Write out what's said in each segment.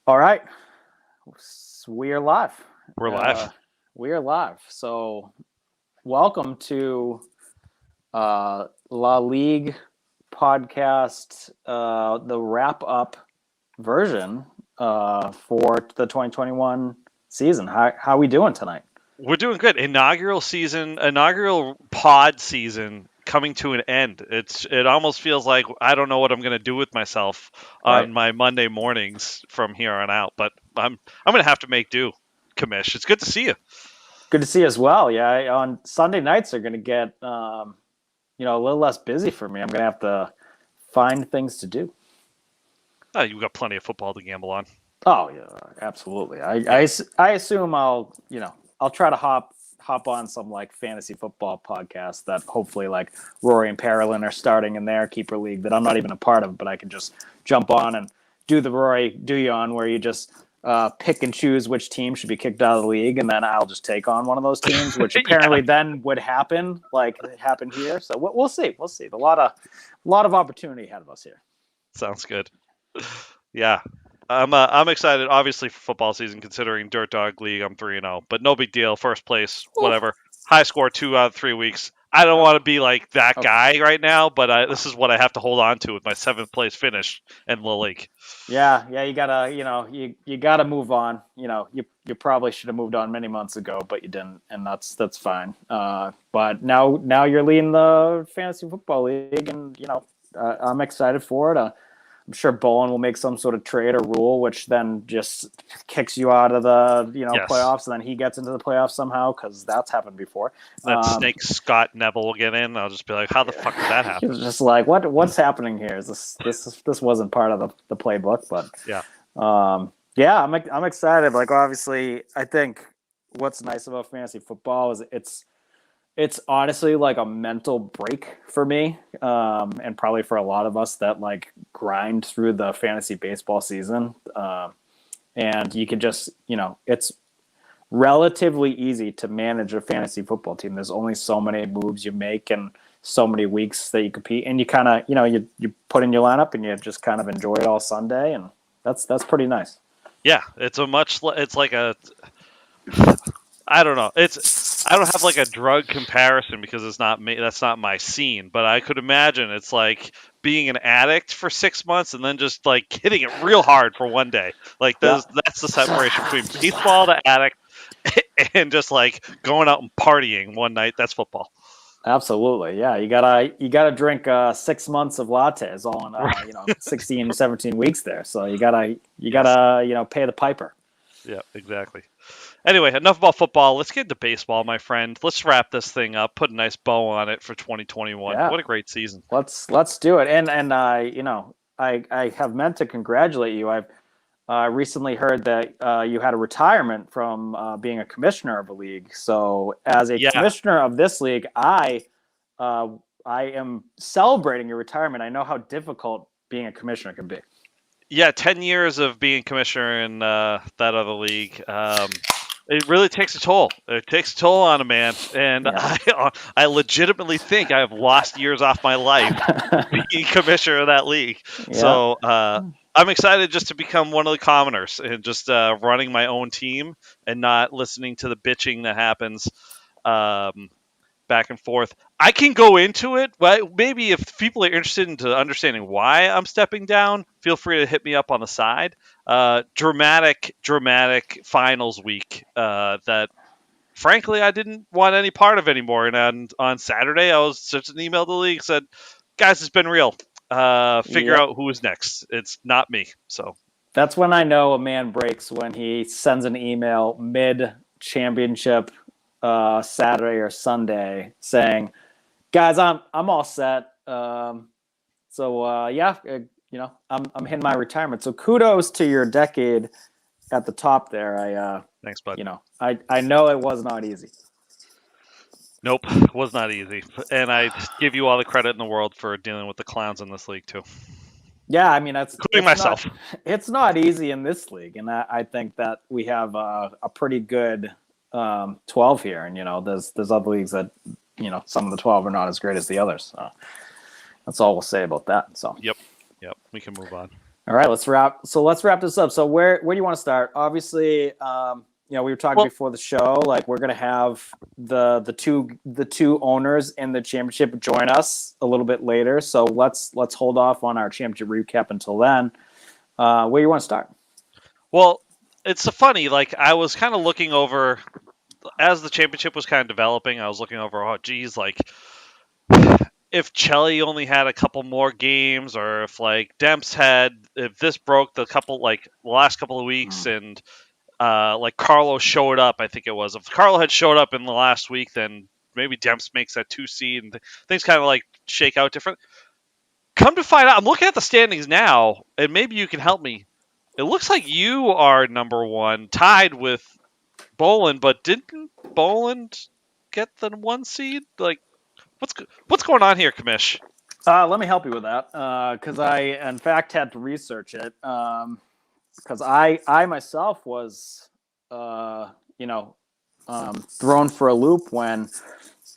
All right, we are live. We're live. We are live. So, welcome to La Ligue podcast, the wrap up version for the 2021 season. How are we doing tonight? We're doing good. Inaugural pod season coming to an end. It almost feels like I don't know what I'm going to do with myself Right. on my Monday mornings from here on out, but I'm going to have to make do. Commish, it's good to see you. Good to see you as well. Yeah, on Sunday nights are going to get a little less busy for me. I'm going to have to find things to do. Oh, you've got plenty of football to gamble on. Oh yeah, absolutely. I assume I'll try to hop on some like fantasy football podcast that hopefully like Rory and Parolin are starting in their keeper league that I'm not even a part of, but I can just jump on and do the Rory do you on where you just pick and choose which team should be kicked out of the league, and then I'll just take on one of those teams, which apparently then would happen, like it happened here. So we'll see. We'll see. A lot of opportunity ahead of us here. Sounds good. Yeah. I'm excited, obviously, for football season. Considering Dirt Dog League, I'm 3-0, but no big deal. First place, whatever. High score 2 out of 3 weeks. I don't want to be like that guy right now, but this is what I have to hold on to with my 7th place finish in the league. Yeah, you gotta, you gotta move on. You probably should have moved on many months ago, but you didn't, and that's fine. But now you're leading the fantasy football league, and I'm excited for it. I'm sure Bowen will make some sort of trade or rule, which then just kicks you out of the Yes. playoffs, and then he gets into the playoffs somehow because that's happened before. That snake Scott Neville will get in. I'll just be like, how the fuck did that happen? It's just like what's happening here? Is this wasn't part of the playbook, but yeah. I'm excited. Like obviously, I think what's nice about fantasy football is it's honestly like a mental break for me, and probably for a lot of us that like grind through the fantasy baseball season. And you can just, it's relatively easy to manage a fantasy football team. There's only so many moves you make and so many weeks that you compete, and you kind of, you put in your lineup and you just kind of enjoy it all Sunday, and that's pretty nice. Yeah, it's like a. I don't know. I don't have like a drug comparison because it's not me. That's not my scene. But I could imagine it's like being an addict for 6 months and then just like hitting it real hard for one day. Like that's the separation between baseball to addict and just like going out and partying one night. That's football. Absolutely. Yeah. You gotta drink 6 months of lattes all in 16, 17 weeks there. So you gotta pay the piper. Yeah, exactly. Anyway, enough about football. Let's get into baseball, my friend. Let's wrap this thing up. Put a nice bow on it for 2021. Yeah. What a great season. Let's do it. And I have meant to congratulate you. I've recently heard that you had a retirement from being a commissioner of a league. So as a commissioner of this league, I am celebrating your retirement. I know how difficult being a commissioner can be. Yeah, 10 years of being commissioner in that other league. It really takes a toll. It takes a toll on a man, and I legitimately think I have lost years off my life being commissioner of that league. Yeah. So I'm excited just to become one of the commoners and just running my own team and not listening to the bitching that happens back and forth. I can go into it, but maybe if people are interested into understanding why I'm stepping down, feel free to hit me up on the side. Dramatic finals week that, frankly, I didn't want any part of anymore. And on Saturday, I was sent an email to the league, said, guys, it's been real. Figure out who is next. It's not me. So that's when I know a man breaks, when he sends an email mid-championship Saturday or Sunday saying, guys, I'm all set. I'm hitting my retirement. So kudos to your decade at the top there. Thanks, bud. I know it was not easy. Nope, it was not easy. And I give you all the credit in the world for dealing with the clowns in this league too. Yeah, I mean, including myself. It's not easy in this league, and I think that we have a pretty good 12 here, and there's other leagues that some of the 12 are not as great as the others. So that's all we'll say about that. So yep, we can move on. All right, let's wrap this up. So where do you want to start? Obviously, we were talking before the show, like we're gonna have the two owners in the championship join us a little bit later. So let's hold off on our championship recap until then. Where do you want to start? Well, it's funny. Like I was kind of looking over as the championship was kind of developing. I was looking over, oh, geez, like if Chelly only had a couple more games, or if like Demps had, if this broke the last couple of weeks, and like Carlo showed up, I think it was. If Carlo had showed up in the last week, then maybe Demps makes that 2 seed, and things kind of like shake out different. Come to find out, I'm looking at the standings now, and maybe you can help me. It looks like you are number one, tied with Boland, but didn't Boland get the 1 seed? Like, what's going on here, Kamish? Let me help you with that because I, in fact, had to research it because I myself was, thrown for a loop when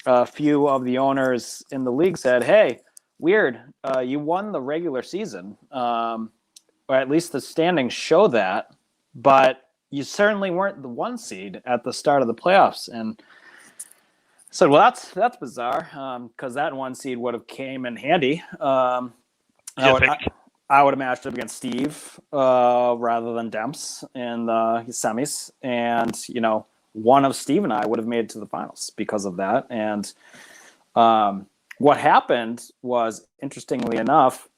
a few of the owners in the league said, "Hey, weird, you won the regular season, or at least the standings show that, but you certainly weren't the 1 seed at the start of the playoffs." And I said, "Well, that's bizarre, because that 1 seed would have came in handy. I would have matched up against Steve rather than Demps in the semis, and one of Steve and I would have made it to the finals because of that." And what happened was, interestingly enough,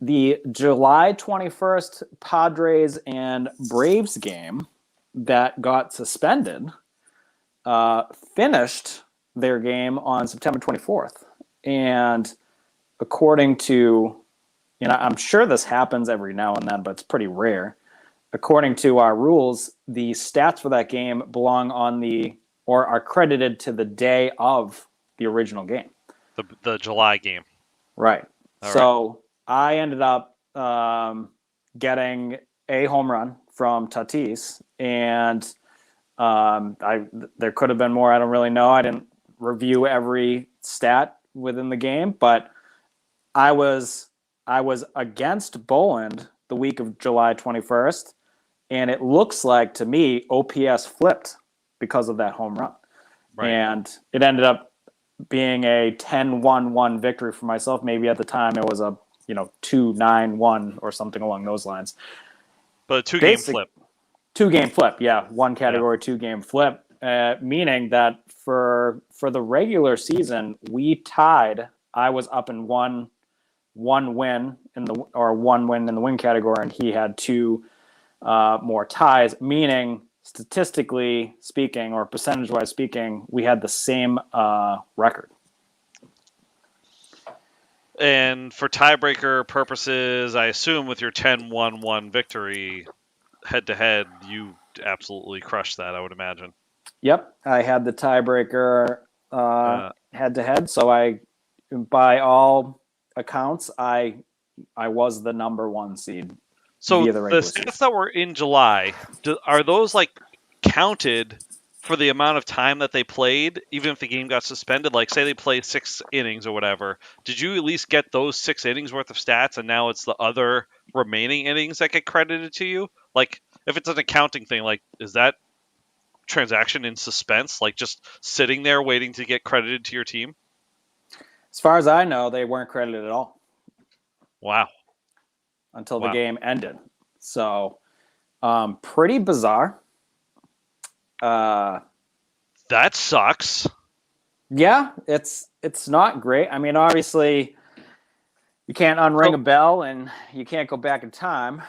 the July 21st Padres and Braves game that got suspended finished their game on September 24th. And according to, I'm sure this happens every now and then, but it's pretty rare. According to our rules, the stats for that game belong on or are credited to the day of the original game. The July game. Right. So I ended up getting a home run from Tatis, and there could have been more. I don't really know. I didn't review every stat within the game, but I was against Boland the week of July 21st, and it looks like to me OPS flipped because of that home run. Right. And it ended up being a 10-1-1 victory for myself. Maybe at the time it was a 2-9-1 or something along those lines. But a 2-game flip. 2-game flip, yeah. 1 category, 2-game flip, meaning that for the regular season we tied. I was up in one win in the win category, and he had 2 more ties, meaning statistically speaking or percentage-wise speaking, we had the same record. And for tiebreaker purposes, I assume with your 10-1-1 victory head-to-head, you absolutely crushed that, I would imagine. Yep, I had the tiebreaker head-to-head, so by all accounts, I was the number 1 seed. So the stats that were in July, are those like counted for the amount of time that they played, even if the game got suspended? Like, say they played 6 innings or whatever. Did you at least get those 6 innings worth of stats, and now it's the other remaining innings that get credited to you? Like, if it's an accounting thing, like, is that transaction in suspense, like just sitting there waiting to get credited to your team? As far as I know, they weren't credited at all. Wow. Until the game ended. So, pretty bizarre. That sucks. Yeah, it's not great. I mean, obviously, you can't unring a bell, and you can't go back in time.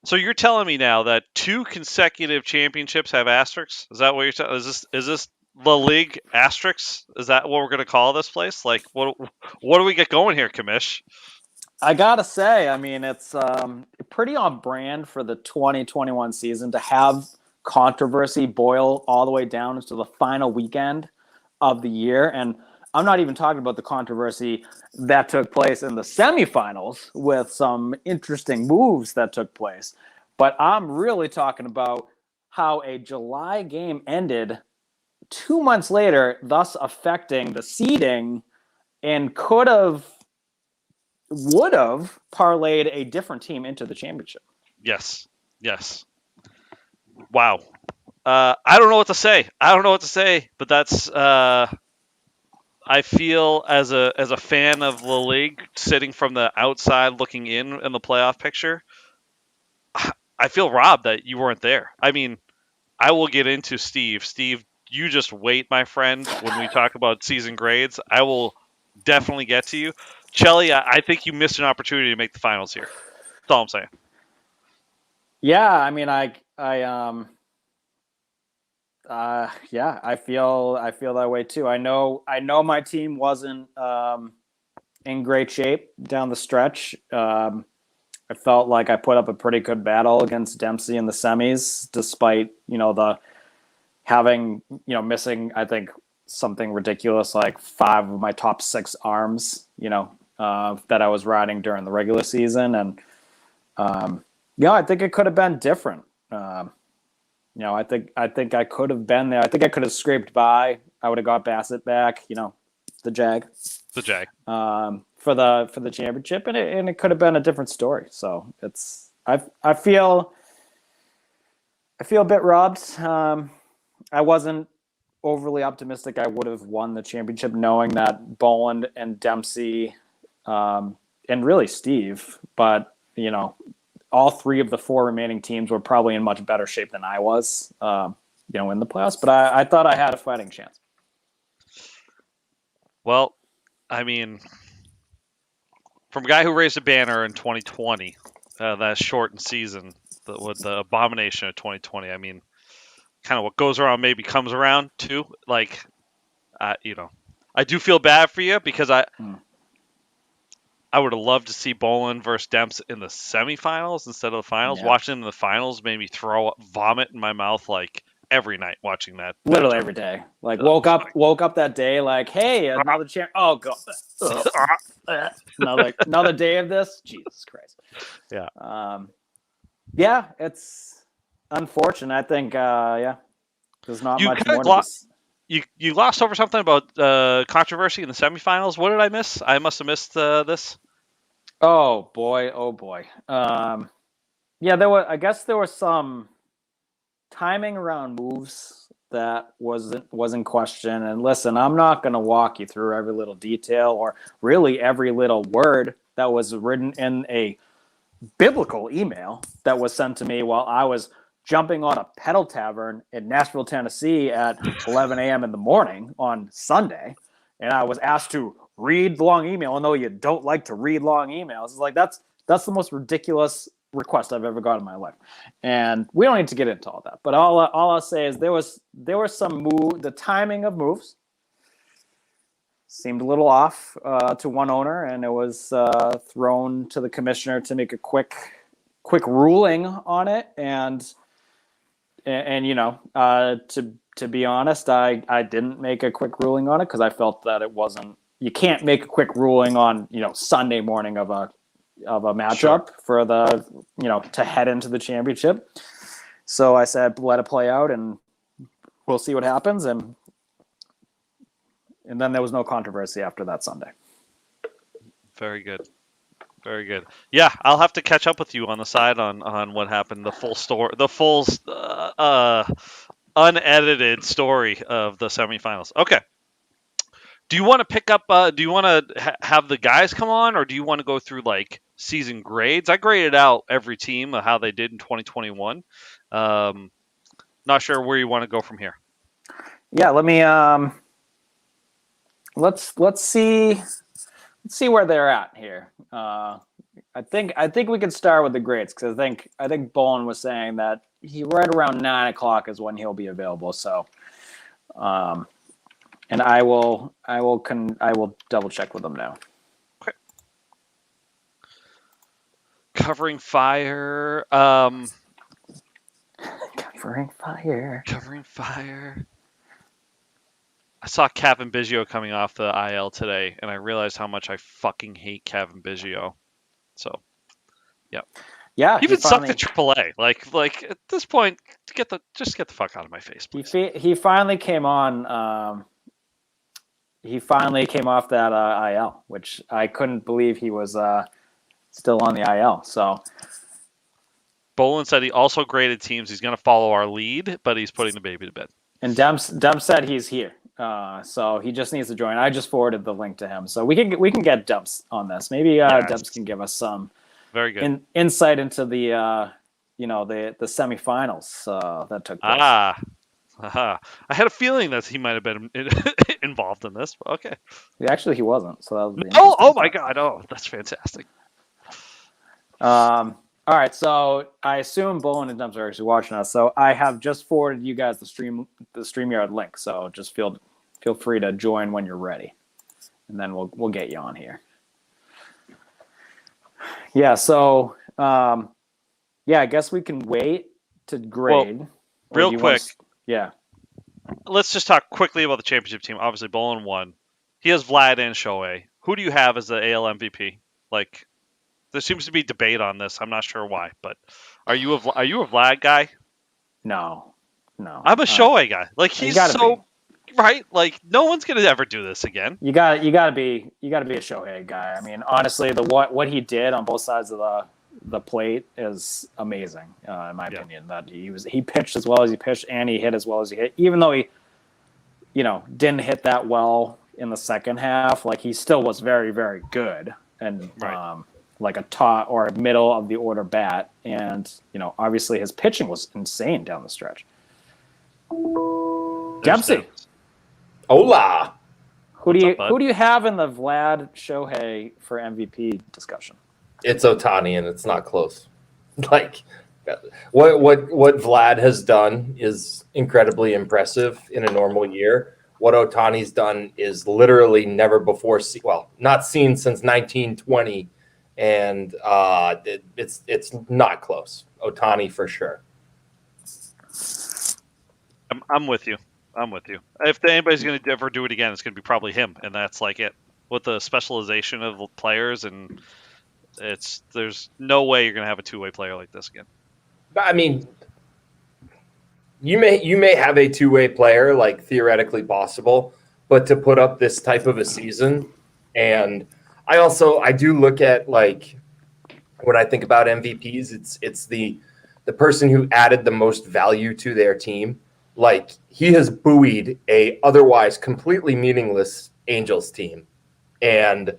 So you're telling me now that 2 consecutive championships have asterisks? Is that what you're telling? Is this the league asterisks? Is that what we're going to call this place? Like, what do we get going here, Kamish? I gotta say, I mean, it's pretty on brand for the 2021 season to have controversy boil all the way down to the final weekend of the year. And I'm not even talking about the controversy that took place in the semifinals with some interesting moves that took place. But I'm really talking about how a July game ended 2 months later, thus affecting the seeding, and could have would have parlayed a different team into the championship. Yes. Wow. I don't know what to say. But that's. I feel as a fan of the league, sitting from the outside looking in the playoff picture, I feel robbed that you weren't there. I mean, I will get into Steve. Steve, you just wait, my friend. When we talk about season grades, I will definitely get to you. Chelly, I think you missed an opportunity to make the finals here. That's all I'm saying. Yeah, I mean, I feel that way too. I know my team wasn't in great shape down the stretch. I felt like I put up a pretty good battle against Dempsey in the semis, despite the having missing, I think, something ridiculous like 5 of my top 6 arms, that I was riding during the regular season, and I think it could have been different. I think I could have been there. I think I could have scraped by. I would have got Bassett back. The Jag. The Jag. For the championship, and it could have been a different story. So I feel a bit robbed. I wasn't overly optimistic I would have won the championship, knowing that Boland and Dempsey, and really Steve, but all 3 of the 4 remaining teams were probably in much better shape than I was, in the playoffs. But I thought I had a fighting chance. Well, I mean, from a guy who raised a banner in 2020, that shortened season, with the abomination of 2020, I mean, kind of what goes around maybe comes around too. Like, I do feel bad for you, because I would have loved to see Boland versus Demps in the semifinals instead of the finals. Yeah. Watching them in the finals made me vomit in my mouth like every night watching that. Literally every day. Like woke up that day like, hey, another champ. Oh god, another day of this. Jesus Christ. Yeah. Yeah, it's unfortunate. I think. There's not much more to this. You lost over something about controversy in the semifinals. What did I miss? I must have missed this. Oh boy. I guess there was some timing around moves that was in question. And listen, I'm not going to walk you through every little detail or really every little word that was written in a biblical email that was sent to me while I was jumping on a pedal tavern in Nashville, Tennessee at 11 a.m. in the morning on Sunday. And I was asked to read the long email. And though you don't like to read long emails, it's like, that's the most ridiculous request I've ever got in my life. And we don't need to get into all that. But all I'll say is there was some the timing of moves seemed a little off to one owner, and it was thrown to the commissioner to make a quick ruling on it. And to be honest, I didn't make a quick ruling on it because I felt that it wasn't. You can't make a quick ruling on Sunday morning of a matchup for the to head into the championship. So I said, let it play out, and we'll see what happens. And then there was no controversy after that Sunday. Very good. Very good. Yeah, I'll have to catch up with you on the side on what happened, the full story, the full unedited story of the semifinals. Okay. Do you want to pick up? Do you want to have the guys come on, or do you want to go through like season grades? I graded out every team of how they did in 2021. Not sure where you want to go from here. Yeah, let me. Let's see where they're at here. I think we can start with the grades because I think Boland was saying that he right around 9:00 is when he'll be available. So, and I will double check with them now. Okay. Covering fire. Covering fire. I saw Kevin Biggio coming off the IL today, and I realized how much I fucking hate Kevin Biggio. So, yeah. Yeah, even sucked at AAA. Like at this point, just get the fuck out of my face, please. He finally came on. he finally came off that IL, which I couldn't believe he was still on the IL. So Bolin said he also graded teams. He's going to follow our lead, but he's putting the baby to bed. and Dem said he's here. So he just needs to join. I just forwarded the link to him, so we can get Demps on this. Maybe Demps can give us some very good insight into the the semifinals that took place. I had a feeling that he might have been involved in this. But okay. Actually, he wasn't. So that was oh my God! Oh, that's fantastic. All right, so I assume Bolin and Dumps are actually watching us. So I have just forwarded you guys the StreamYard link. So just feel free to join when you're ready, and then we'll get you on here. Yeah. So I guess we can wait to grade. Well, real quick. Yeah. Let's just talk quickly about the championship team. Obviously, Bolin won. He has Vlad and Shohei. Who do you have as the AL MVP? Like, there seems to be debate on this. I'm not sure why, but are you a Vlad guy? No. I'm a Shohei guy. Like, he's so right. Like, no one's gonna ever do this again. You gotta be a Shohei guy. I mean, honestly, what he did on both sides of the plate is amazing, in my opinion. That he pitched as well as he pitched, and he hit as well as he hit. Even though he, didn't hit that well in the second half, like he still was very, very good, and like a top or a middle of the order bat. And obviously his pitching was insane down the stretch. Dempsey, hola. Who do you have in the Vlad Shohei for MVP discussion? It's Ohtani, and it's not close. Like, what Vlad has done is incredibly impressive in a normal year. What Ohtani's done is literally never before not seen since 1920, and it's not close. Ohtani for sure. I'm with you. If anybody's going to ever do it again, it's going to be probably him, and that's like it. With the specialization of the players, and there's no way you're going to have a two-way player like this again. I mean, you may have a two-way player, like theoretically possible, but to put up this type of a season, and I do look at, like, when I think about MVPs, it's the person who added the most value to their team. Like, he has buoyed a otherwise completely meaningless Angels team, and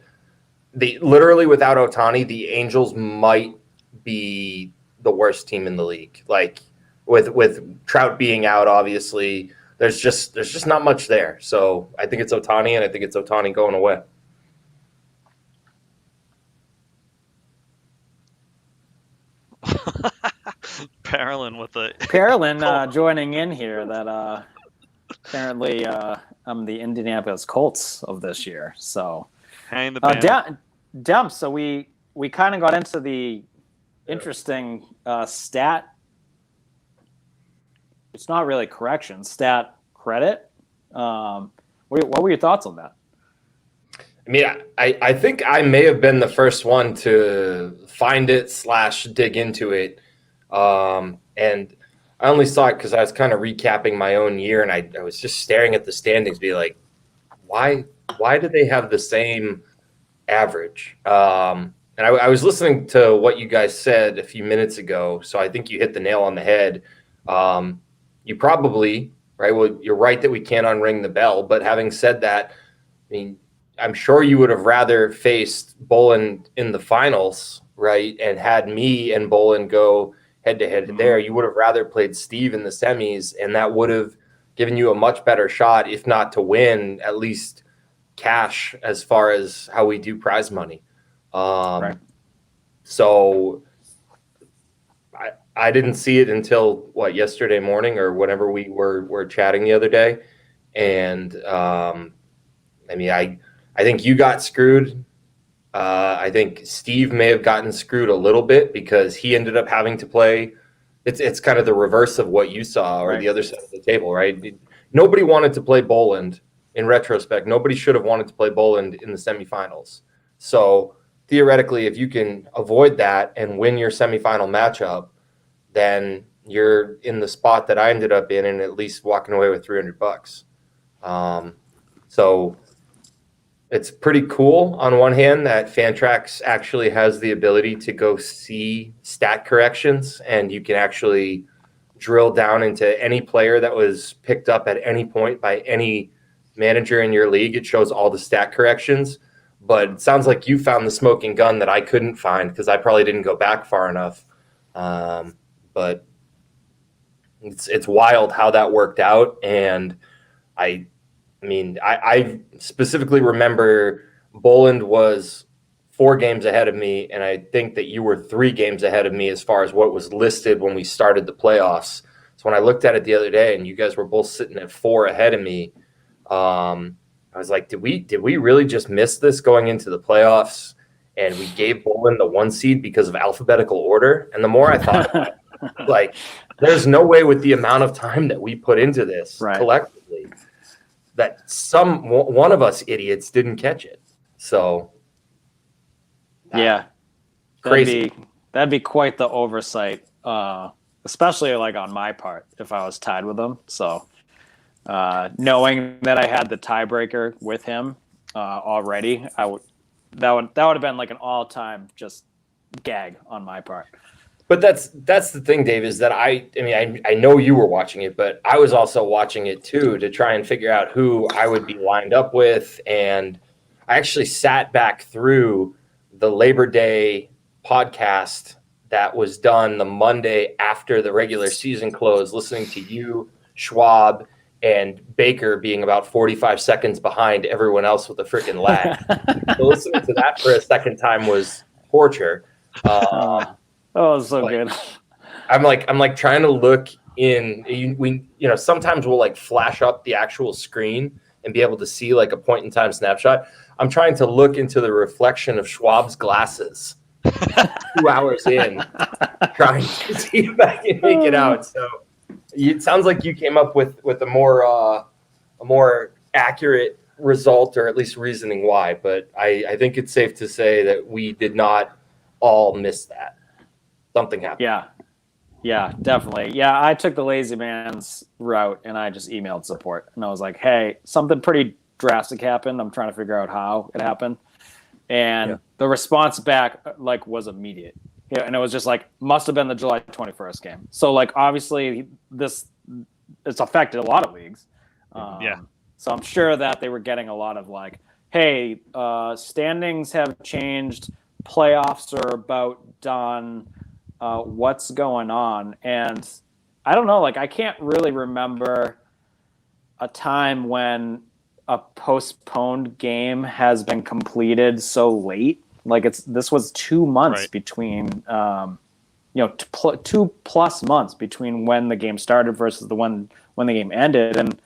literally without Ohtani, the Angels might be the worst team in the league. Like, with Trout being out, obviously, there's just not much there. So I think it's Ohtani, and I think it's Ohtani going away. Parolin joining in here. That apparently I'm the Indianapolis Colts of this year. So hang the band. Dump. So we kind of got into the interesting stat. It's not really correction. Stat credit. What were your thoughts on that? I mean, I think I may have been the first one to find it / dig into it. And I only saw it because I was kind of recapping my own year, and I was just staring at the standings, be like, why do they have the same average? And I was listening to what you guys said a few minutes ago, so I think you hit the nail on the head. You probably, right? Well, you're right that we can't unring the bell, but having said that, I mean, I'm sure you would have rather faced Bolin in the finals, right, and had me and Bolin go head-to-head there. You would have rather played Steve in the semis, and that would have given you a much better shot, if not to win, at least cash as far as how we do prize money. Right. So I didn't see it until, yesterday morning or whenever we were chatting the other day. And, I mean, I think you got screwed. I think Steve may have gotten screwed a little bit because he ended up having to play. It's kind of the reverse of what you saw, or the other side of the table, right? Nobody wanted to play Boland. In retrospect, nobody should have wanted to play Boland in the semifinals. So theoretically, if you can avoid that and win your semifinal matchup, then you're in the spot that I ended up in, and at least walking away with $300. So it's pretty cool on one hand that Fantrax actually has the ability to go see stat corrections, and you can actually drill down into any player that was picked up at any point by any manager in your league. It shows all the stat corrections, but it sounds like you found the smoking gun that I couldn't find because I probably didn't go back far enough. But it's wild how that worked out. And I specifically remember Boland was 4 games ahead of me, and I think that you were 3 games ahead of me as far as what was listed when we started the playoffs. So when I looked at it the other day and you guys were both sitting at 4 ahead of me, I was like, did we really just miss this going into the playoffs? And we gave Boland the 1 seed because of alphabetical order. And the more I thought about it, like, there's no way with the amount of time that we put into this collectively that one of us idiots didn't catch it. So yeah, crazy. That'd be quite the oversight, especially like on my part if I was tied with him. So knowing that I had the tiebreaker with him already, that would have been like an all-time just gag on my part. But that's the thing, Dave, is that I know you were watching it, but I was also watching it too to try and figure out who I would be lined up with. And I actually sat back through the Labor Day podcast that was done the Monday after the regular season closed, listening to you, Schwab, and Baker being about 45 seconds behind everyone else with a freaking lag. So listening to that for a second time was torture. Oh, so good. I'm like trying to look in. Sometimes we'll like flash up the actual screen and be able to see like a point in time snapshot. I'm trying to look into the reflection of Schwab's glasses 2 hours in, trying to see if I can make it out. So it sounds like you came up with a more accurate result, or at least reasoning why. But I think it's safe to say that we did not all miss that. Something happened. Yeah, definitely. Yeah, I took the lazy man's route and I just emailed support and I was like, hey, something pretty drastic happened. I'm trying to figure out how it happened. And the response back like was immediate. Yeah, and it was just like, must have been the July 21st game. So like obviously it's affected a lot of leagues. So I'm sure that they were getting a lot of like, hey, standings have changed, playoffs are about done. What's going on? And I don't know, like I can't really remember a time when a postponed game has been completed so late. Like this was 2 months between 2+ months between when the game started versus when the game ended. And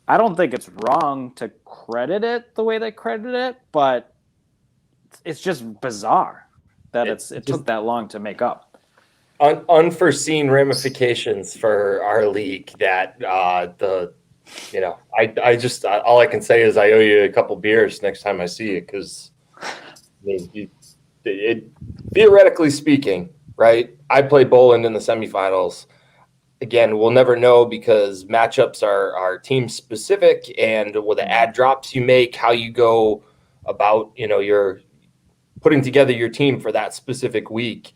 I don't think it's wrong to credit it the way they credited it, but it's just bizarre that it took that long to make up. Unforeseen ramifications for our league that I all I can say is I owe you a couple beers next time I see you, because theoretically speaking, right? I played Boland in the semifinals. Again, we'll never know because matchups are team specific, and with the ad drops you make, how you go about your putting together your team for that specific week,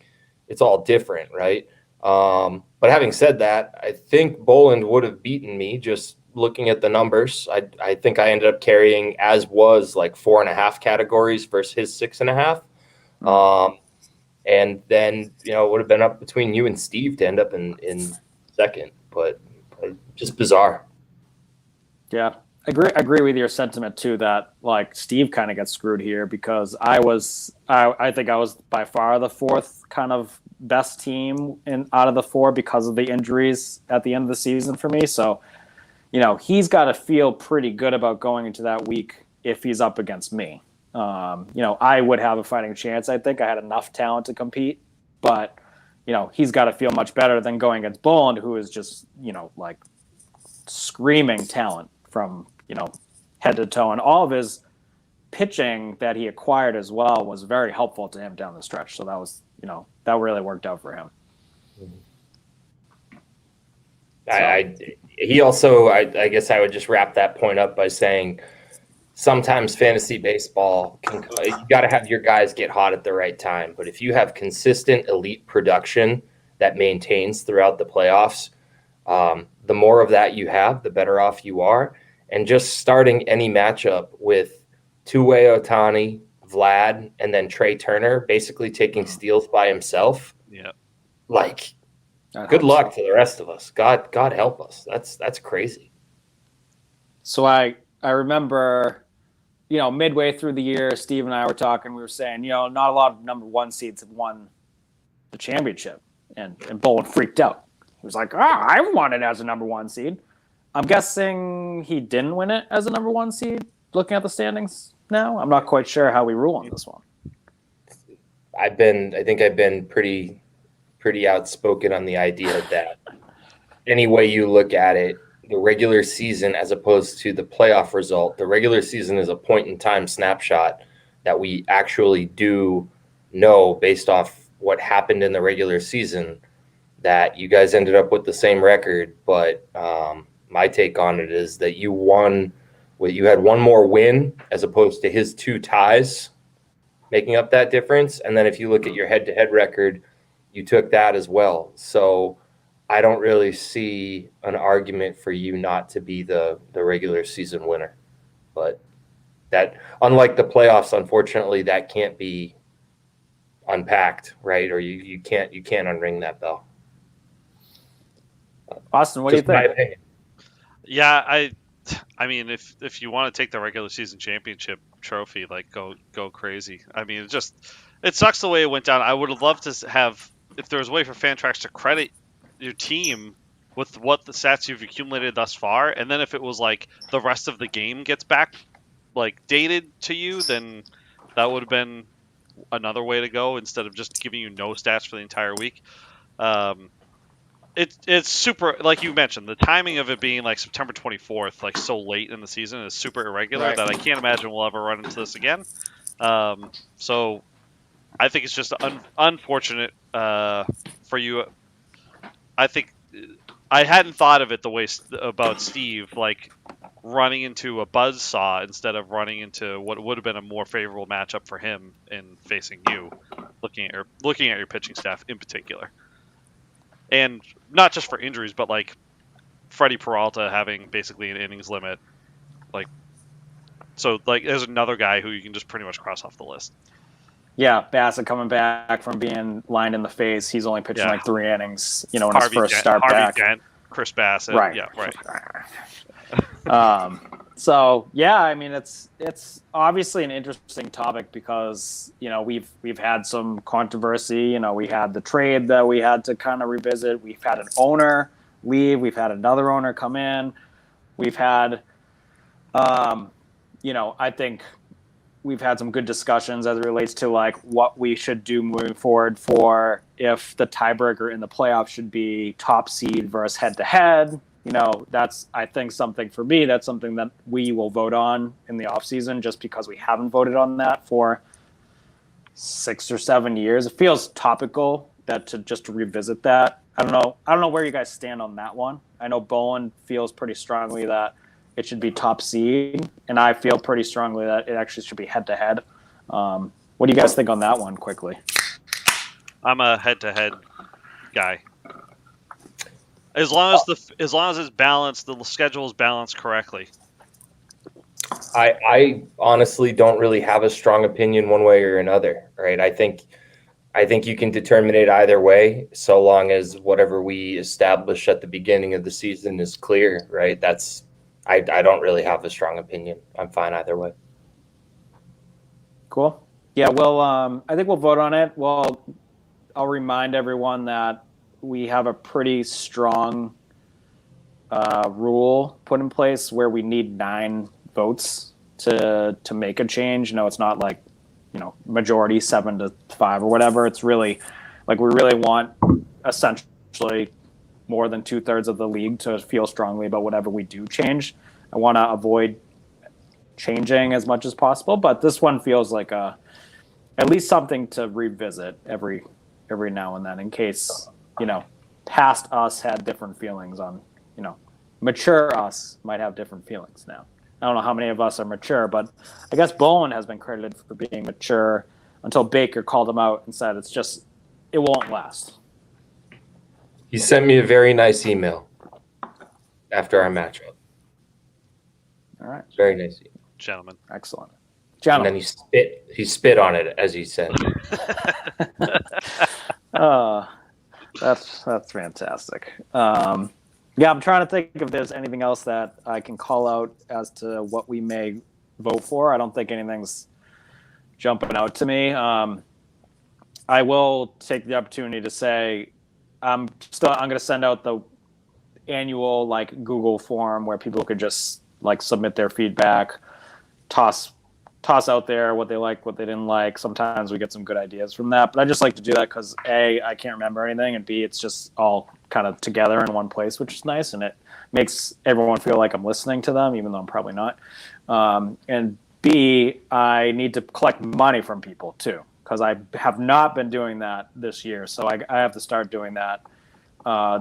it's all different, right? But having said that, I think Boland would have beaten me just looking at the numbers. I think I ended up carrying, as was, like 4.5 categories versus his 6.5. And then, it would have been up between you and Steve to end up in second, but just bizarre. Yeah. I agree with your sentiment too, that like Steve kind of gets screwed here because I think I was by far the 4th kind of best team out of the 4 because of the injuries at the end of the season for me. So, he's got to feel pretty good about going into that week if he's up against me. I would have a fighting chance. I think I had enough talent to compete, but he's got to feel much better than going against Boland, who is just, like screaming talent from, head to toe. And all of his pitching that he acquired as well was very helpful to him down the stretch. So that was, that really worked out for him. I guess I would just wrap that point up by saying sometimes fantasy baseball you got to have your guys get hot at the right time. But if you have consistent elite production that maintains throughout the playoffs, the more of that you have, the better off you are. And just starting any matchup with two-way Ohtani, Vlad, and then Trey Turner basically taking steals by himself. Yeah. Like, good luck to the rest of us. God help us. That's crazy. So I remember, midway through the year, Steve and I were talking. We were saying, not a lot of number one seeds have won the championship, and Bolin freaked out. He was like, I won it as a number one seed. I'm guessing he didn't win it as a number one seed, looking at the standings now. I'm not quite sure how we rule on this one. I think I've been pretty outspoken on the idea that any way you look at it, the regular season as opposed to the playoff result, the regular season is a point in time snapshot that we actually do know based off what happened in the regular season that you guys ended up with the same record. But my take on it is that you had one more win as opposed to his two ties making up that difference. And then if you look at your head-to-head record, you took that as well. So I don't really see an argument for you not to be the regular season winner. But that, unlike the playoffs, unfortunately, that can't be unpacked, right? Or you can't unring that bell. Austin, what do you think? My opinion. Yeah, I mean, if you want to take the regular season championship trophy, like go crazy. I mean, it sucks the way it went down. I would have loved to have, if there was a way for Fantrax to credit your team with what the stats you've accumulated thus far, and then if it was like the rest of the game gets back like dated to you, then that would have been another way to go instead of just giving you no stats for the entire week. It's super, like you mentioned, the timing of it being like September 24th, like so late in the season, is super irregular that I can't imagine we'll ever run into this again. So I think it's just unfortunate for you. I think I hadn't thought of it the way about Steve, like running into a buzzsaw instead of running into what would have been a more favorable matchup for him in facing you, looking at your pitching staff in particular. And not just for injuries, but like Freddie Peralta having basically an innings limit. So there's another guy who you can just pretty much cross off the list. Yeah, Bassett coming back from being lined in the face. He's only pitching like 3 innings, in his first start back. Dent, Chris Bassett. Right. Yeah, right. So yeah, I mean it's obviously an interesting topic because we've had some controversy. We had the trade that we had to kind of revisit. We've had an owner leave. We've had another owner come in. We've had, I think we've had some good discussions as it relates to like what we should do moving forward for if the tiebreaker in the playoffs should be top seed versus head to head. That's, I think, something for me. That's something that we will vote on in the offseason just because we haven't voted on that for 6 or 7 years. It feels topical to revisit that. I don't know where you guys stand on that one. I know Bowen feels pretty strongly that it should be top seed, and I feel pretty strongly that it actually should be head to head. What do you guys think on that one quickly? I'm a head to head guy. As long as it's balanced, the schedule is balanced correctly. I honestly don't really have a strong opinion one way or another, right? I think you can determine it either way, so long as whatever we establish at the beginning of the season is clear, right? I don't really have a strong opinion. I'm fine either way. Cool. Yeah, well, I think we'll vote on it. Well, I'll remind everyone that we have a pretty strong rule put in place where we need 9 votes to make a change. It's not like, majority 7-5 or whatever. It's really like we really want essentially more than 2/3 of the league to feel strongly about whatever we do change. I want to avoid changing as much as possible, but this one feels like at least something to revisit every now and then in case past us had different feelings on, mature us might have different feelings now. I don't know how many of us are mature, but I guess Bowen has been credited for being mature until Baker called him out and said it won't last. He sent me a very nice email after our matchup. All right. Very nice email. Gentlemen. Excellent. And then he spit on it as he sent it. That's fantastic. Yeah, I'm trying to think if there's anything else that I can call out as to what we may vote for. I don't think anything's jumping out to me. I will take the opportunity to say I'm going to send out the annual Google form where people could just submit their feedback, toss out there what they like, what they didn't like. Sometimes we get some good ideas from that, but I just like to do that because A, I can't remember anything, and B, it's just all kind of together in one place, which is nice, and it makes everyone feel like I'm listening to them, even though I'm probably not. And B, I need to collect money from people too, because I have not been doing that this year, so I have to start doing that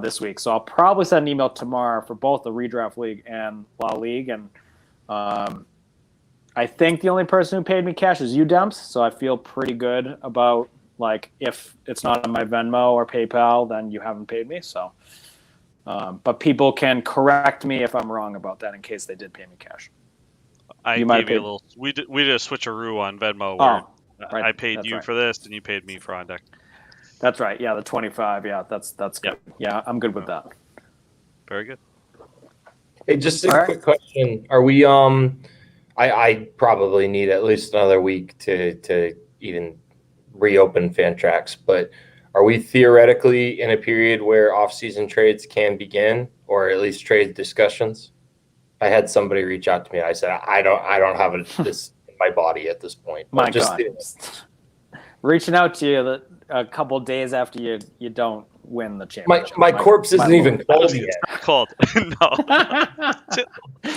this week. So I'll probably send an email tomorrow for both the Redraft League and La League, and I think the only person who paid me cash is you, Demps, so I feel pretty good about, if it's not on my Venmo or PayPal, then you haven't paid me. So, but people can correct me if I'm wrong about that in case they did pay me cash. We did a switcheroo on Venmo where right. I paid That's you right. for this and you paid me for On Deck. That's right. Yeah, the 25. Yeah, that's good. Yep. Yeah, I'm good with that. Very good. Hey, just a quick question. Are we I probably need at least another week to even reopen Fantrax, but are we theoretically in a period where off-season trades can begin, or at least trade discussions? I had somebody reach out to me. I said I don't have this in my body at this point. My God, reaching out to you a couple of days after you don't win the championship. My corpse isn't even cold yet. Cold. No.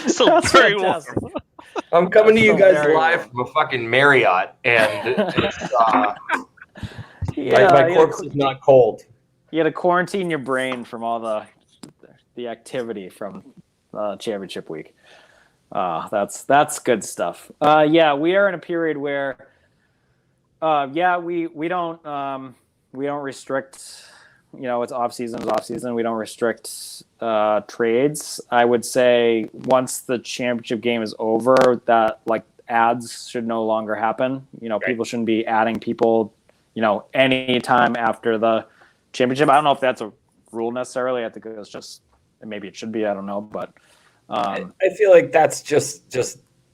Still very warm. I'm coming to you guys live from a fucking Marriott, and it's, my corpse is not cold. You had to quarantine your brain from all the activity from championship week. That's good stuff. Yeah, we are in a period where, we don't restrict. It's off season. We don't restrict trades. I would say once the championship game is over, that ads should no longer happen. Right. People shouldn't be adding people, any time after the championship. I don't know if that's a rule necessarily. I think it's just, maybe it should be. I don't know, but I feel like that's just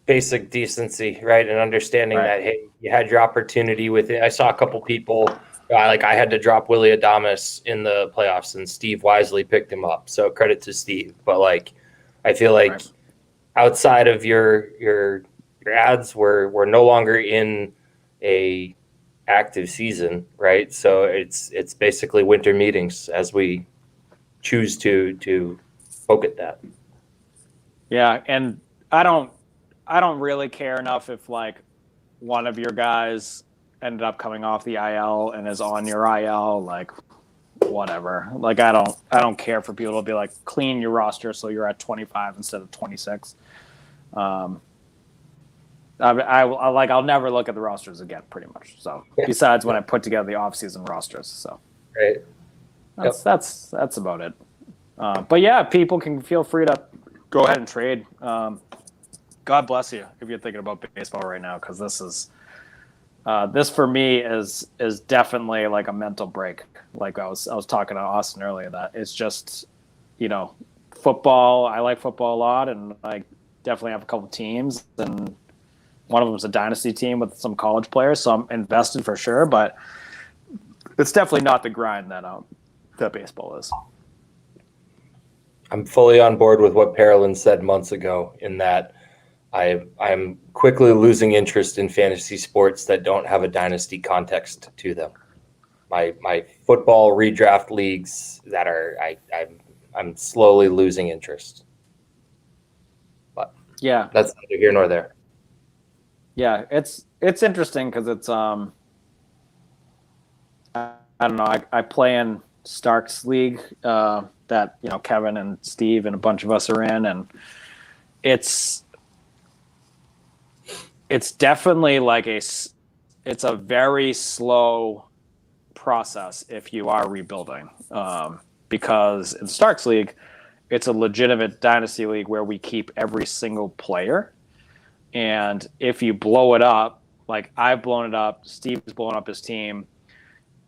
basic decency, right? And understanding that, hey, you had your opportunity with it. I saw a couple people. I had to drop Willie Adames in the playoffs, and Steve wisely picked him up. So credit to Steve. But I feel like outside of your ads, we're no longer in a active season, right? So it's basically winter meetings as we choose to poke at that. Yeah, and I don't really care enough if one of your guys ended up coming off the IL and is on your IL, whatever. I don't care for people to be clean your roster so you're at 25 instead of 26. I'll never look at the rosters again, pretty much. So besides when I put together the off-season rosters, so that's about it. But yeah, people can feel free to go ahead and trade. God bless you if you're thinking about baseball right now, because this for me is definitely a mental break. I was talking to Austin earlier, that it's just, football. I like football a lot, and I definitely have a couple teams, and one of them is a dynasty team with some college players, so I'm invested for sure. But it's definitely not the grind that baseball is. I'm fully on board with what Parolin said months ago, in that I'm quickly losing interest in fantasy sports that don't have a dynasty context to them. My football redraft leagues that are I'm slowly losing interest. But yeah, that's neither here nor there. Yeah, it's interesting because it's I don't know. I play in Stark's league that Kevin and Steve and a bunch of us are in, and it's it's definitely like it's a very slow process if you are rebuilding, because in Stark's league, it's a legitimate dynasty league where we keep every single player. And if you blow it up, like I've blown it up, Steve's blown up his team,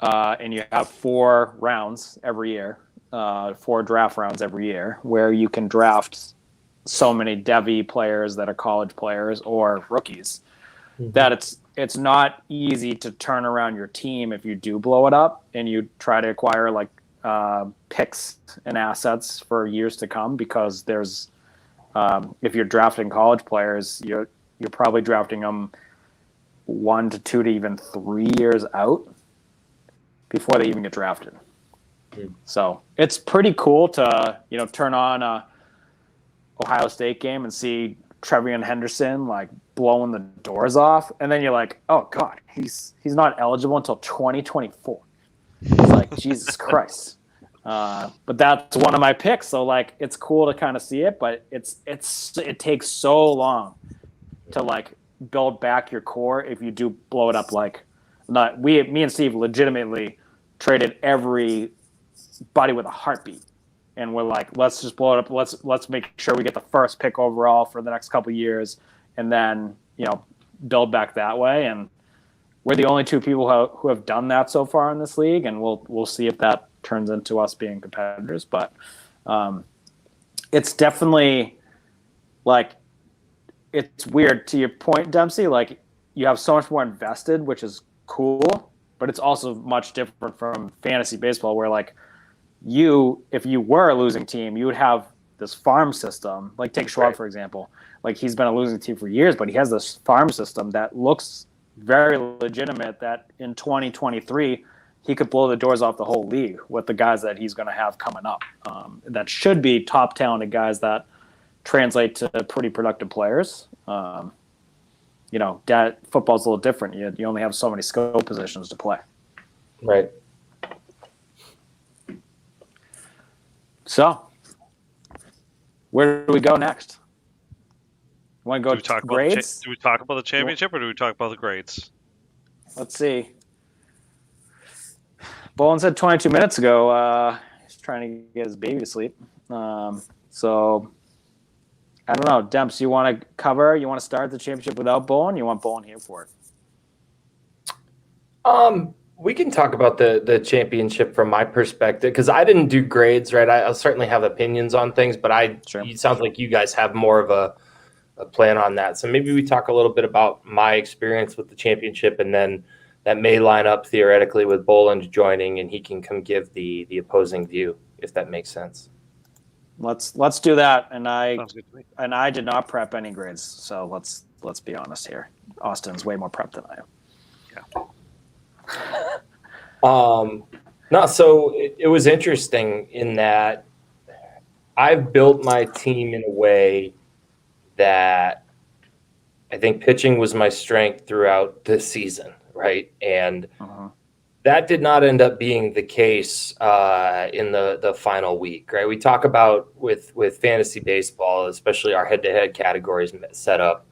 and you have 4 rounds every year, 4 draft rounds every year, where you can draft so many Devy players that are college players or rookies, that it's not easy to turn around your team if you do blow it up and you try to acquire like picks and assets for years to come, because there's if you're drafting college players, you're probably drafting them 1 to 2 to even 3 years out before they even get drafted. So it's pretty cool to turn on a Ohio State game and see Trevion Henderson like blowing the doors off, and then you're like, oh god, he's not eligible until 2024. It's like Jesus Christ. But that's one of my picks, so like it's cool to kind of see it, but it takes so long to like build back your core if you do blow it up. Like me and Steve legitimately traded everybody with a heartbeat, and we're like, let's just blow it up. Let's make sure we get the first pick overall for the next couple of years, and then build back that way. And we're the only 2 people who have done that so far in this league, and we'll see if that turns into us being competitors. But it's definitely like, it's weird, to your point, Dempsey, like you have so much more invested, which is cool, but it's also much different from fantasy baseball, where like if you were a losing team, you would have this farm system. Like take Schwab, for example. Like he's been a losing team for years, but he has this farm system that looks very legitimate, that in 2023 he could blow the doors off the whole league with the guys that he's going to have coming up. That should be top talented guys that translate to pretty productive players. That football's a little different. You only have so many skill positions to play. Right. So, where do we go next? Want to go to grades? Do we talk about the championship, or do we talk about the grades? Let's see. Bolin said 22 minutes ago he's trying to get his baby to sleep. So, I don't know. Demps, you want to cover? You want to start the championship without Bolin? You want Bolin here for it? We can talk about the championship from my perspective, because I didn't do grades, right? I'll certainly have opinions on things, but it sounds like you guys have more of a plan on that. So maybe we talk a little bit about my experience with the championship, and then that may line up theoretically with Boland joining, and he can come give the opposing view, if that makes sense. Let's do that. And I did not prep any grades, so let's be honest here. Austin's way more prepped than I am. Yeah. No, so it was interesting in that I've built my team in a way that I think pitching was my strength throughout the season, right? And that did not end up being the case in the final week, right? We talk about with fantasy baseball, especially our head-to-head categories set up,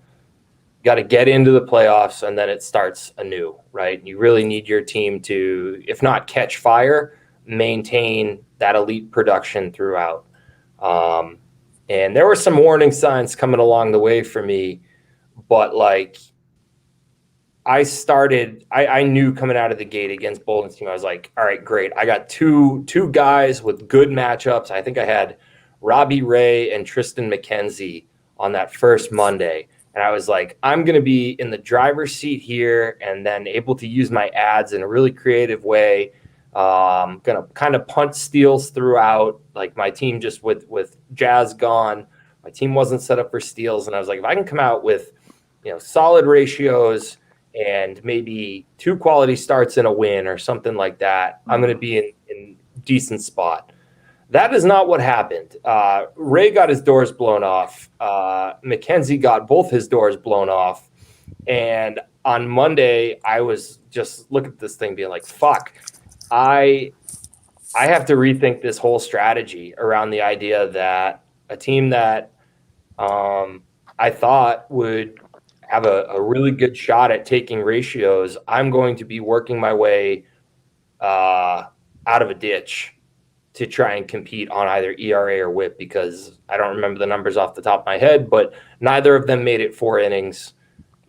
got to get into the playoffs, and then it starts anew, right? You really need your team to, if not catch fire, maintain that elite production throughout. And there were some warning signs coming along the way for me, but like I knew coming out of the gate against Bolden's team, I was like, all right, great. I got two guys with good matchups. I think I had Robbie Ray and Tristan McKenzie on that first Monday. And I was like, I'm going to be in the driver's seat here, and then able to use my ads in a really creative way. Going to kind of punt steals throughout. Like my team, just with Jazz gone, my team wasn't set up for steals. And I was like, if I can come out with, solid ratios and maybe 2 quality starts in a win or something like that, I'm going to be in decent spot. That is not what happened. Ray got his doors blown off. McKenzie got both his doors blown off. And on Monday, I was just looking at this thing being like, fuck, I have to rethink this whole strategy around the idea that a team that I thought would have a really good shot at taking ratios, I'm going to be working my way out of a ditch to try and compete on either ERA or WHIP, because I don't remember the numbers off the top of my head, but neither of them made it 4 innings.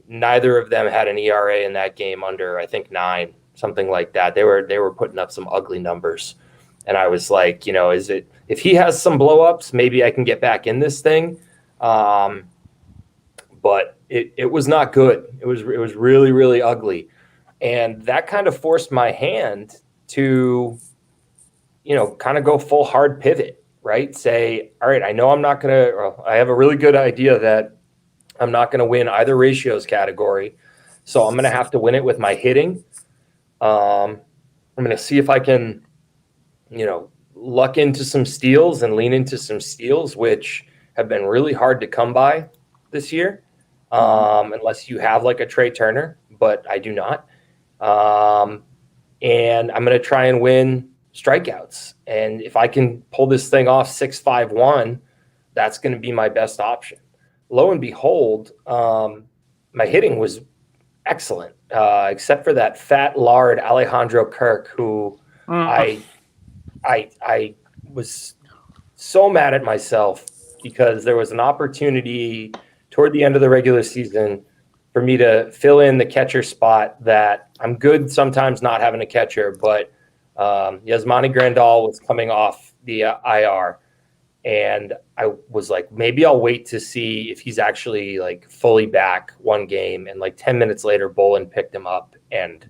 Neither of them had an ERA in that game under, I think, 9, something like that. They were putting up some ugly numbers. And I was like, if he has some blow-ups, maybe I can get back in this thing. But it was not good. It was really, really ugly. And that kind of forced my hand to, kind of go full hard pivot, right? Say, all right, I know I'm not going to, I have a really good idea that I'm not going to win either ratios category. So I'm going to have to win it with my hitting. I'm going to see if I can, luck into some steals and lean into some steals, which have been really hard to come by this year. Unless you have like a Trey Turner, but I do not. And I'm going to try and win strikeouts. And if I can pull this thing off 6-5-1, that's going to be my best option. Lo and behold, my hitting was excellent, except for that fat lard Alejandro Kirk, who I was so mad at myself because there was an opportunity toward the end of the regular season for me to fill in the catcher spot that I'm good sometimes not having a catcher, but Yasmani Grandal was coming off the IR, and I was like, maybe I'll wait to see if he's actually like fully back one game. And like 10 minutes later, Bolin picked him up, and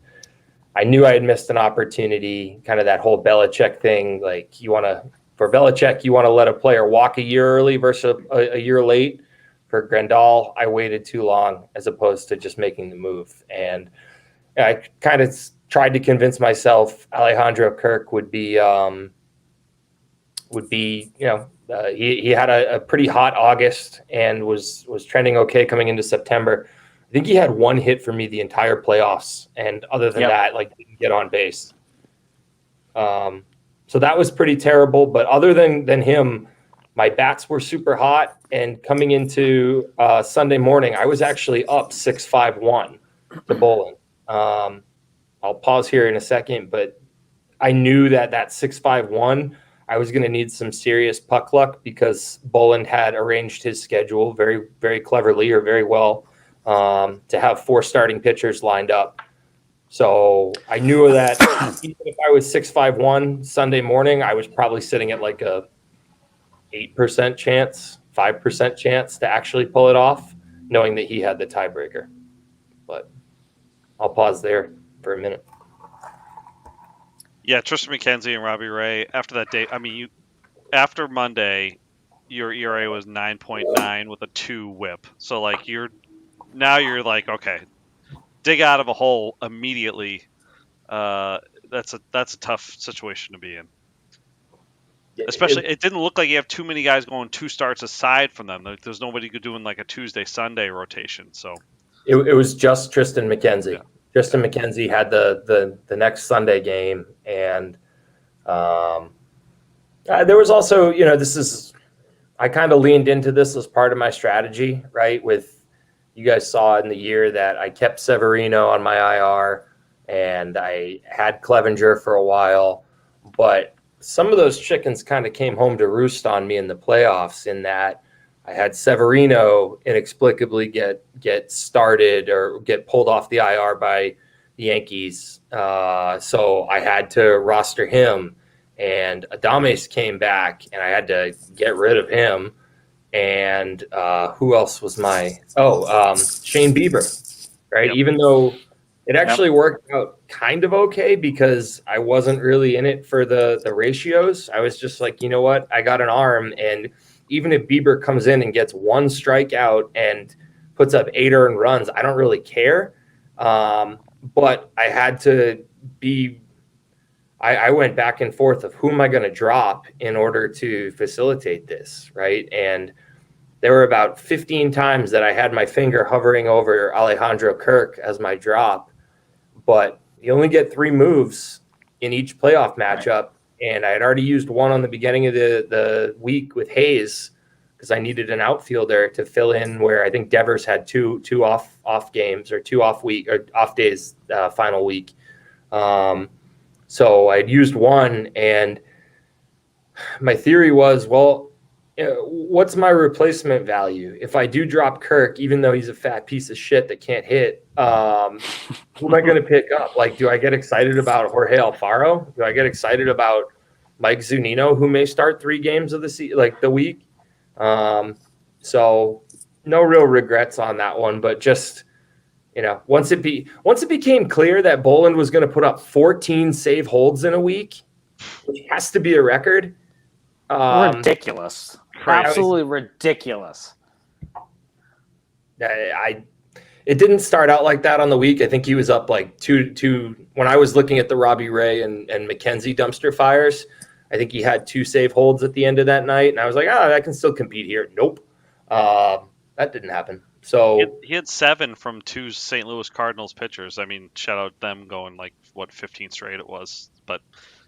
I knew I had missed an opportunity, kind of that whole Belichick thing. Like for Belichick, you want to let a player walk a year early versus a year late. For Grandal, I waited too long as opposed to just making the move. And I kind of tried to convince myself Alejandro Kirk would be he had a pretty hot August and was trending okay coming into September. I think he had 1 hit for me the entire playoffs, and other than that, like, didn't get on base. So that was pretty terrible. But other than him, my bats were super hot, and coming into Sunday morning, I was actually up 6-5-1 to Bolin. I'll pause here in a second, but I knew that 6-5-1, I was going to need some serious puck luck because Bolin had arranged his schedule very, very cleverly, or very well, to have 4 starting pitchers lined up. So I knew that even if I was 6-5-1 Sunday morning, I was probably sitting at like a 8% chance, 5% chance to actually pull it off, knowing that he had the tiebreaker. But I'll pause there for a minute. Yeah, Tristan McKenzie and Robbie Ray. After that day, after Monday, your ERA was 9.9 with a 2 WHIP. So like you're like, okay, dig out of a hole immediately. That's a tough situation to be in. Especially, it didn't look like you have too many guys going 2 starts aside from them. There's nobody doing like a Tuesday Sunday rotation. So it was just Tristan McKenzie. Yeah. Tristan McKenzie had the next Sunday game, and there was also, I kind of leaned into this as part of my strategy, right? With, you guys saw in the year that I kept Severino on my IR, and I had Clevenger for a while, but some of those chickens kind of came home to roost on me in the playoffs, in that I had Severino inexplicably get started or get pulled off the IR by the Yankees. So I had to roster him, and Adames came back, and I had to get rid of him. And who else was Shane Bieber, right? Yep. Even though it actually worked out kind of okay because I wasn't really in it for the ratios. I was just like, you know what? I got an arm, and even if Bieber comes in and gets 1 strikeout and puts up 8 earned runs, I don't really care. But I had to be – I went back and forth of who am I going to drop in order to facilitate this, right? And there were about 15 times that I had my finger hovering over Alejandro Kirk as my drop, but you only get 3 moves in each playoff matchup. And I had already used 1 on the beginning of the week with Hayes, because I needed an outfielder to fill in where I think Devers had two off games or two off days final week. So I'd used one, and my theory was, well, what's my replacement value? If I do drop Kirk, even though he's a fat piece of shit that can't hit, who am I going to pick up? Like, do I get excited about Jorge Alfaro? Do I get excited about Mike Zunino, who may start 3 games of the week? So no real regrets on that one, but just, once it became clear that Boland was going to put up 14 save holds in a week, which has to be a record. Ridiculous. Absolutely ridiculous. It didn't start out like that on the week. I think he was up like two when I was looking at the Robbie Ray and McKenzie dumpster fires. I think he had 2 save holds at the end of that night, and I was like, I can still compete here. Nope. That didn't happen. So he had 7 from 2 St. Louis Cardinals pitchers. I mean, shout out them going 15 straight it was. But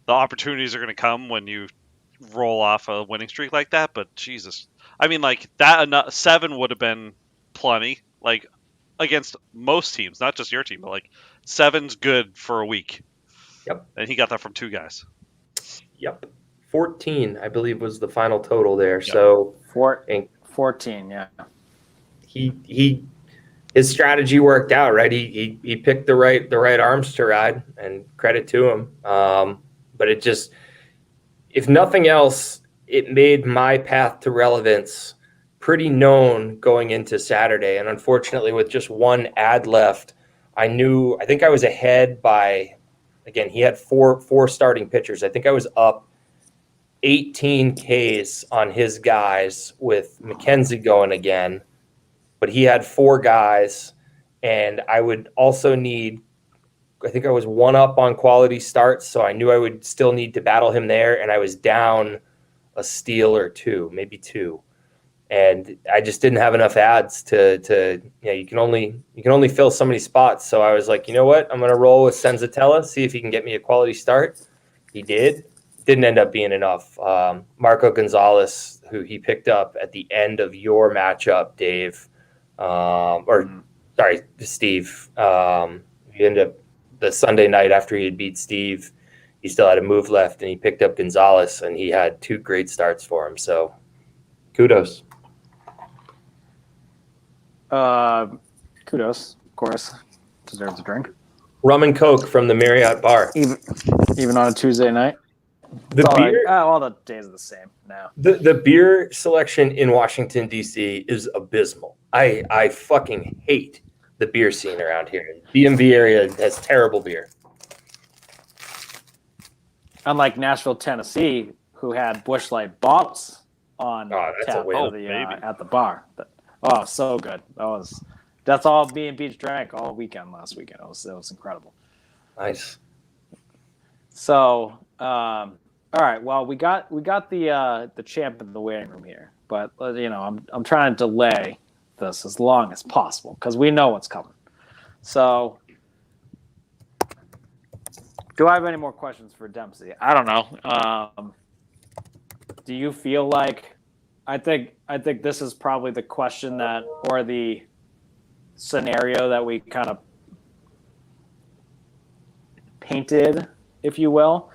the opportunities are going to come when you roll off a winning streak like that. But Jesus, I mean, that 7 would have been plenty. Against most teams, not just your team, but 7's good for a week. Yep. And he got that from 2 guys. Yep. 14, I believe, was the final total there. Yep. So 14, yeah. His strategy worked out, right? He picked the right arms to ride, and credit to him. But it just, if nothing else, it made my path to relevance pretty known going into Saturday. And unfortunately, with just 1 ad left, I think I was ahead by, again, he had four starting pitchers. I think I was up 18 Ks on his guys with McKenzie going again, but he had 4 guys, and I would also need, I think I was 1 up on quality starts, so I knew I would still need to battle him there, and I was down a steal or 2, maybe 2. And I just didn't have enough ads to you can only fill so many spots. So I was like, you know what? I'm going to roll with Senzatella, see if he can get me a quality start. He did. Didn't end up being enough. Marco Gonzalez, who he picked up at the end of your matchup, Dave, Steve. He ended up the Sunday night after he had beat Steve. He still had a move left, and he picked up Gonzalez, and he had 2 great starts for him. So kudos. Kudos, of course. Deserves a drink. Rum and Coke from the Marriott bar. Even on a Tuesday night? All the days are the same now. The beer selection in Washington, D.C. is abysmal. I fucking hate the beer scene around here. The DMV area has terrible beer. Unlike Nashville, Tennessee, who had Busch Light bottles on tap at the bar. So good. That's all me and Beach drank all weekend last weekend. It was incredible. Nice. So, all right. Well, we got the champ in the waiting room here, but I'm trying to delay this as long as possible because we know what's coming. So, do I have any more questions for Dempsey? I don't know. Do you feel like? I think this is probably the question or the scenario that we kind of painted, if you will,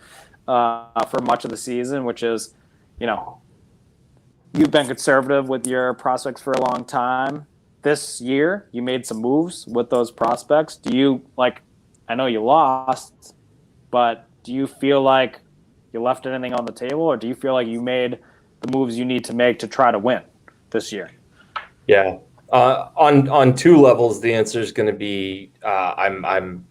for much of the season, which is, you've been conservative with your prospects for a long time. This year, you made some moves with those prospects. Do you, I know you lost, but do you feel like you left anything on the table, or do you feel like you made the moves you need to make to try to win this year? Yeah. On 2 levels, the answer is going to be I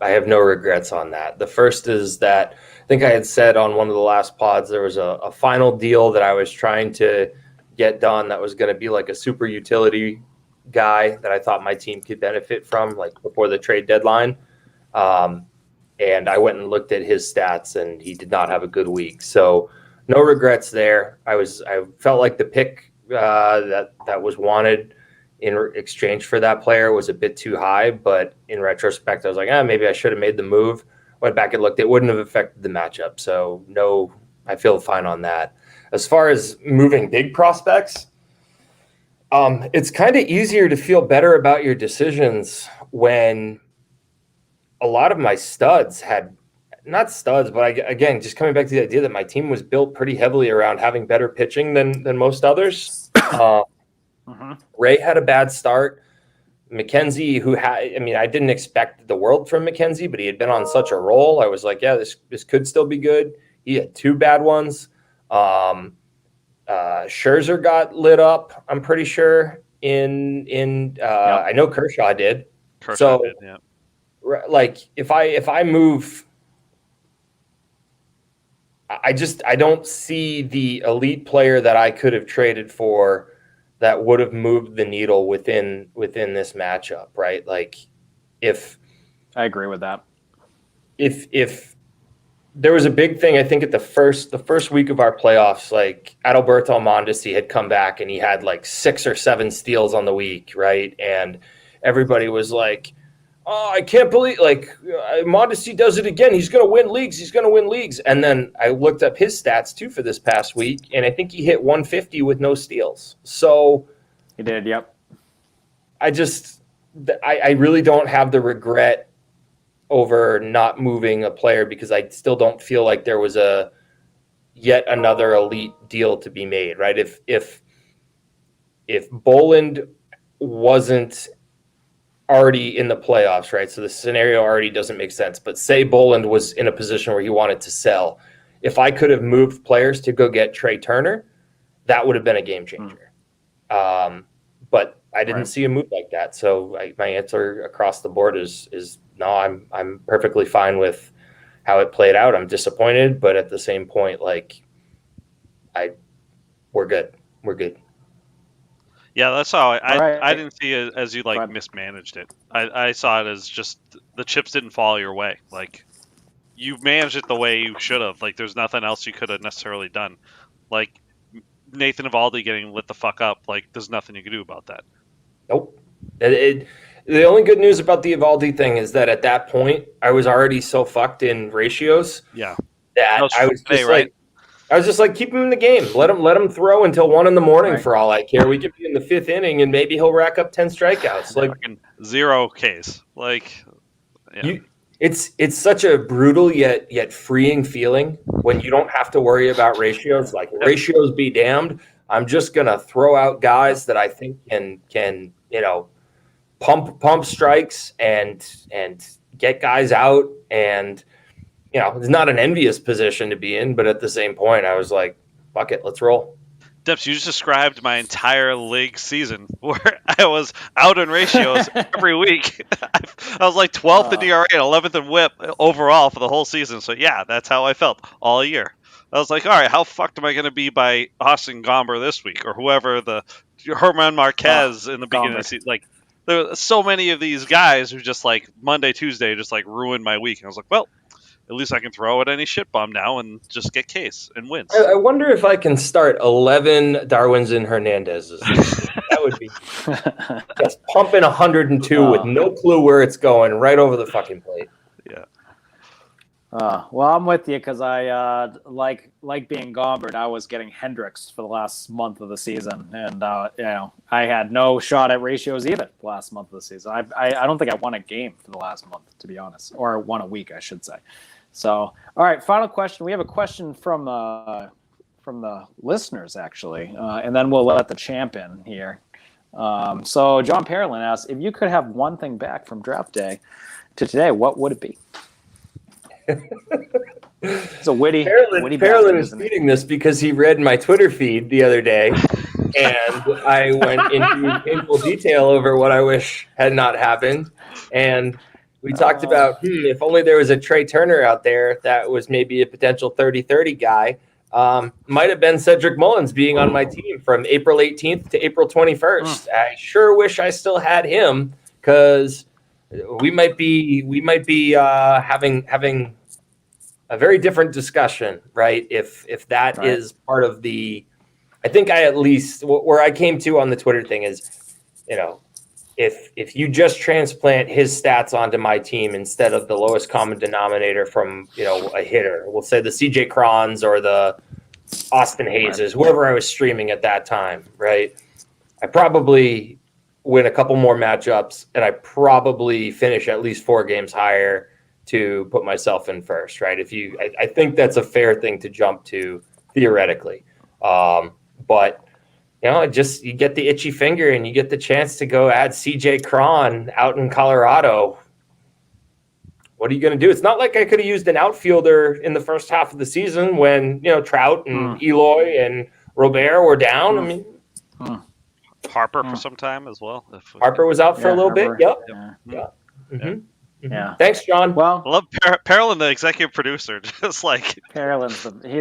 have no regrets on that. The first is that I think I had said on one of the last pods there was a final deal that I was trying to get done that was going to be like a super utility guy that I thought my team could benefit from, before the trade deadline. And I went and looked at his stats, and he did not have a good week. So no regrets there. I felt like the pick that was wanted in exchange for that player was a bit too high, but in retrospect, I was like, maybe I should have made the move. Went back and looked; it wouldn't have affected the matchup. So no, I feel fine on that. As far as moving big prospects, It's kind of easier to feel better about your decisions when a lot of my studs had not studs, but again, just coming back to the idea that my team was built pretty heavily around having better pitching than most others. Ray had a bad start. McKenzie, I didn't expect the world from McKenzie, but he had been on such a roll. I was like, yeah, this could still be good. He had 2 bad ones. Scherzer got lit up, I'm pretty sure. I know Kershaw did. Kershaw did, yeah. Like if I move, I don't see the elite player that I could have traded for that would have moved the needle within this matchup, right? Like if I agree with that. If there was a big thing, I think at the first week of our playoffs, like Adalberto Mondesi had come back and he had like 6 or 7 steals on the week, right? And everybody was like, oh, I can't believe, like, Mondesi does it again. He's going to win leagues. And then I looked up his stats, too, for this past week, and I think he hit 150 with no steals. So he did, yep. I really don't have the regret over not moving a player because I still don't feel like there was yet another elite deal to be made, right? If Boland wasn't already in the playoffs, right? So the scenario already doesn't make sense. But say Boland was in a position where he wanted to sell. If I could have moved players to go get Trey Turner, that would have been a game changer. But I didn't see a move like that. So my answer across the board is no. I'm perfectly fine with how it played out. I'm disappointed, but at the same point, like we're good. We're good. Yeah, that's how I didn't see it as you like mismanaged it. I saw it as just the chips didn't fall your way. Like you managed it the way you should have. Like there's nothing else you could have necessarily done. Like Nathan Eovaldi getting lit the fuck up. Like there's nothing you can do about that. Nope. The only good news about the Eovaldi thing is that at that point I was already so fucked in ratios. Yeah. That I was just like, keep him in the game. Let him throw until 1 a.m. for all I care. We could be in the 5th inning and maybe he'll rack up 10 strikeouts. Like 0 Ks. Like, yeah. It's such a brutal yet freeing feeling when you don't have to worry about ratios. Like ratios be damned. I'm just gonna throw out guys that I think can pump strikes and get guys out and. It's not an envious position to be in, but at the same point, I was like, fuck it, let's roll. Deps, you just described my entire league season where I was out in ratios every week. I was like 12th in ERA and 11th in WHIP overall for the whole season. So, yeah, that's how I felt all year. I was like, all right, how fucked am I going to be by Austin Gomber this week or whoever, the Herman Marquez in the beginning of the season? Like, there were so many of these guys who just like Monday, Tuesday just like ruined my week. And I was like, well, at least I can throw at any shit bomb now and just get case and wins. I wonder if I can start 11 Darwins and Hernandezes. That would be just pumping 102 with no clue where it's going, right over the fucking plate. Yeah. Well, I'm with you because I like being Gombert. I was getting Hendricks for the last month of the season, and I had no shot at ratios either the last month of the season. I don't think I won a game for the last month, to be honest, or won a week, I should say. So, all right, final question. We have a question from the listeners, actually, and then we'll let the champ in here. So John Parolin asks, if you could have one thing back from draft day to today, what would it be? It's a witty Parolin is feeding this because he read my Twitter feed the other day, and I went into painful detail over what I wish had not happened, and we talked about if only there was a Trey Turner out there that was maybe a potential 30-30 guy. Might have been Cedric Mullins being on my team from April 18th to April 21st. I sure wish I still had him because we might be having a very different discussion, right? If that is part of the, I think I at least where I came to on the Twitter thing is, if you just transplant his stats onto my team instead of the lowest common denominator from, a hitter, we'll say the CJ Crons or the Austin Hayeses, whoever I was streaming at that time, right? I probably win a couple more matchups, and I probably finish at least 4 games higher to put myself in first, right? I think that's a fair thing to jump to theoretically. But you get the itchy finger and you get the chance to go add CJ Cron out in Colorado. What are you going to do? It's not like I could have used an outfielder in the first half of the season when, Trout and Eloy and Robert were down. I mean, Harper for some time as well. Harper was out for a little Harper. bit. Yep. Yeah. Mm-hmm. Yeah. Thanks, John. Well, I love Parolin, the executive producer. Just like he's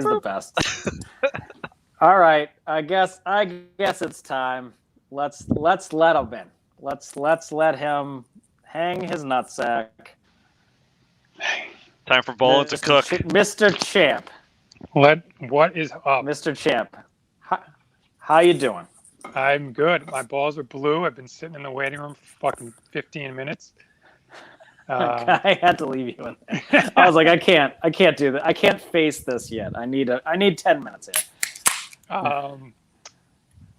the best. All right, I guess it's time. Let's let him in. Let's let him hang his nutsack. Time for Bolin to cook. Mr. Champ. What is up? Mr. Champ. How you doing? I'm good. My balls are blue. I've been sitting in the waiting room for fucking 15 minutes. I had to leave you in there. I was like, I can't do that. I can't face this yet. I need 10 minutes here.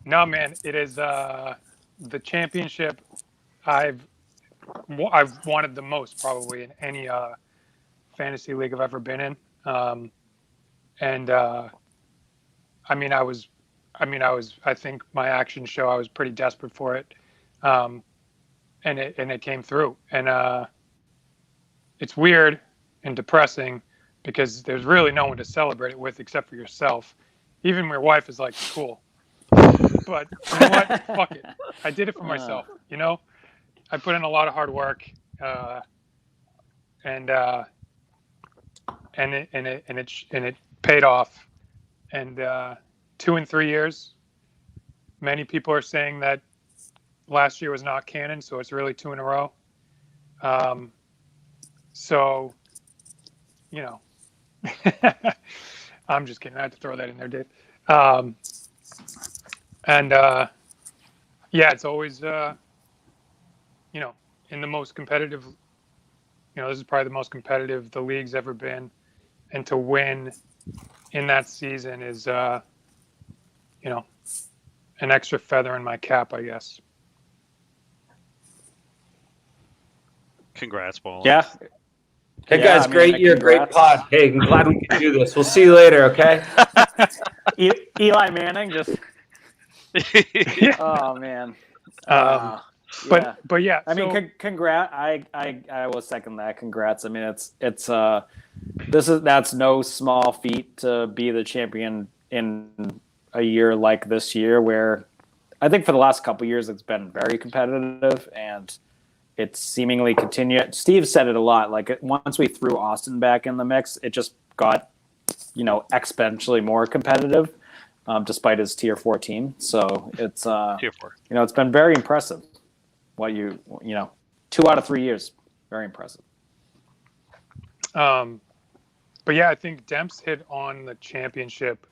No, man, it is the championship I've wanted the most probably in any fantasy league I've ever been in. I think my actions show I was pretty desperate for it. And it came through. And it's weird and depressing because there's really no one to celebrate it with except for yourself. Even my wife is like, cool. But you know what? Fuck it. I did it for myself. I put in a lot of hard work, and it paid off. And 2 and 3 years. Many people are saying that last year was not canon, so it's really 2 in a row. So, I'm just kidding. I had to throw that in there, Dave. It's always, in the most competitive, this is probably the most competitive the league's ever been. And to win in that season is, an extra feather in my cap, I guess. Congrats, Bolin. Yeah. Hey, guys, great year, great pod. Hey, I'm glad we can do this. We'll see you later, okay? Eli Manning just... Oh, man. But yeah. I mean, congrats. I will second that. Congrats. I mean, that's no small feat to be the champion in a year like this year, where I think for the last couple of years it's been very competitive and it's seemingly continued. Steve said it a lot. Like once we threw Austin back in the mix, it just got, exponentially more competitive, despite his tier 4 team. So it's tier 4. It's been very impressive. 2 out of 3 years, very impressive. But yeah, I think Demps hit on the championship,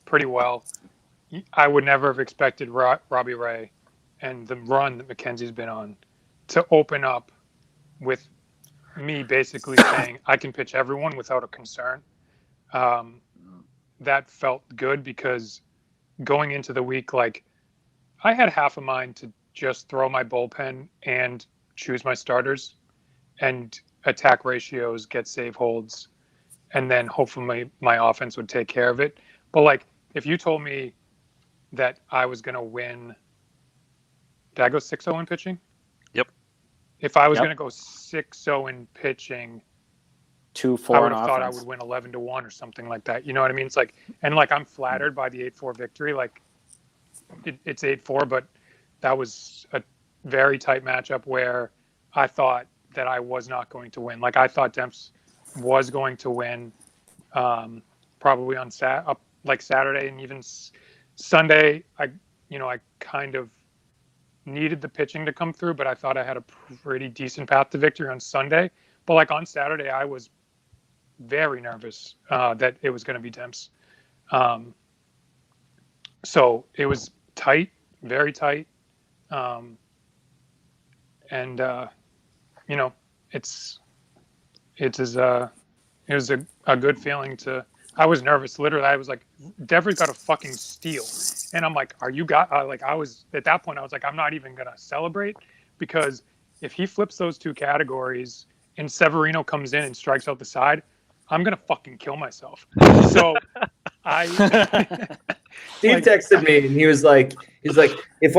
pretty well. I would never have expected Robbie Ray and the run that McKenzie's been on to open up with me basically saying I can pitch everyone without a concern. That felt good because going into the week, I had half a mind to just throw my bullpen and choose my starters and attack ratios, get save holds, and then hopefully my offense would take care of it. But if you told me that I was going to win, did I go 6-0 in pitching? Yep. If I was going to go 6-0 in pitching, 2-4 I would have on thought I offense. would win 11-1 or something like that. You know what I mean? It's I'm flattered by the 8-4 victory. It's 8-4, but that was a very tight matchup where I thought that I was not going to win. I thought Demps was going to win, probably on Saturday and even Sunday. I kind of needed the pitching to come through, but I thought I had a pretty decent path to victory on Sunday. But on Saturday, I was very nervous that it was going to be Demps. So it was tight, very tight. It was a good feeling to, I was nervous. Literally, I was like, Devers got a fucking steal. And I'm like, are you got, like, I was, at that point, I was like, I'm not even going to celebrate, because if he flips those two categories and Severino comes in and strikes out the side, I'm going to fucking kill myself. So Steve texted me and he was like, if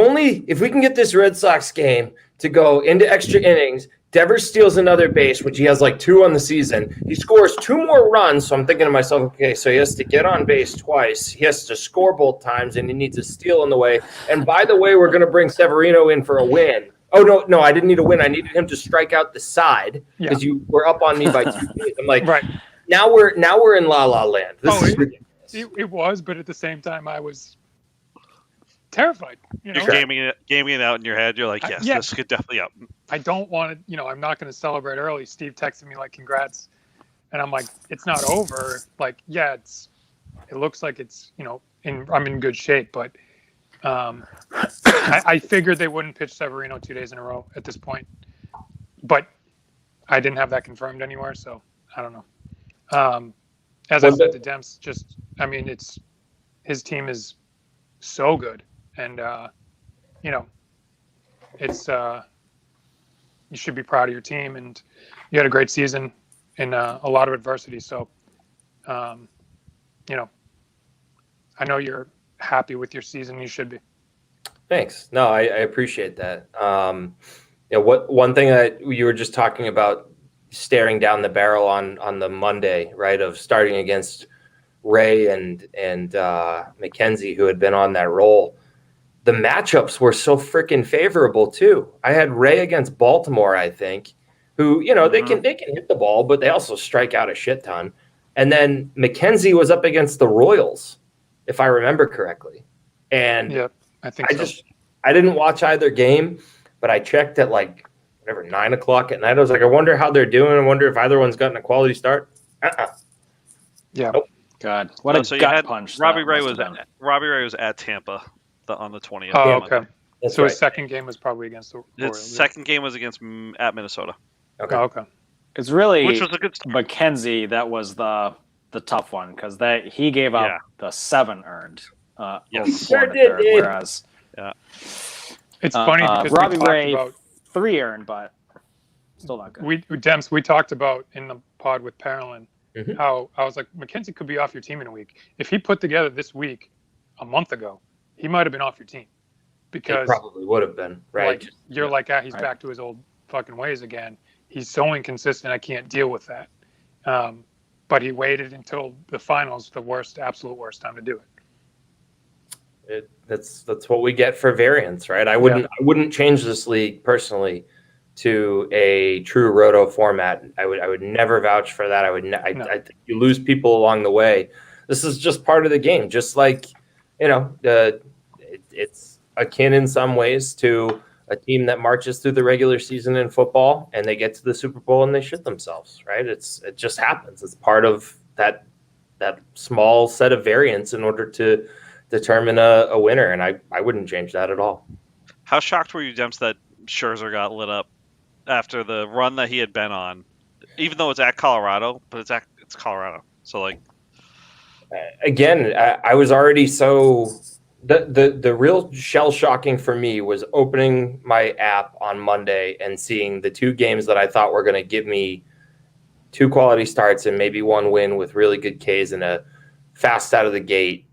we can get this Red Sox game to go into extra innings, Devers steals another base, which he has like 2 on the season. He scores 2 more runs. So I'm thinking to myself, okay, so he has to get on base twice. He has to score both times, and he needs a steal in the way. And by the way, we're going to bring Severino in for a win. Oh, no, I didn't need a win. I needed him to strike out the side because you were up on me by 2 feet. I'm like, right. Now we're in La La Land. This is ridiculous. It was, but at the same time, I was terrified. You know, You're gaming it out in your head. You're like, yes, this could definitely up. I don't want to, I'm not going to celebrate early. Steve texted me like, congrats. And I'm like, it's not over. Like, yeah, it looks like it's, I'm in good shape, but I figured they wouldn't pitch Severino 2 days in a row at this point, but I didn't have that confirmed anywhere. So I don't know. As I said to Demps, his team is so good, and it's you should be proud of your team, and you had a great season in a lot of adversity. So, I know you're happy with your season. You should be. Thanks. No, I appreciate that. One thing that you were just talking about, staring down the barrel on the Monday, right, of starting against Ray and McKenzie, who had been on that roll. The matchups were so freaking favorable too. I had Ray against Baltimore, I think, who, they can hit the ball, but they also strike out a shit ton. And then McKenzie was up against the Royals, if I remember correctly. And yeah, I think I didn't watch either game, but I checked at 9 o'clock at night. I was like, I wonder how they're doing. I wonder if either one's gotten a quality start. Yeah. Nope. God, what a gut punch! Robbie Ray was at Tampa on the 20th. Oh, okay. That's so right. his second game was probably against the Royals. His second game was at Minnesota. Okay. Oh, okay. It's really Which was a good start. McKenzie that was the tough one, because he gave up the 7 earned. Yes. Over 4 in the third, did. whereas It's funny because Robbie we talked Ray about 3 earned, but still not good. We talked about in the pod with Parolin Mm-hmm. how I was like, McKenzie could be off your team in a week. If he put together this week a month ago, he might have been off your team, because It probably would have been, right? You're he's back to his old fucking ways again. He's so inconsistent. I can't deal with that. But he waited until the finals, the absolute worst time to do it. That's what we get for variance, right? I wouldn't change this league personally to a true roto format. I would never vouch for that. I think you lose people along the way. This is just part of the game. Just like, it's akin in some ways to a team that marches through the regular season in football and they get to the Super Bowl and they shit themselves, right? It just happens. It's part of that small set of variance in order to determine a winner, and I wouldn't change that at all. How shocked were you, Demps, that Scherzer got lit up after the run that he had been on, even though it's at Colorado, but it's Colorado. So again, I was already so the real shell shocking for me was opening my app on Monday and seeing the 2 games that I thought were going to give me 2 quality starts and maybe 1 win with really good Ks and a fast out of the gate.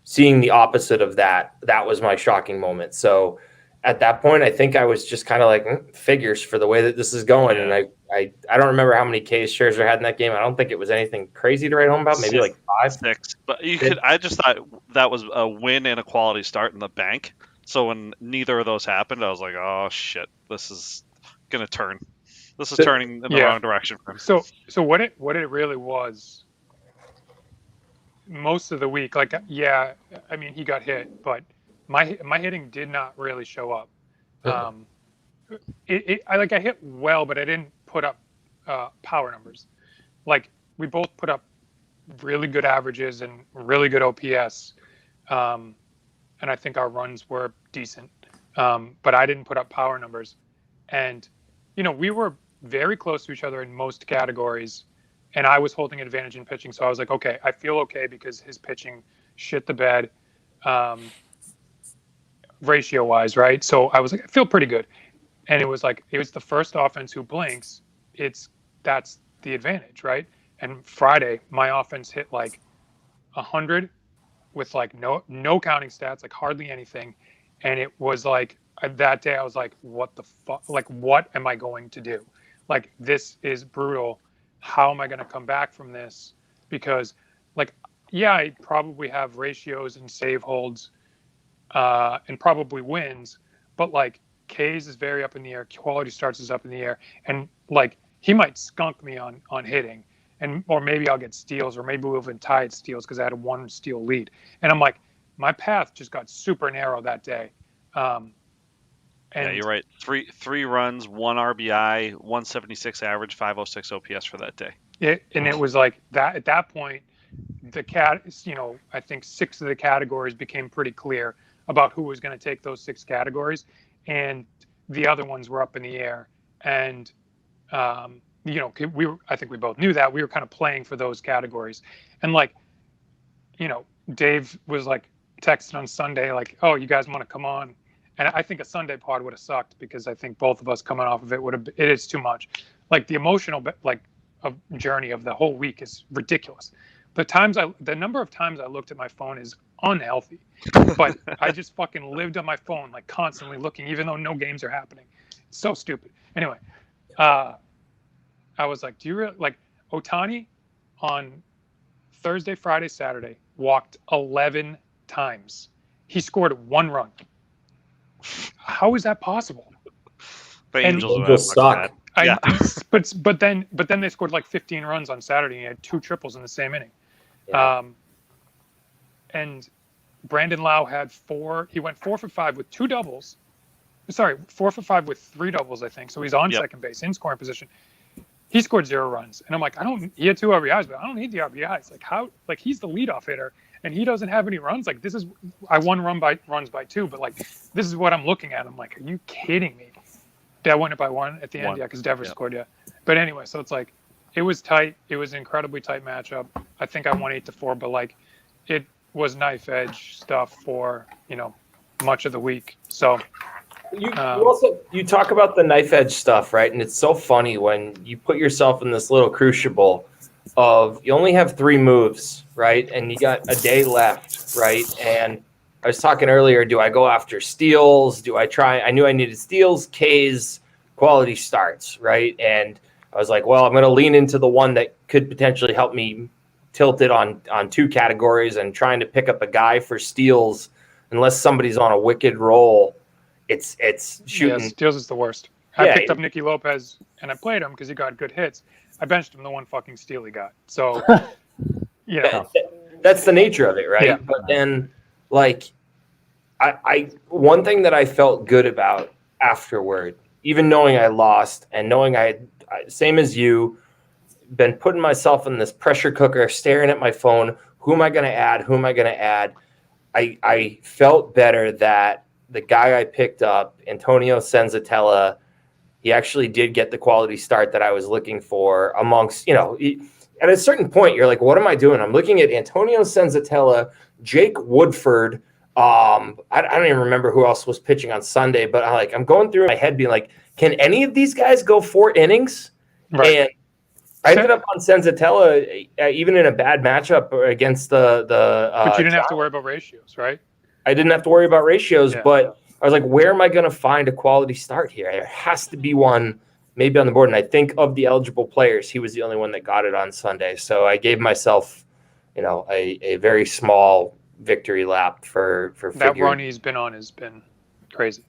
Seeing the opposite of that was my shocking moment. So at that point, I think I was just kind of like, figures for the way that this is going. Yeah. And I don't remember how many Ks Scherzer had in that game. I don't think it was anything crazy to write home about. Maybe 5, 6. But I just thought that was a win and a quality start in the bank. So when neither of those happened, I was like, oh shit, this is gonna turn. This is turning in the wrong direction for him. So what it really was, most of the week, he got hit, but my hitting did not really show up. I hit well, but I didn't put up power numbers. We both put up really good averages and really good OPS, and I think our runs were decent. But I didn't put up power numbers, and we were very close to each other in most categories, and I was holding an advantage in pitching. So I was like, okay, I feel okay because his pitching shit the bed ratio wise, right? So I was like, I feel pretty good. And it was the first offense who blinks. That's the advantage, right? And Friday, my offense hit like 100 with like no counting stats, like hardly anything. And it was like that day I was like, what the fuck? Like, what am I going to do? Like, this is brutal. How am I going to come back from this? Because, like, yeah, I probably have ratios and save holds and probably wins, but like K's is very up in the air. Quality starts is up in the air. And like, he might skunk me on hitting, or maybe I'll get steals, or maybe we'll even tie at steals because I had a 1 steal lead. And I'm like, my path just got super narrow that day. Yeah, you're right. Three runs, 1 RBI, 176 average, 506 OPS for that day. It was like that at that point. I think 6 of the categories became pretty clear about who was going to take those 6 categories, and the other ones were up in the air. And I think we both knew that we were kind of playing for those categories. And like, Dave was like texting on Sunday, like, "Oh, you guys want to come on?" And I think a Sunday pod would have sucked because I think both of us coming off of it it is too much. Like the emotional journey of the whole week is ridiculous. The number of times I looked at my phone is unhealthy, but I just fucking lived on my phone, like constantly looking, even though no games are happening. It's so stupid. Anyway, I was like, do you really like Ohtani on Thursday, Friday, Saturday, walked 11 times. He scored 1 run. How is that possible? The Angels suck. Yeah. But then they scored like 15 runs on Saturday. He had 2 triples in the same inning. Yeah. And Brandon Lau had 4. He went 4 for 5 with 2 doubles. Sorry, 4 for 5 with 3 doubles, I think. So he's on second base in scoring position. He scored 0 runs, and I'm like, he had 2 RBIs, but I don't need the RBIs. Like how? Like he's the leadoff hitter, and he doesn't have any runs. Like I won runs by 2, but like this is what I'm looking at. I'm like, are you kidding me? That won it by 1 at the end, because Devers scored, But anyway, so it's like, it was tight. It was an incredibly tight matchup. I think I won 8-4, but like, it was knife edge stuff for much of the week. So. You talk about the knife edge stuff, right? And it's so funny when you put yourself in this little crucible of you only have 3 moves, right? And you got a day left, right? And I was talking earlier, do I go after steals? Do I try? I knew I needed steals, Ks, quality starts, right? And I was like, well, I'm going to lean into the one that could potentially help me tilt it on 2 categories, and trying to pick up a guy for steals unless somebody's on a wicked roll. It's shooting. Yeah, steals is the worst. I picked up Nicky Lopez and I played him because he got good hits. I benched him the 1 fucking steal he got. So, that's the nature of it, right? Yeah. But then, like, I one thing that I felt good about afterward, even knowing I lost and knowing I had, same as you, been putting myself in this pressure cooker, staring at my phone. Who am I going to add? Who am I going to add? I felt better that the guy I picked up, Antonio Senzatella, he actually did get the quality start that I was looking for amongst, at a certain point, you're like, what am I doing? I'm looking at Antonio Senzatella, Jake Woodford. I don't even remember who else was pitching on Sunday, but I'm going through my head being like, can any of these guys go 4 innings? Right. And I ended up on Senzatella, even in a bad matchup against the but you didn't have to worry about ratios, right? I didn't have to worry about ratios, but I was like, where am I going to find a quality start here? There has to be one maybe on the board. And I think of the eligible players, he was the only one that got it on Sunday. So I gave myself, a very small victory lap for that run he's been on has been crazy.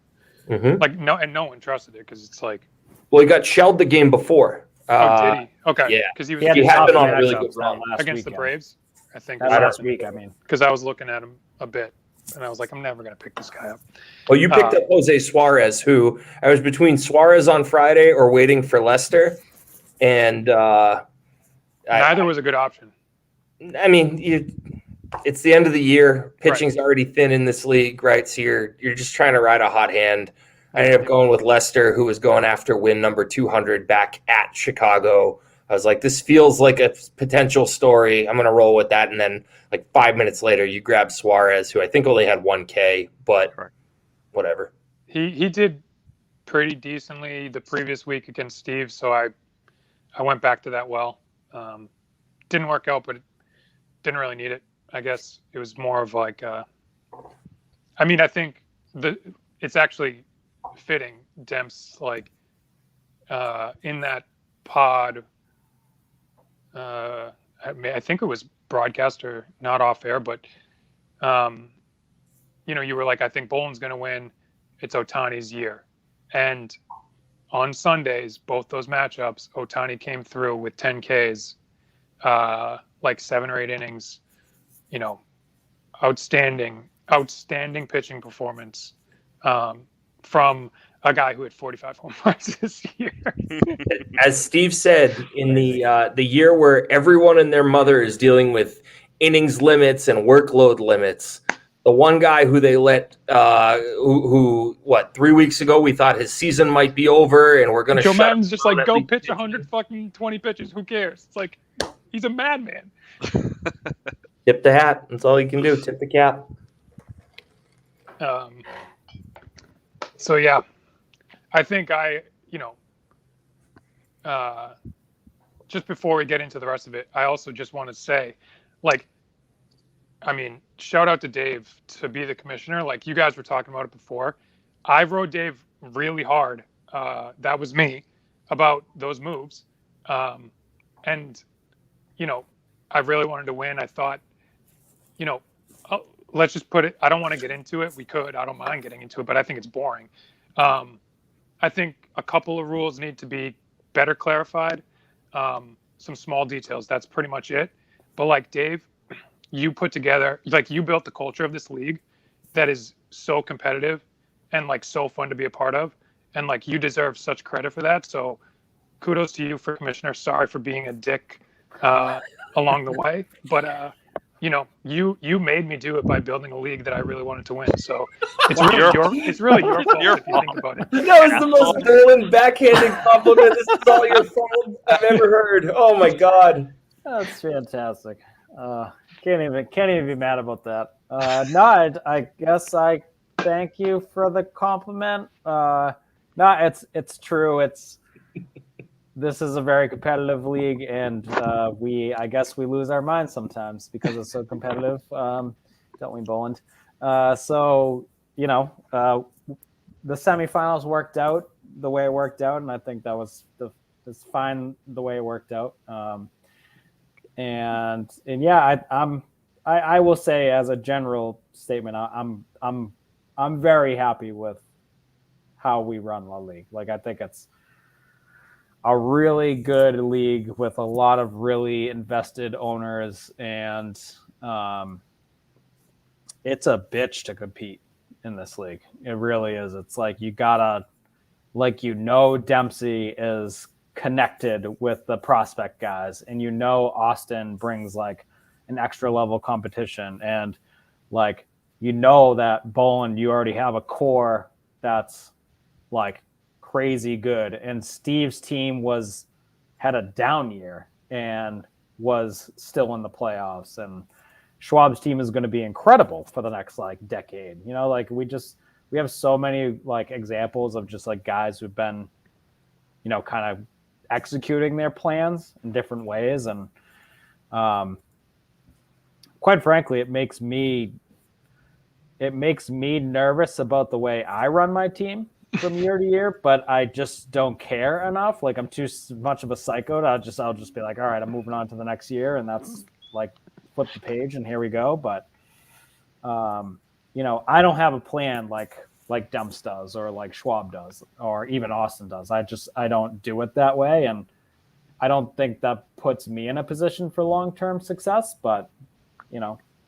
Mm-hmm. Like no one trusted it because it's like. Well, he got shelled the game before. Did he? Okay. Yeah. Because he had been on a really good run against the Braves. I think last week. Because I was looking at him a bit. And I was like, I'm never going to pick this guy up. Well, you picked up Jose Suarez, who I was between Suarez on Friday or waiting for Lester. And neither was a good option. I mean, it's the end of the year. Pitching's already thin in this league, right? So you're just trying to ride a hot hand. I ended up going with Lester, who was going after win number 200 back at Chicago. I was like, this feels like a potential story. I'm going to roll with that. And then like 5 minutes later, you grab Suarez, who I think only had 1K, but whatever. He did pretty decently the previous week against Steve, so I went back to that well. Didn't work out, but didn't really need it. I guess it was more of like, I mean, I think it's actually fitting. Demps like in that pod. I think it was broadcast or not off air, but you were like, I think Bolin's going to win. It's Ohtani's year, and on Sundays, both those matchups, Ohtani came through with 10 Ks, like 7 or 8 innings. Outstanding pitching performance from a guy who had 45 home runs this year. As Steve said, in the year where everyone and their mother is dealing with innings limits and workload limits, the one guy who they let, who 3 weeks ago we thought his season might be over and we're going to Joe Madden's just like, go pitch 120 pitches. Who cares? It's like, he's a madman. Tip the hat. That's all you can do. Tip the cap. So yeah, I think just before we get into the rest of it, I also just want to say, shout out to Dave to be the commissioner. Like you guys were talking about it before. I rode Dave really hard. That was me about those moves. And I really wanted to win. I thought, let's just put it, I don't want to get into it. We could, I don't mind getting into it, but I think it's boring. I think a couple of rules need to be better clarified. Some small details. That's pretty much it. But like Dave, you put together, you built the culture of this league that is so competitive and so fun to be a part of. And you deserve such credit for that. So kudos to you for commissioner. Sorry for being a dick along the way, but you made me do it by building a league that I really wanted to win. So it's really your fault if you think about it. That was the most Dolan backhanded compliment. This is all your fault I've ever heard. Oh my God. That's fantastic. Can't even be mad about that. I guess I thank you for the compliment. It's true. This is a very competitive league, and I guess we lose our minds sometimes because it's so competitive. Don't we, Boland? So the semifinals worked out the way it worked out, and I think that was it's fine the way it worked out. And yeah, I will say as a general statement, I'm very happy with how we run the league. I think it's a really good league with a lot of really invested owners, and it's a bitch to compete in this league. It really is. It's you gotta, Dempsey is connected with the prospect guys, and Austin brings an extra level competition, and that Boland, you already have a core that's crazy good, and Steve's team had a down year and was still in the playoffs, and Schwab's team is going to be incredible for the next decade. We have so many examples of just guys who've been kind of executing their plans in different ways, and quite frankly, it makes me nervous about the way I run my team from year to year, but I just don't care enough. I'm too much of a psycho to I'll just be all right, I'm moving on to the next year, and that's flip the page and here we go. But I don't have a plan like Demps does, or Schwab does, or even Austin does. I don't do it that way, and I don't think that puts me in a position for long-term success. But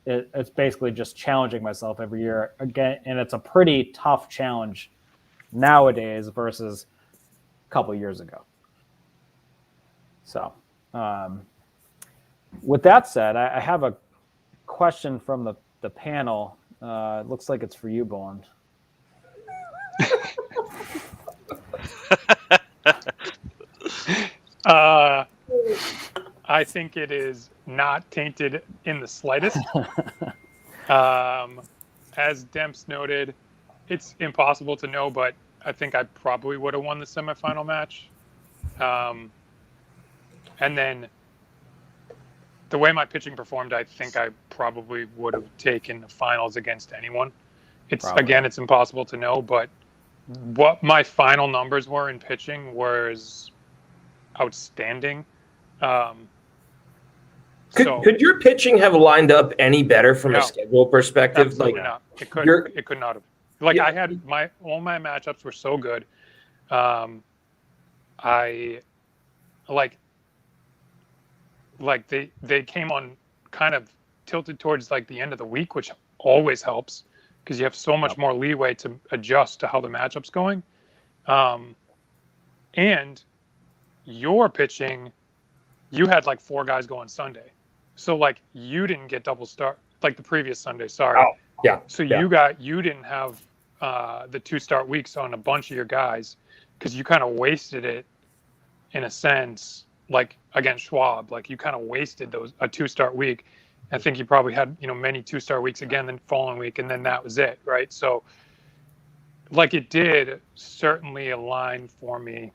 it's basically just challenging myself every year again, and it's a pretty tough challenge nowadays versus a couple of years ago. So with that said, I have a question from the panel. It looks like it's for you, Boland. I think it is not tainted in the slightest. As Demps noted, it's impossible to know, but I think I probably would have won the semifinal match. And then the way my pitching performed, I think I probably would have taken the finals against anyone. It's impossible to know, but what my final numbers were in pitching was outstanding. Could your pitching have lined up any better from a schedule perspective? Absolutely not. It could not have. I had all my matchups were so good. I they came on kind of tilted towards like the end of the week, which always helps because you have so much more leeway to adjust to how the matchup's going. And your pitching, you had like 4 guys go on Sunday. So like you didn't get double start like the previous Sunday. Sorry. Oh, yeah. So you didn't have the 2 start weeks on a bunch of your guys because you kind of wasted it in a sense, like against Schwab. Like you kind of wasted a 2 start week. I think you probably had many 2 start weeks again the following week, and then that was it, right? So like it did certainly align for me,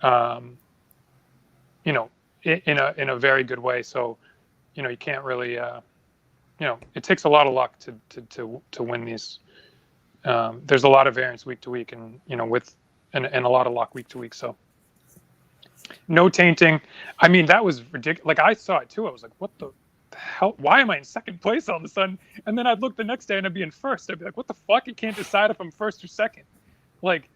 in a very good way. So you can't really, it takes a lot of luck to win these. There's a lot of variance week to week, and and a lot of luck week to week. So no tainting. I mean, that was ridiculous. Like I saw it too. I was like, what the hell? Why am I in second place all of a sudden? And then I'd look the next day and I'd be in first. I'd be like, what the fuck? You can't decide if I'm first or second. Like,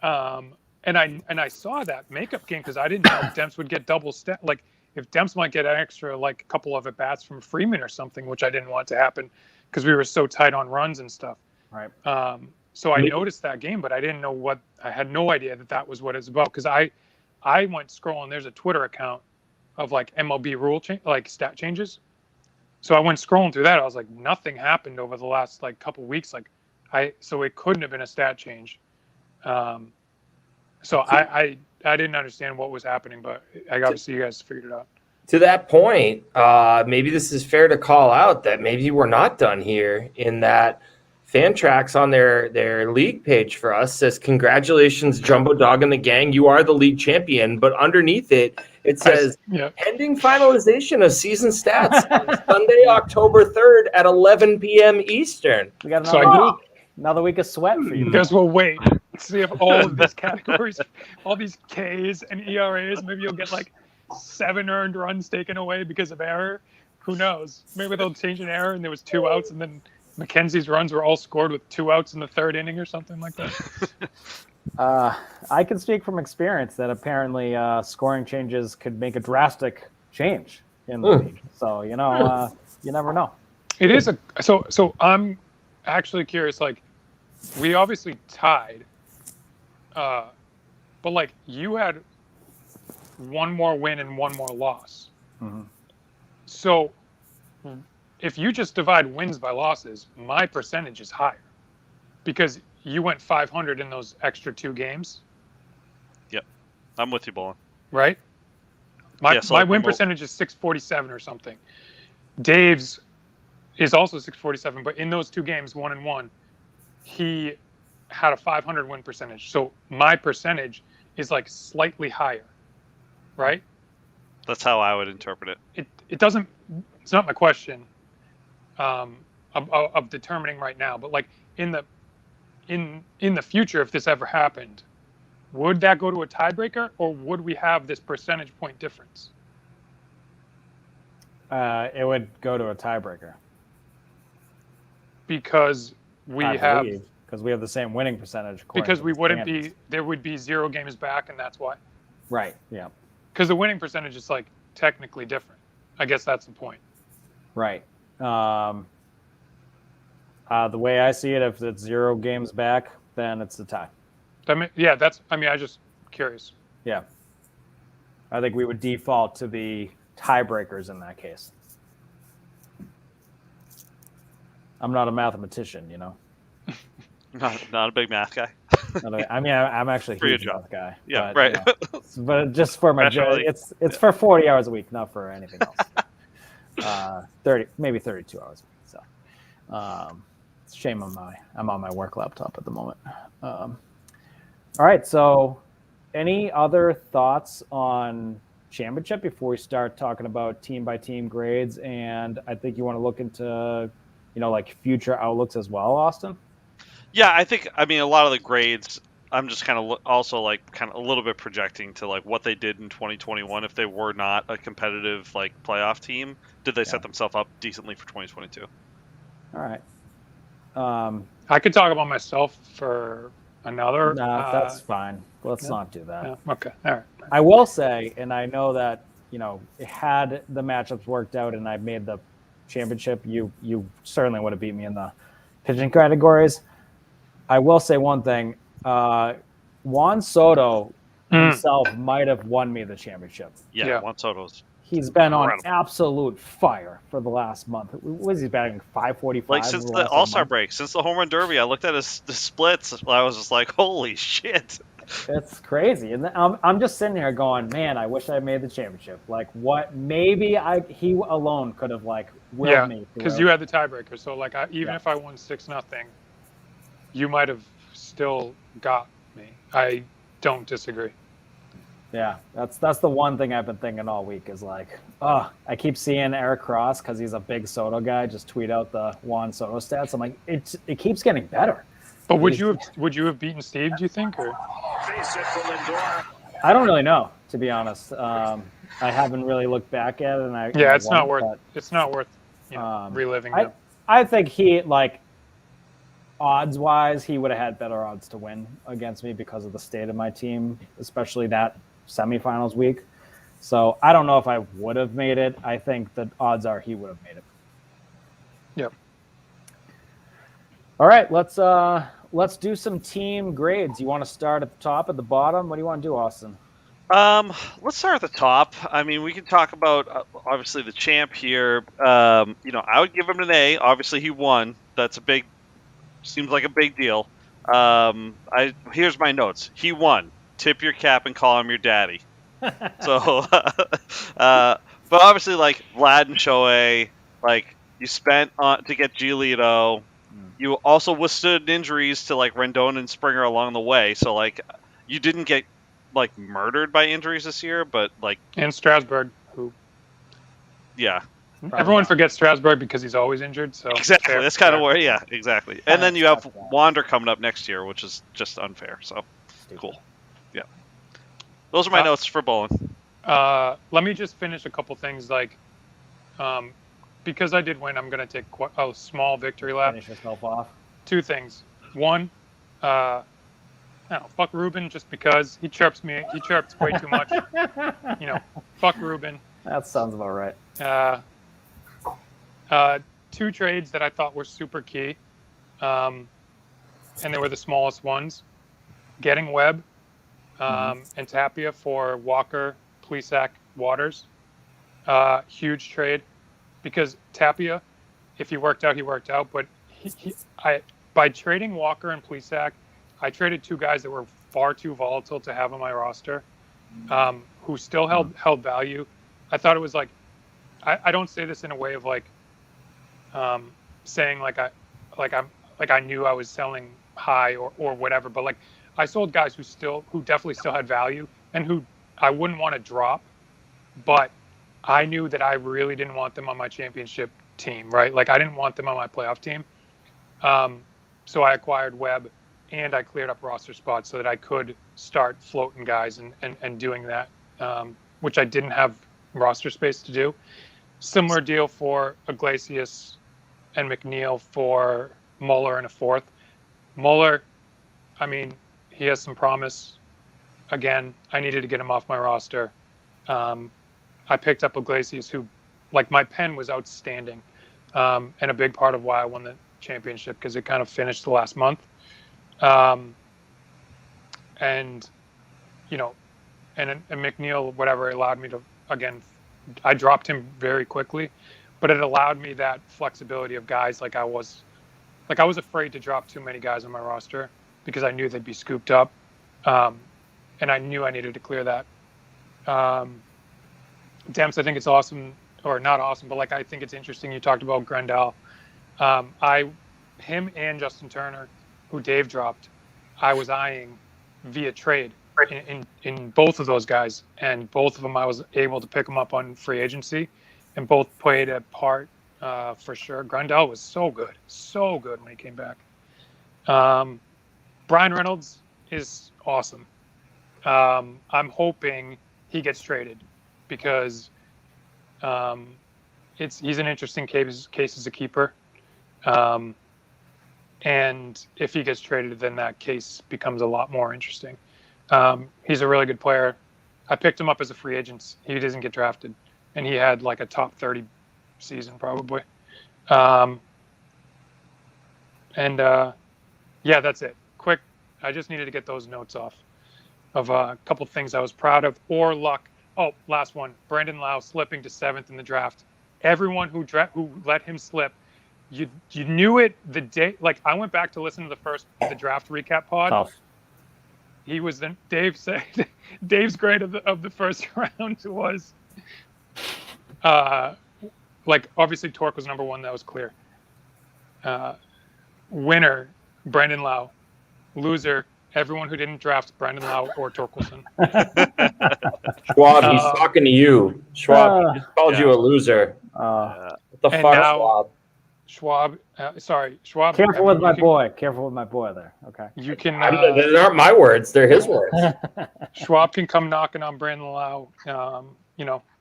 and I saw that makeup game because I didn't know if Demps would get double step. Like if Demps might get an extra like a couple of at bats from Freeman or something, which I didn't want to happen because we were so tight on runs and stuff. Right. So I noticed that game, but I didn't know I had no idea that was what it's about because I went scrolling. There's a Twitter account of like MLB rule like stat changes. So I went scrolling through that. I was like, nothing happened over the last like couple weeks. So it couldn't have been a stat change. So I didn't understand what was happening, but I obviously you guys figured it out. To that point, maybe this is fair to call out that maybe we're not done here in that Fantrax on their league page for us says, congratulations, Jumbo Dog and the gang. You are the league champion. But underneath it says, pending finalization of season stats on Sunday, October 3rd at 11 p.m. Eastern. We got another week of sweat for you. Guys will wait. See if all of these categories, all these Ks and ERAs, maybe you'll get like 7 earned runs taken away because of error. Who knows? Maybe they'll change an error and there was 2 outs and then McKenzie's runs were all scored with 2 outs in the 3rd inning or something like that. I can speak from experience that apparently scoring changes could make a drastic change in the league. So, you never know. It is so I'm actually curious, like we obviously tied, but like you had 1 more win and 1 more loss. Mm-hmm. So if you just divide wins by losses, my percentage is higher because you went 500 in those extra 2 games. Yep. I'm with you, Bolin. Right? My win percentage is 647 or something. Dave's is also 647, but in those 2 games, 1 and 1, he had a 500 win percentage. So my percentage is like slightly higher. Right? That's how I would interpret it. It's not my question of determining right now, but like in the future, if this ever happened, would that go to a tiebreaker or would we have this percentage point difference? It would go to a tiebreaker. Because we have the same winning percentage. Because there would be 0 games back, and that's why. Right. Yeah. Because the winning percentage is like technically different. I guess that's the point. Right. The way I see it, if it's 0 games back, then it's a tie. I'm just curious. Yeah. I think we would default to the tiebreakers in that case. I'm not a mathematician, Not a big math guy. I mean, I'm actually a For your huge job. North guy. Yeah, but, right. But just for my job, Professionally. it's for 40 hours a week, not for anything else. 30, maybe 32 hours a week. So, it's a shame I'm on my work laptop at the moment. All right. So, any other thoughts on championship before we start talking about team by team grades? And I think you want to look into, like future outlooks as well, Austin. Yeah, I mean, a lot of the grades, I'm just kind of also like kind of a little bit projecting to like what they did in 2021. If they were not a competitive like playoff team, did they set themselves up decently for 2022? All right. I could talk about myself for another. No, that's fine. Let's not do that. Yeah, okay. All right. I will say, and I know that, had the matchups worked out and I made the championship, you certainly would have beat me in the pitching categories. I will say one thing. Juan Soto himself might have won me the championship. Yeah. Juan Soto's. He's been on absolute fire for the last month. What is he batting? 545? Like since the All-Star break, since the Home Run Derby, I looked at the splits. I was just like, holy shit. It's crazy. And I'm just sitting here going, man, I wish I made the championship. Like what? Maybe he alone could have like willed me. Because you had the tiebreaker. So like even if I won 6-0, you might have still got me. I don't disagree. Yeah, that's the one thing I've been thinking all week is like, I keep seeing Eric Cross because he's a big Soto guy just tweet out the Juan Soto stats. I'm like, it keeps getting better. But would you have beaten Steve? Do you think? Or I don't really know, to be honest. I haven't really looked back at it, and it's not worth reliving. I think he like odds wise he would have had better odds to win against me because of the state of my team, especially that semifinals week. So I don't know if I would have made it. I think the odds are he would have made it. Yep. All right, let's do some team grades. You want to start at the top, at the bottom? What do you want to do, Austin? Let's start at the top. I mean, we can talk about obviously the champ here. I would give him an A. Obviously, he won. That's seems like a big deal. Here's my notes. He won. Tip your cap and call him your daddy. So, but obviously, like Vlad and Shohei, like you spent to get Giolito. You also withstood injuries to like Rendon and Springer along the way. So like you didn't get like murdered by injuries this year, but like and Strasburg, who everyone forgets Strasburg because he's always injured. So exactly, that's kind of where exactly. And then you have Wander coming up next year, which is just unfair. So cool. Yeah, those are my notes for bowling. Let me just finish a couple things like. Because I did win, I'm going to take a small victory lap. Finish yourself off. 2 things. One, fuck Ruben just because he chirps me. He chirps way too much. Fuck Ruben. That sounds about right. 2 trades that I thought were super key, and they were the smallest ones. Getting Webb and Tapia for Walker, Plesac, Waters. Huge trade. Because Tapia, if he worked out, he worked out. But by trading Walker and Plesac, I traded 2 guys that were far too volatile to have on my roster, who still held value. I thought it was like, I don't say this in a way of like, saying I knew I was selling high or whatever. But like, I sold guys who definitely still had value and who I wouldn't want to drop, but I knew that I really didn't want them on my championship team, right? Like I didn't want them on my playoff team. So I acquired Webb and I cleared up roster spots so that I could start floating guys and doing that, which I didn't have roster space to do. Similar deal for Iglesias and McNeil for Muller in a 4th. Muller, I mean, he has some promise. Again, I needed to get him off my roster. I picked up Iglesias, who, like, my pen was outstanding, and a big part of why I won the championship because it kind of finished the last month. And McNeil, whatever, allowed me to, again, I dropped him very quickly, but it allowed me that flexibility of guys I was afraid to drop too many guys on my roster. because I knew they'd be scooped up, and I knew I needed to clear that. Demps, I think it's awesome, or not awesome, but like I think it's interesting. You talked about Grandal. Him and Justin Turner, who Dave dropped, I was eyeing via trade in both of those guys, and both of them I was able to pick them up on free agency, and both played a part for sure. Grandal was so good when he came back. Brian Reynolds is awesome. I'm hoping he gets traded because he's an interesting case as a keeper. And if he gets traded, then that case becomes a lot more interesting. He's a really good player. I picked him up as a free agent. He doesn't get drafted, and he had like a top 30 season probably. Yeah, that's it. Quick, I just needed to get those notes off of a couple things I was proud of or luck. Oh, last one. Brandon Lau slipping to 7th in the draft. Everyone who let him slip, you knew it the day. Like I went back to listen to the draft recap pod. Tough. He was then. Dave said Dave's grade of the first round was like obviously Torque was number 1. That was clear. Winner Brandon Lau. Loser everyone who didn't draft Brandon Lau or Torkelson. Schwab, he's talking to you. Schwab, he just called you a loser. What the fuck, Schwab? Schwab, Schwab. Careful with my boy. Careful with my boy there. Okay. You can. Those aren't my words; they're his words. Schwab can come knocking on Brandon Lau.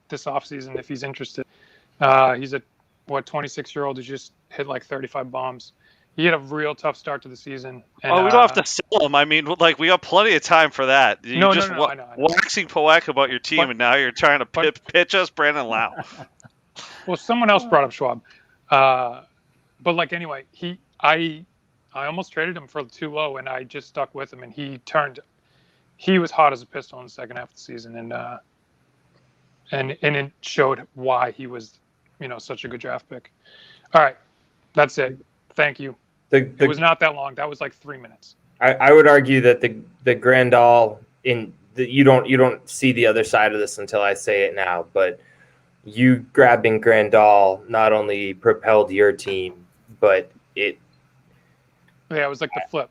This offseason if he's interested. He's a 26-year-old who just hit like 35 bombs. He had a real tough start to the season. And, we don't have to sell him. I mean, like we have plenty of time for that. I know. Waxing poetic about your team, and now you're trying to pitch us Brandon Lau. Well, someone else brought up Schwab. But like anyway, I almost traded him for too low, and I just stuck with him, and he was hot as a pistol in the second half of the season, and it showed why he was, such a good draft pick. All right, that's it. Thank you. It was not that long. That was like 3 minutes. I would argue that the Grandal you don't see the other side of this until I say it now, but you grabbing Grandal not only propelled your team, but it was like the flip.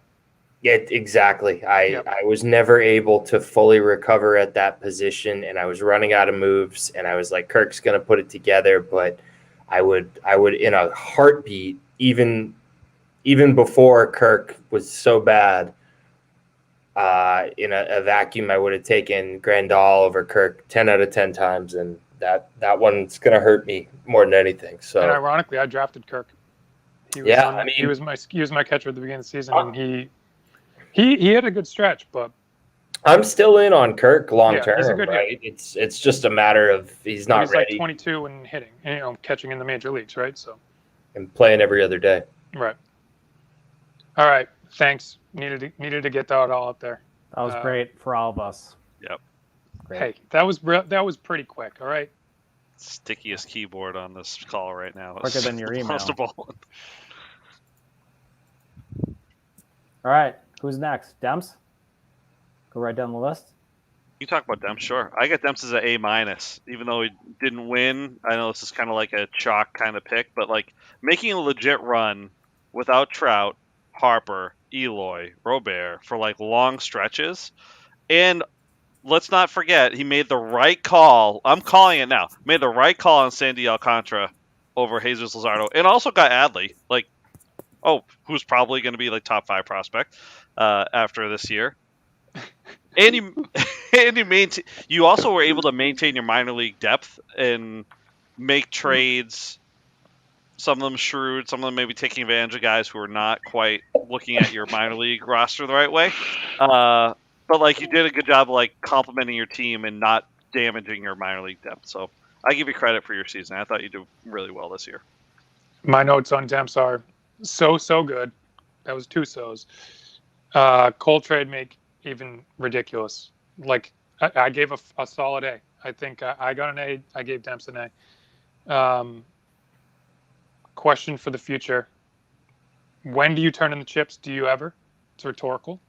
Yeah, exactly. I was never able to fully recover at that position, and I was running out of moves, and I was like, Kirk's going to put it together, but I would in a heartbeat, even before Kirk was so bad, in a vacuum, I would have taken Grandal over Kirk 10 out of 10 times, and that one's going to hurt me more than anything. So, and ironically, I drafted Kirk. He was my catcher at the beginning of the season, and he had a good stretch, but I'm still in on Kirk long term. He's a good right? It's just a matter of he's not ready. He's like 22 and hitting, and catching in the major leagues, right? So, and playing every other day. Right. All right. Thanks. Needed to get that all up there. That was great for all of us. Yep. Great. Hey, that was pretty quick. All right. Stickiest keyboard on this call right now. Quicker than your email. Most of all. All right. Who's next? Demps? Go right down the list. You talk about Demps, sure. I got Demps as an A-, even though he didn't win. I know this is kind of like a chalk kind of pick, but like making a legit run without Trout, Harper, Eloy, Robert for like long stretches. And let's not forget, he made the right call. I'm calling it now. Made the right call on Sandy Alcantara over Jesus Luzardo, and also got Adley, who's probably going to be like top 5 prospect after this year. And you also were able to maintain your minor league depth and make trades. Some of them shrewd, some of them maybe taking advantage of guys who are not quite looking at your minor league roster the right way. But like you did a good job of like complimenting your team and not damaging your minor league depth. So I give you credit for your season. I thought you did really well this year. My notes on Demps are so good. That was 2 so's. Cole trade make even ridiculous. Like I gave a solid A. I think I got an A. I gave Demps an A. Question for the future: when do you turn in the chips? Do you ever It's rhetorical.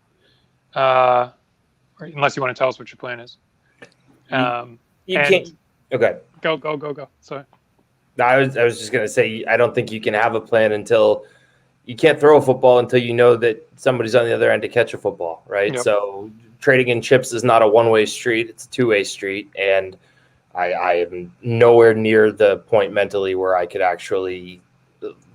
Unless you want to tell us what your plan is. You can't. Okay. Go. Sorry. No, I was just gonna say I don't think you can have a plan until you can't throw a football until you know that somebody's on the other end to catch a football, right? Yep. So trading in chips is not a one-way street; it's a two-way street, and I am nowhere near the point mentally where I could actually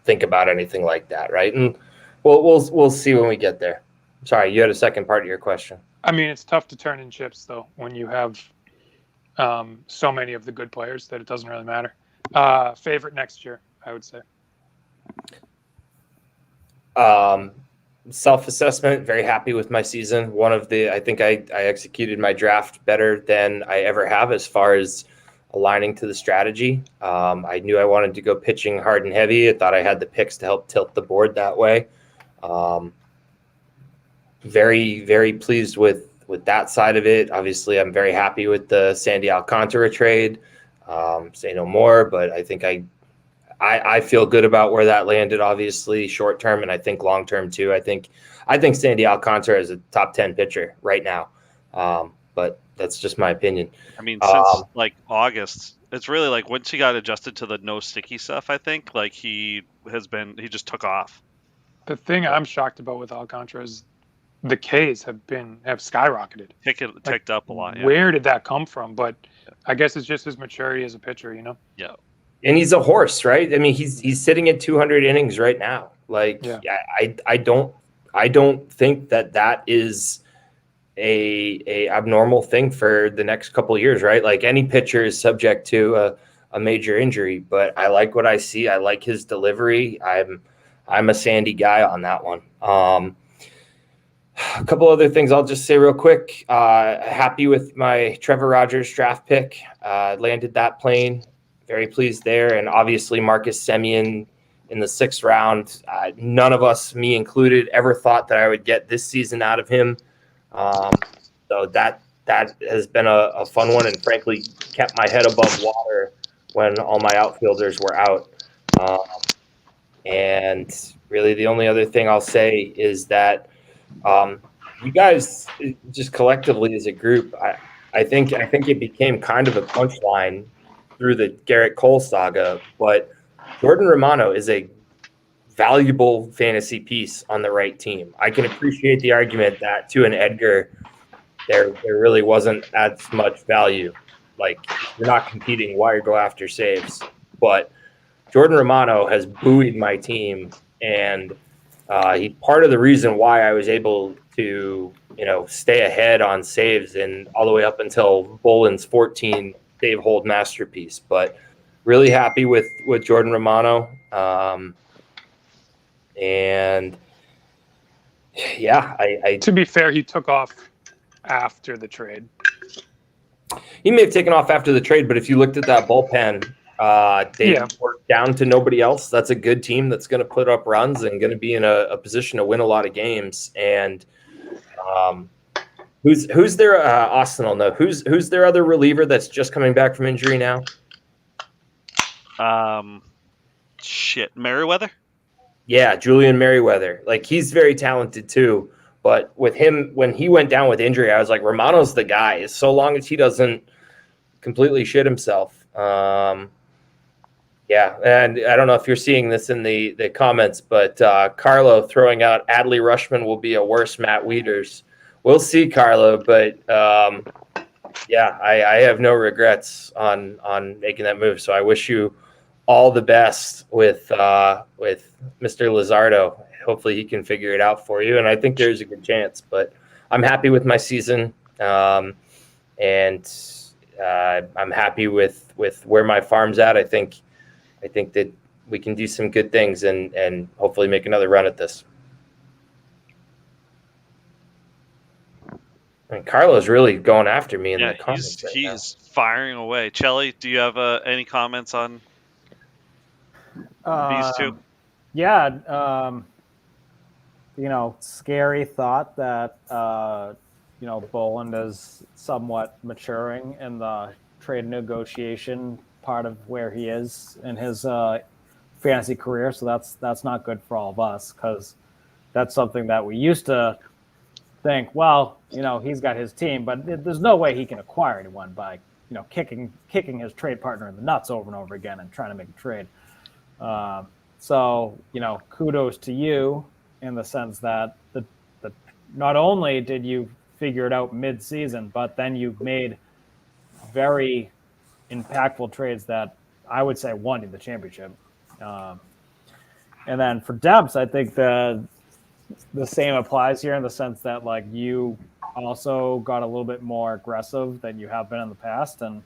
think about anything like that, right? And we'll see when we get there. Sorry, you had a second part of your question. I mean, it's tough to turn in chips though when you have so many of the good players that it doesn't really matter. Favorite next year, I would say. Self-assessment, very happy with my season. I think I executed my draft better than I ever have as far as aligning to the strategy. I knew I wanted to go pitching hard and heavy. I thought I had the picks to help tilt the board that way. Very, very pleased with that side of it. Obviously, I'm very happy with the Sandy Alcantara trade. Say no more, but I think I feel good about where that landed, obviously, short term, and I think long term too. I think Sandy Alcantara is a top 10 pitcher right now. But that's just my opinion. I mean, since like August, it's really like once he got adjusted to the no sticky stuff, I think like he just took off. The thing I'm shocked about with Alcantara is the Ks have skyrocketed. Ticked up a lot. Yeah. Where did that come from? But I guess it's just his maturity as a pitcher, you know? Yeah. And he's a horse, right? I mean, he's sitting at 200 innings right now. Like, yeah. I don't think that is a abnormal thing for the next couple of years, right? Like any pitcher is subject to a major injury, but I like what I see. I like his delivery. I'm a Sandy guy on that one. A couple other things I'll just say real quick. Happy with my Trevor Rogers draft pick. Landed that plane. Very pleased there. And obviously Marcus Semien in the 6th round. None of us, me included, ever thought that I would get this season out of him. So that has been a fun one and frankly kept my head above water when all my outfielders were out. And really the only other thing I'll say is that you guys just collectively as a group, I think it became kind of a punchline through the Garrett Cole saga, but Jordan Romano is a valuable fantasy piece on the right team. I can appreciate the argument that to an Edgar, there really wasn't as much value. Like you're not competing, why go after saves? But Jordan Romano has buoyed my team, and he's part of the reason why I was able to, stay ahead on saves and all the way up until Boland's 14 save hold masterpiece. But really happy with Jordan Romano. And yeah, to be fair, he took off after the trade. He may have taken off after the trade, but if you looked at that bullpen, they were down to nobody else. That's a good team that's going to put up runs and going to be in a position to win a lot of games. And who's their Austin will know who's their other reliever that's just coming back from injury now? Merriweather. Yeah, Julian Merriweather. Like he's very talented too. But with him, when he went down with injury, I was like, Romano's the guy. So long as he doesn't completely shit himself. Yeah, and I don't know if you're seeing this in the comments, but Carlo throwing out Adley Rutschman will be a worse Matt Wieters. We'll see, Carlo, but yeah, I have no regrets on making that move. So I wish you all the best with Mr. Luzardo. Hopefully he can figure it out for you, and I think there's a good chance. But I'm happy with my season, and I'm happy with where my farm's at. I think that we can do some good things and hopefully make another run at this. And Carlo's really going after me in the comments. He's firing away. Chelly, do you have any comments on these two? Yeah, scary thought that Boland is somewhat maturing in the trade negotiation part of where he is in his fantasy career. So that's not good for all of us because that's something that we used to think, well, he's got his team, but there's no way he can acquire anyone by, kicking his trade partner in the nuts over and over again and trying to make a trade. So, kudos to you in the sense that the not only did you figure it out mid-season, but then you've made very impactful trades that I would say won you the championship. And then for Debs, I think the same applies here in the sense that like you also got a little bit more aggressive than you have been in the past. And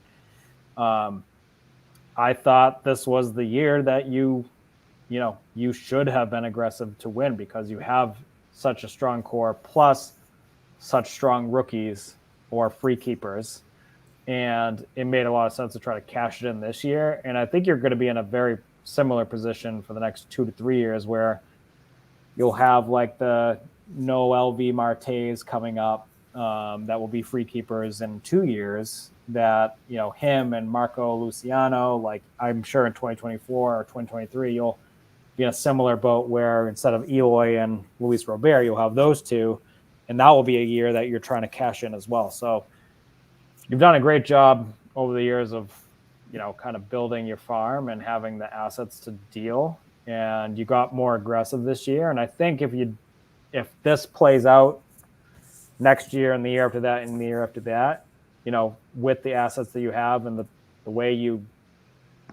I thought this was the year that you should have been aggressive to win because you have such a strong core plus such strong rookies or free keepers. And it made a lot of sense to try to cash it in this year. And I think you're going to be in a very similar position for the next 2 to 3 years where you'll have like the Noel V. Martes coming up that will be free keepers in 2 years that, him and Marco Luciano, like I'm sure in 2024 or 2023, you'll be in a similar boat where instead of Eloy and Luis Robert, you'll have those two. And that will be a year that you're trying to cash in as well. So you've done a great job over the years of, kind of building your farm and having the assets to deal. And you got more aggressive this year. And I think if this plays out next year and the year after that and the year after that, with the assets that you have and the way you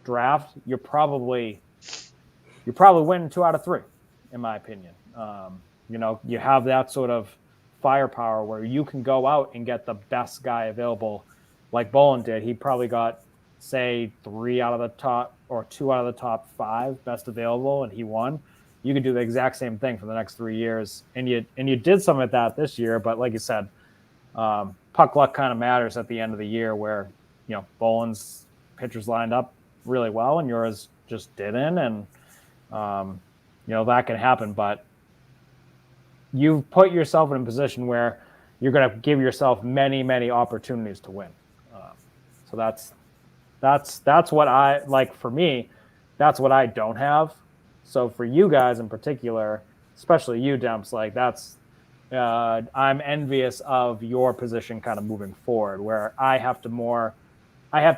draft, you're probably winning 2 out of 3, in my opinion. You have that sort of firepower where you can go out and get the best guy available, like Bolin did. He probably got, say, 3 out of the top or 2 out of the top 5 best available, and he won. You could do the exact same thing for the next 3 years, and you did some of that this year. But like you said, puck luck kind of matters at the end of the year, where Bolin's pitchers lined up really well and yours just didn't, and that can happen. But you've put yourself in a position where you're going to give yourself many, many opportunities to win. So that's what I like. For me, that's what I don't have. So for you guys in particular, especially you, Demps, like that's I'm envious of your position kind of moving forward, where I have to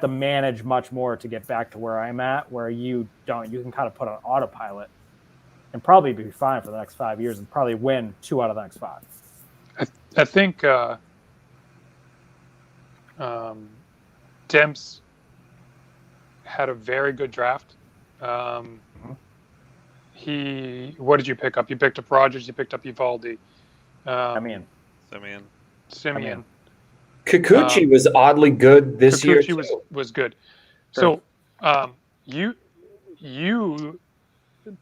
manage much more to get back to where I'm at, where you don't. You can kind of put on autopilot and probably be fine for the next 5 years and probably win 2 out of the next 5. I think Demps had a very good draft. What did you pick up? You picked up Rogers, you picked up Evaldi. Simeon. Kikuchi was oddly good this year. Kikuchi was good. So you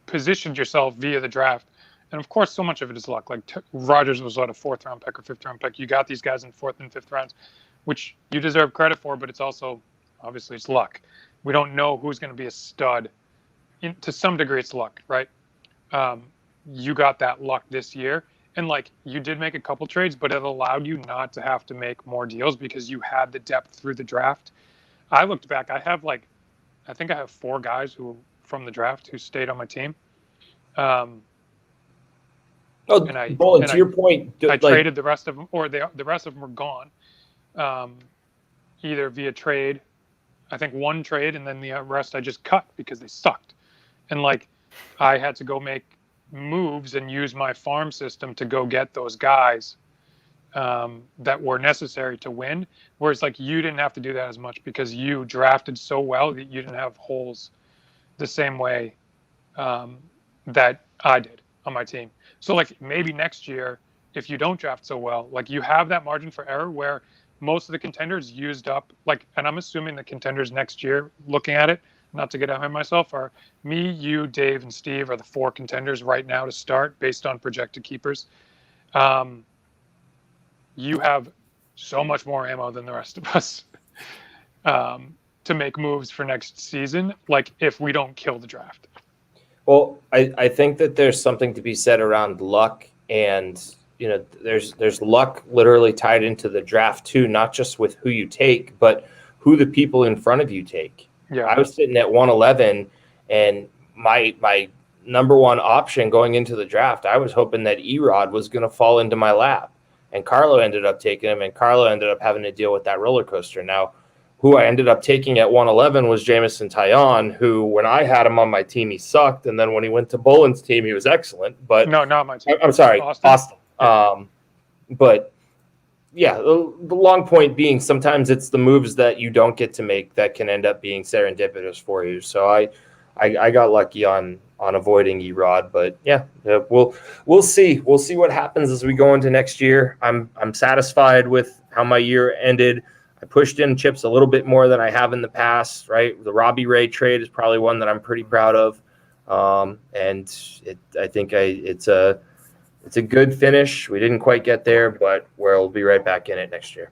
positioned yourself via the draft, and of course, so much of it is luck. Like Rogers was a 4th round pick or 5th round pick. You got these guys in 4th and 5th rounds, which you deserve credit for, but it's also obviously it's luck. We don't know who's going to be a stud. To some degree, it's luck, right? You got that luck this year, and like you did make a couple trades, but it allowed you not to have to make more deals because you had the depth through the draft. I looked back. I think I have 4 guys from the draft who stayed on my team. To your point, I traded the rest of them, or the rest of them were gone, either via trade. I think 1 trade, and then the rest I just cut because they sucked. And like I had to go make moves and use my farm system to go get those guys that were necessary to win. Whereas like you didn't have to do that as much because you drafted so well that you didn't have holes the same way that I did on my team. So like maybe next year, if you don't draft so well, like you have that margin for error where most of the contenders used up, like, and I'm assuming the contenders next year, looking at it, not to get ahead of myself, are me, you, Dave, and Steve are the 4 contenders right now to start based on projected keepers. You have so much more ammo than the rest of us to make moves for next season, like if we don't kill the draft. Well, I think that there's something to be said around luck, and there's luck literally tied into the draft too, not just with who you take, but who the people in front of you take. Yeah, I was sitting at 111, and my number 1 option going into the draft, I was hoping that Erod was going to fall into my lap. and Carlo ended up taking him, and Carlo ended up having to deal with that roller coaster. Now, who I ended up taking at 111 was Jamison Tyone, who when I had him on my team, he sucked. And then when he went to Bolin's team, he was excellent. But No, not my team. I'm sorry, Austin. Yeah. But yeah, the long point being sometimes it's the moves that you don't get to make that can end up being serendipitous for you. So I got lucky on avoiding Erod, but yeah, we'll see. We'll see what happens as we go into next year. I'm satisfied with how my year ended. I pushed in chips a little bit more than I have in the past, right? The Robbie Ray trade is probably one that I'm pretty proud of. I think it's a good finish. We didn't quite get there, but we'll be right back in it next year.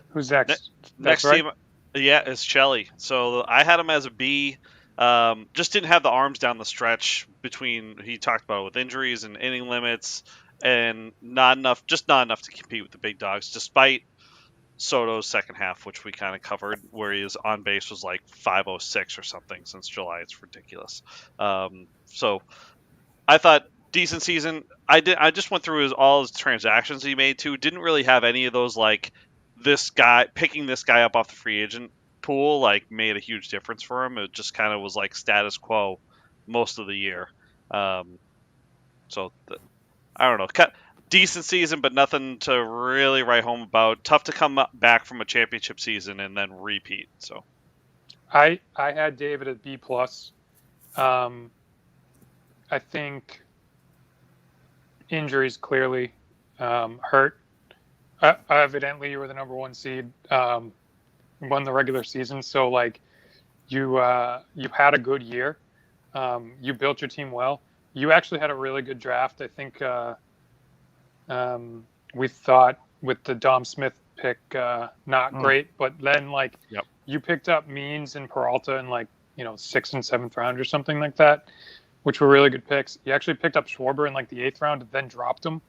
Who's next? Next right? team, yeah, is Chelly. So I had him as a B. Just didn't have the arms down the stretch between, he talked about it, with injuries and inning limits, and not enough to compete with the big dogs, despite Soto's second half, which we kind of covered, where his on base was like 506 or something since July. It's ridiculous. So I thought decent season. I just went through all his transactions he made too. Didn't really have any of those like picking this guy up off the free agent pool like made a huge difference for him. It just kind of was like status quo most of the year. I don't know. Decent season, but nothing to really write home about. Tough to come back from a championship season and then repeat. So, I had David at B+. I think injuries clearly hurt. Evidently, you were the number one seed, won the regular season. So, like, you had a good year. You built your team well. You actually had a really good draft. I think we thought with the Dom Smith pick, not great, but then you picked up Means and Peralta in 6th and 7th round or something like that, which were really good picks. You actually picked up Schwarber in the 8th round and then dropped him.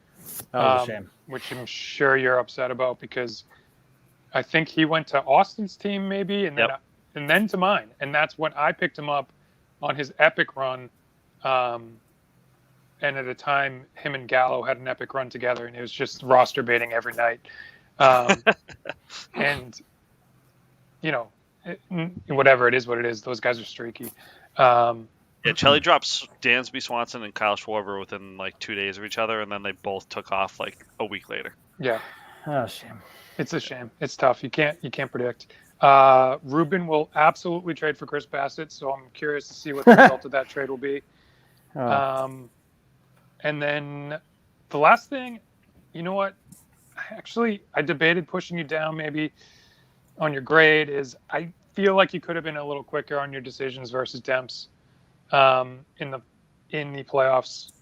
That was a shame. Which I'm sure you're upset about because I think he went to Austin's team maybe and then to mine. And that's when I picked him up on his epic run. And at a time, him and Gallo had an epic run together, and it was just roster baiting every night. And, whatever it is, what it is, those guys are streaky. Chelly drops Dansby Swanson and Kyle Schwarber within 2 days of each other, and then they both took off a week later. Yeah. Oh, shame. It's a shame. It's tough. You can't predict. Ruben will absolutely trade for Chris Bassett, so I'm curious to see what the result of that trade will be. And then the last thing, you know what? I debated pushing you down maybe on your grade is I feel like you could have been a little quicker on your decisions versus Demps in the playoffs.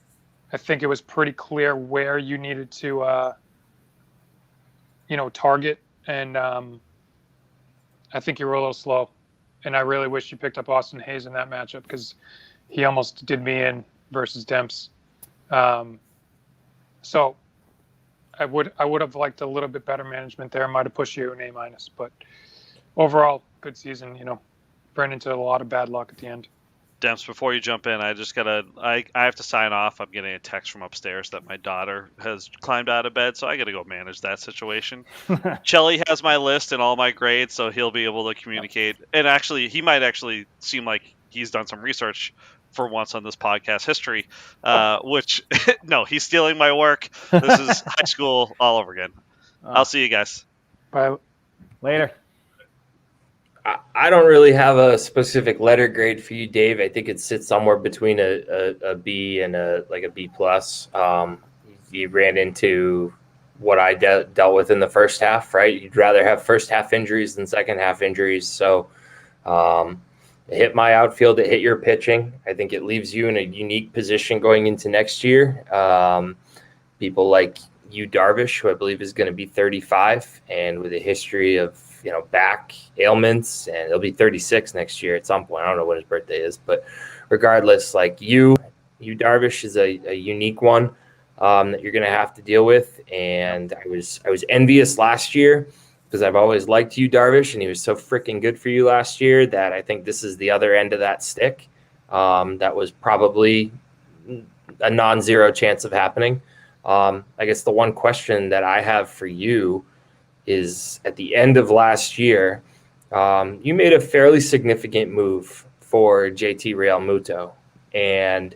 I think it was pretty clear where you needed to, target. And I think you were a little slow. And I really wish you picked up Austin Hayes in that matchup because he almost did me in versus Demps. So I would have liked a little bit better management there. Might have pushed you an A-, but overall good season. Ran into a lot of bad luck at the end. Demps, before you jump in, I have to sign off. I'm getting a text from upstairs that my daughter has climbed out of bed, so I got to go manage that situation. Chelly has my list and all my grades, so he'll be able to communicate. And actually, he might actually seem like he's done some research for once on this podcast history, which, no, he's stealing my work. This is high school all over again. I'll see you guys. Bye. Later. I don't really have a specific letter grade for you, Dave. I think it sits somewhere between a B and a B+. You ran into what I dealt with in the first half, right? You'd rather have first half injuries than second half injuries. So it hit my outfield, it hit your pitching. I think it leaves you in a unique position going into next year. People like Yu Darvish, who I believe is going to be 35 and with a history of back ailments, and he'll be 36 next year at some point. I don't know what his birthday is, but regardless, Yu Darvish is a unique one that you're going to have to deal with. And I was envious last year because I've always liked Yu Darvish, and he was so freaking good for you last year that I think this is the other end of that stick. That was probably a non-zero chance of happening. I guess the one question that I have for you is at the end of last year, you made a fairly significant move for JT Realmuto, and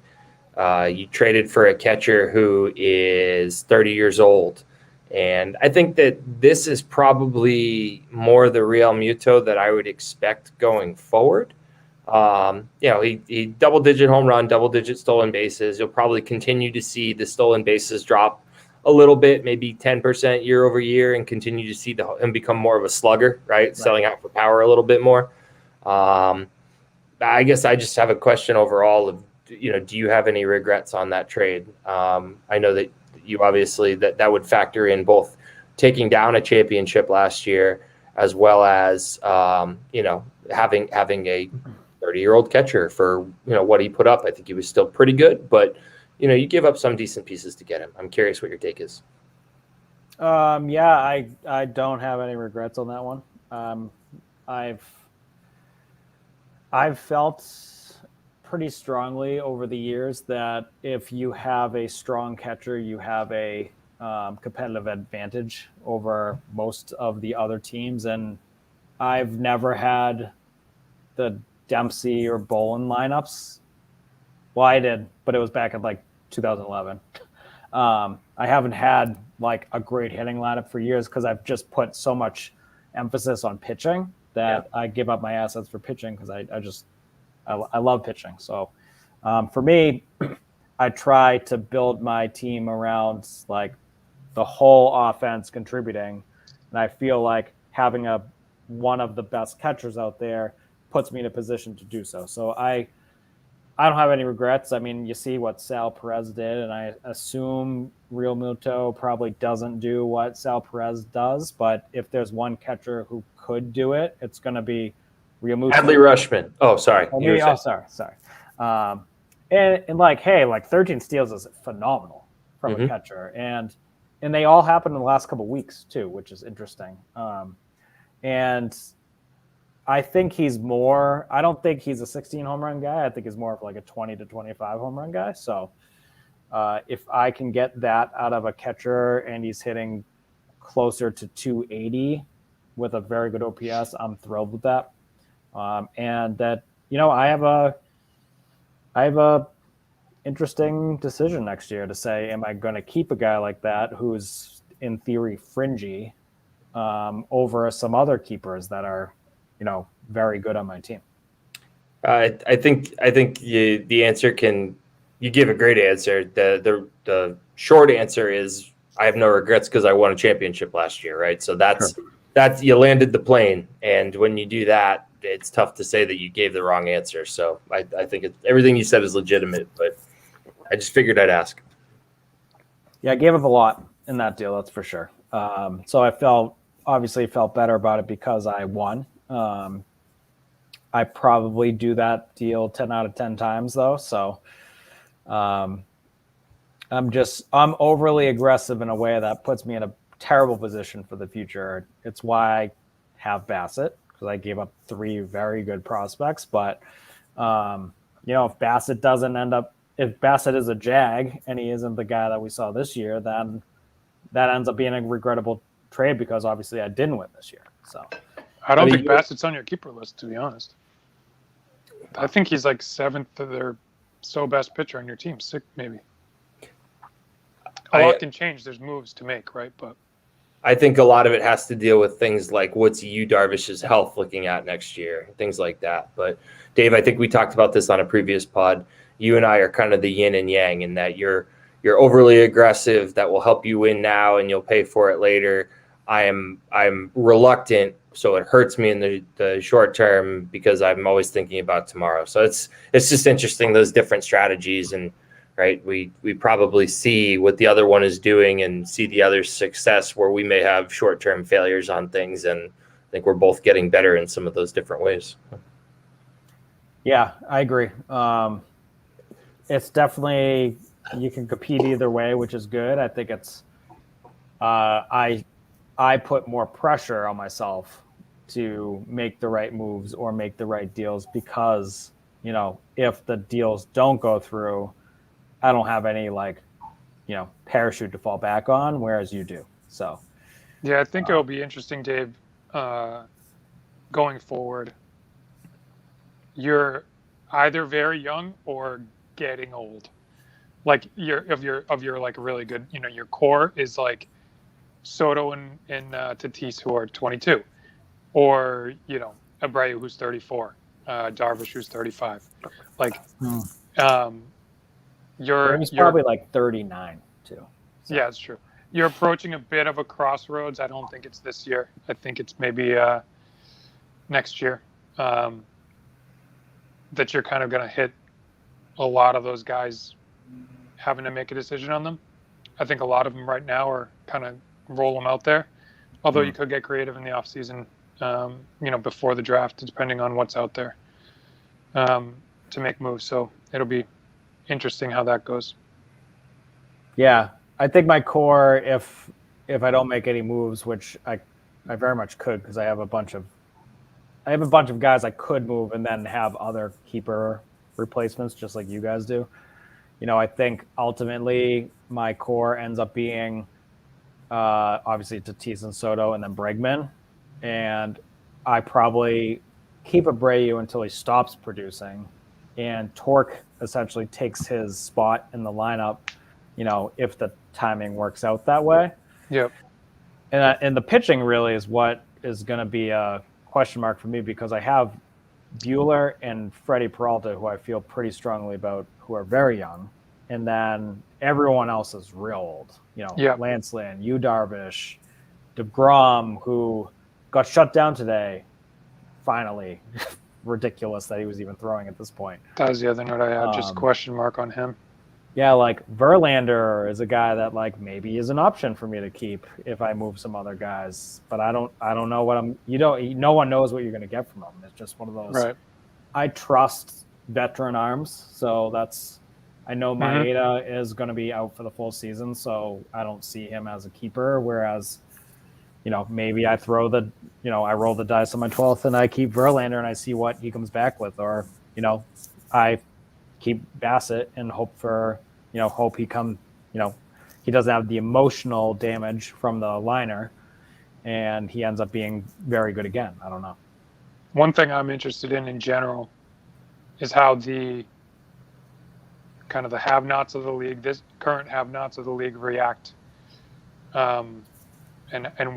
you traded for a catcher who is 30 years old. And I think that this is probably more the Realmuto that I would expect going forward. He double-digit home run, double-digit stolen bases. You'll probably continue to see the stolen bases drop a little bit, maybe 10% year over year, and continue to see him become more of a slugger, right? Selling out for power a little bit more. I guess I just have a question overall of, do you have any regrets on that trade? I know that you obviously that would factor in both taking down a championship last year as well as, having a 30-year-old catcher for, what he put up. I think he was still pretty good, but you give up some decent pieces to get him. I'm curious what your take is. I don't have any regrets on that one. I've felt pretty strongly over the years that if you have a strong catcher, you have a competitive advantage over most of the other teams. And I've never had the Dempsey or Bolin lineups. Well, I did, but it was back in 2011. I haven't had a great hitting lineup for years because I've just put so much emphasis on pitching that I give up my assets for pitching because I love pitching. So for me, I try to build my team around the whole offense contributing, and I feel like having one of the best catchers out there puts me in a position to do so. So I don't have any regrets. I mean, you see what Sal Perez did, and I assume Realmuto probably doesn't do what Sal Perez does. But if there's one catcher who could do it, it's going to be Realmuto. Adley Rushman. Oh, sorry. Sorry. And 13 steals is phenomenal from a catcher, and they all happened in the last couple of weeks too, which is interesting. And I think he's more. I don't think he's a 16 home run guy. I think he's more of a 20 to 25 home run guy. So if I can get that out of a catcher and he's hitting closer to 280 with a very good OPS, I'm thrilled with that. And that I have a interesting decision next year to say, am I going to keep a guy like that who's in theory fringy over some other keepers that are very good on my team? I think the answer you give a great answer. The short answer is I have no regrets because I won a championship last year, right? So that's you landed the plane, and when you do that, it's tough to say that you gave the wrong answer. So I think everything you said is legitimate, but I just figured I'd ask. Yeah, I gave up a lot in that deal, that's for sure. So I obviously felt better about it because I won. I probably do that deal 10 out of 10 times though. So I'm overly aggressive in a way that puts me in a terrible position for the future. It's why I have Bassett, because I gave up 3 very good prospects. But if Bassett is a Jag and he isn't the guy that we saw this year, then that ends up being a regrettable trade because obviously I didn't win this year. So I don't think Bassett's on your keeper list, to be honest. I think he's 7th to their best pitcher on your team, 6th maybe. A lot can change. There's moves to make, right? But I think a lot of it has to deal with things like what's Yu Darvish's health looking at next year, things like that. But Dave, I think we talked about this on a previous pod. You and I are kind of the yin and yang in that you're overly aggressive. That will help you win now, and you'll pay for it later. I'm reluctant, so it hurts me in the short term because I'm always thinking about tomorrow. So it's just interesting, those different strategies, and right, we probably see what the other one is doing and see the other's success where we may have short-term failures on things, and I think we're both getting better in some of those different ways. Yeah, I agree. It's definitely, you can compete either way, which is good. I think it's I put more pressure on myself to make the right moves or make the right deals because, if the deals don't go through, I don't have any parachute to fall back on, whereas you do. So Yeah, I think it'll be interesting, Dave, going forward. You're either very young or getting old. Like your like really good, your core is like Soto and Tatis, who are 22, or Abreu, who's 34, Darvish, who's 35. Like Brady's probably like 39 too. So. Yeah, it's true. You're approaching a bit of a crossroads. I don't think it's this year. I think it's maybe next year that you're kind of going to hit a lot of those guys having to make a decision on them. I think a lot of them right now are kind of roll them out there. Although you could get creative in the offseason, before the draft, depending on what's out there, to make moves. So it'll be interesting how that goes. Yeah, I think my core, if I don't make any moves, which I very much could, because I have a bunch of guys I could move and then have other keeper replacements, just like you guys do. I think ultimately my core ends up being obviously Tatis and Soto and then Bregman, and I probably keep Abreu until he stops producing, and Torque essentially takes his spot in the lineup. If the timing works out that way. Yep. And the pitching really is what is going to be a question mark for me, because I have Buehler and Freddie Peralta, who I feel pretty strongly about, who are very young. And then everyone else is real old. Lance Lynn, Yu Darvish, DeGrom, who got shut down today, finally. Ridiculous that he was even throwing at this point. That was the other note I had, just question mark on him. Yeah, like Verlander is a guy that like maybe is an option for me to keep if I move some other guys, but I don't know what no one knows what you're going to get from him. It's just one of those. Right. I trust veteran arms, so I know Maeda is going to be out for the full season, so I don't see him as a keeper. Whereas, maybe I throw I roll the dice on my 12th and I keep Verlander and I see what he comes back with, or I keep Bassett and hope he he doesn't have the emotional damage from the liner and he ends up being very good again. I don't know. One thing I'm interested in general is how the kind of the have-nots of the league, this current have-nots of the league react, and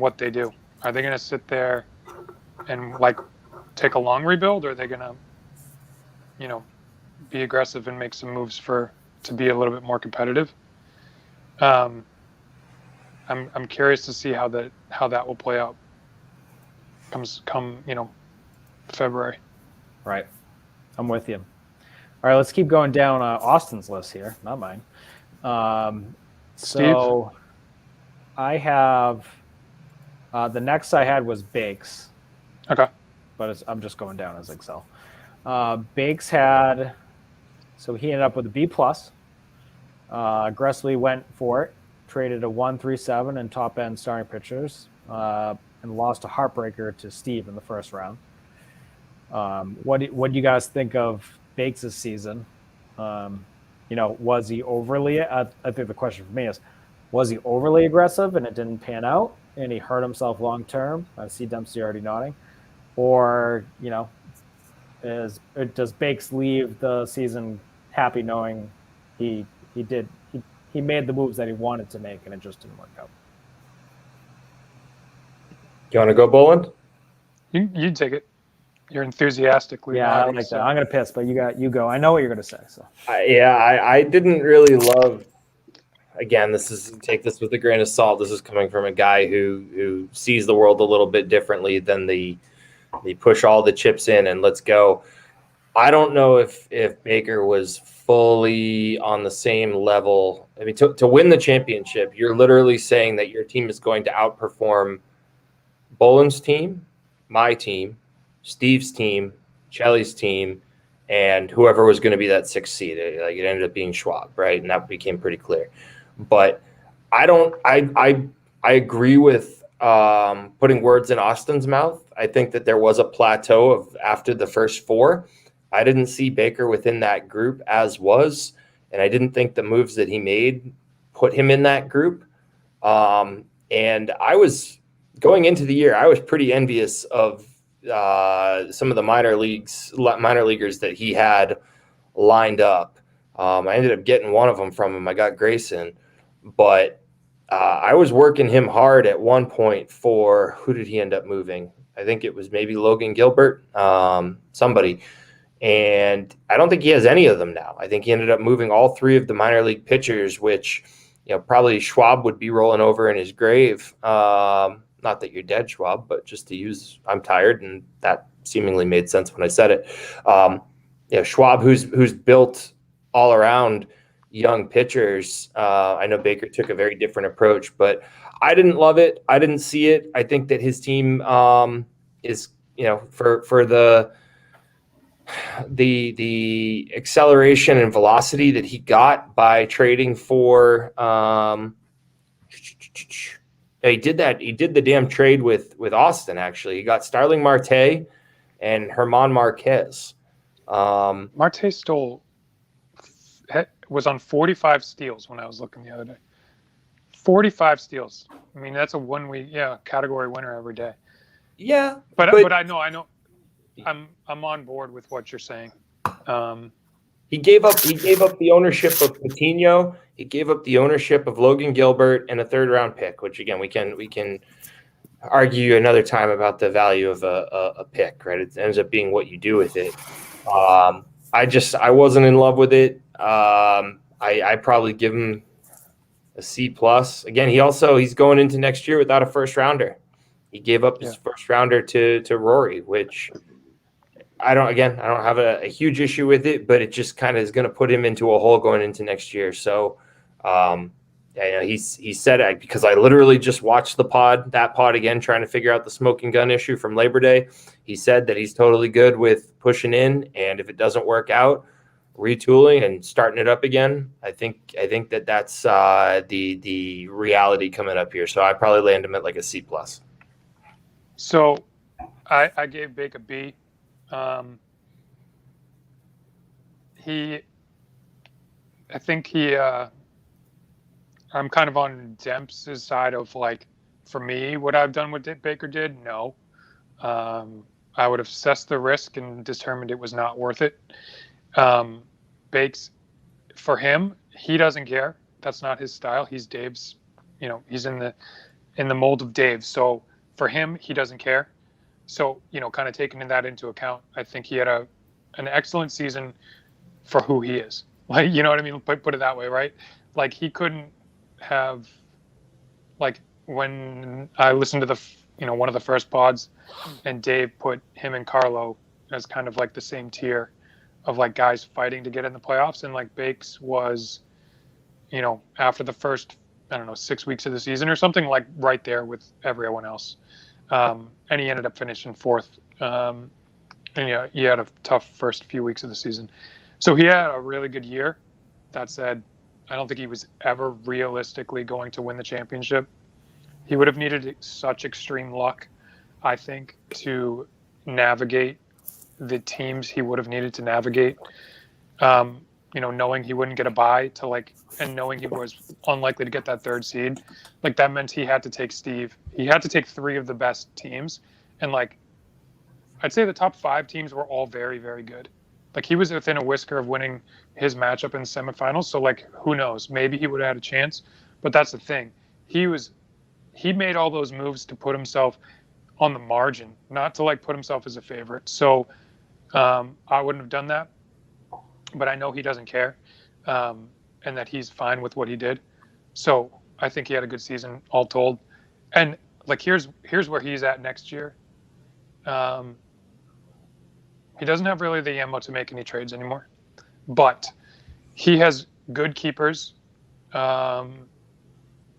what they do. Are they going to sit there and like take a long rebuild, or are they going to, be aggressive and make some moves to be a little bit more competitive? I'm curious to see how that will play out come February. Right. I'm with you. All right, let's keep going down Austin's list here, not mine. So Steve? I have the next I had was Bakes. Okay. But I'm just going down as Excel. Bakes had, so he ended up with a B+. Aggressively went for it, traded a 1-3-7 and top end starting pitchers, and lost a heartbreaker to Steve in the first round. What do you guys think of Bakes' season? Was he overly? I think the question for me is, was he overly aggressive and it didn't pan out, and he hurt himself long term? I see Dempsey already nodding. Or does Bakes leave the season happy knowing he made the moves that he wanted to make and it just didn't work out? You want to go, Boland? You take it. You're enthusiastically. Yeah, I like that. I'm gonna piss, but you go. I know what you're gonna say. So I didn't really love. Again, take this with a grain of salt. This is coming from a guy who sees the world a little bit differently than the push all the chips in and let's go. I don't know if Baker was fully on the same level. I mean, to win the championship, you're literally saying that your team is going to outperform Boland's team, my team, Steve's team, Chelly's team, and whoever was going to be that sixth seed. Like, it ended up being Schwab, right? And that became pretty clear. But I agree with putting words in Austin's mouth. I think that there was a plateau of after the first four. I didn't see Baker within that group as was, and I didn't think the moves that he made put him in that group. And I was going into the year, I was pretty envious of some of the minor leaguers that he had lined up. I ended up getting one of them from him. I got Grayson, but I was working him hard at one point for, who did he end up moving? I think it was maybe Logan Gilbert, somebody. And I don't think he has any of them now. I think he ended up moving all three of the minor league pitchers, which, probably Schwab would be rolling over in his grave. Not that you're dead, Schwab, but just to use, I'm tired. And that seemingly made sense when I said it. Schwab, who's built all around young pitchers. I know Baker took a very different approach, but I didn't love it. I didn't see it. I think that his team is, for the acceleration and velocity that he got by trading for. He did the damn trade with Austin. Actually, he got Starling Marte and Herman Marquez. Marte was on 45 steals when I was looking the other day. 45 steals. I mean, that's a 1 week, category winner every day. Yeah, but I know. I'm on board with what you're saying. He gave up the ownership of Coutinho. He gave up the ownership of Logan Gilbert and a 3rd round pick, which again we can argue another time about the value of a pick, right? It ends up being what you do with it. I wasn't in love with it. I probably give him a C+. Again, he's going into next year without a 1st rounder. He gave up his 1st rounder to Rory, which I don't have a huge issue with it, but it just kind of is going to put him into a hole going into next year. So, he said it because I literally just watched that pod again, trying to figure out the smoking gun issue from Labor Day. He said that he's totally good with pushing in, and if it doesn't work out, retooling and starting it up again. I think that's the reality coming up here. So I probably land him at like a C+. So I gave Bake a B. I'm kind of on Demps's side of, like, for me, what I've done with Baker did, no. I would have assessed the risk and determined it was not worth it. Bakes, for him, he doesn't care. That's not his style. He's Dave's, he's in the mold of Dave. So for him, he doesn't care. So, kind of taking that into account, I think he had an excellent season for who he is. Like, you know what I mean? Put it that way, right? Like, he couldn't have, like, when I listened to one of the first pods, and Dave put him and Carlo as kind of like the same tier of, like, guys fighting to get in the playoffs. And, like, Bakes was, after the first, 6 weeks of the season or something, like, right there with everyone else. And he ended up finishing 4th. And he had a tough first few weeks of the season. So he had a really good year. That said, I don't think he was ever realistically going to win the championship. He would have needed such extreme luck, I think, to navigate the teams he would have needed to navigate. Knowing he wouldn't get a bye and knowing he was unlikely to get that 3rd seed, like, that meant he had to take Steve. He had to take 3 of the best teams. And, like, I'd say the top 5 teams were all very, very good. Like, he was within a whisker of winning his matchup in the semifinals. So, like, who knows? Maybe he would have had a chance. But that's the thing. He made all those moves to put himself on the margin, not to, like, put himself as a favorite. So I wouldn't have done that. But I know he doesn't care, and that he's fine with what he did. So I think he had a good season, all told. And, like, here's where he's at next year. He doesn't have really the ammo to make any trades anymore, but he has good keepers. What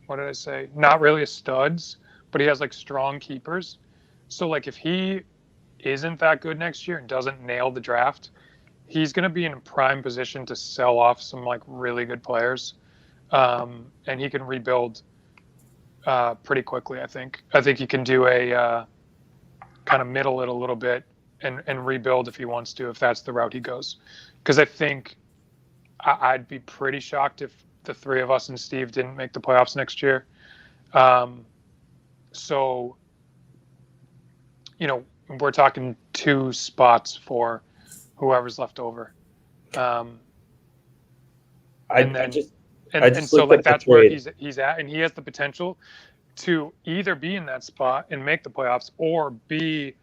did I say? Not really studs, but he has, like, strong keepers. So, like, if he isn't that good next year and doesn't nail the draft, he's going to be in a prime position to sell off some, like, really good players. And he can rebuild pretty quickly, I think. I think he can do a kind of middle it a little bit and rebuild if he wants to, if that's the route he goes. Because I think I'd be pretty shocked if the three of us and Steve didn't make the playoffs next year. So, we're talking 2 spots for whoever's left over. And so like that's where he's at, and he has the potential to either be in that spot and make the playoffs, or be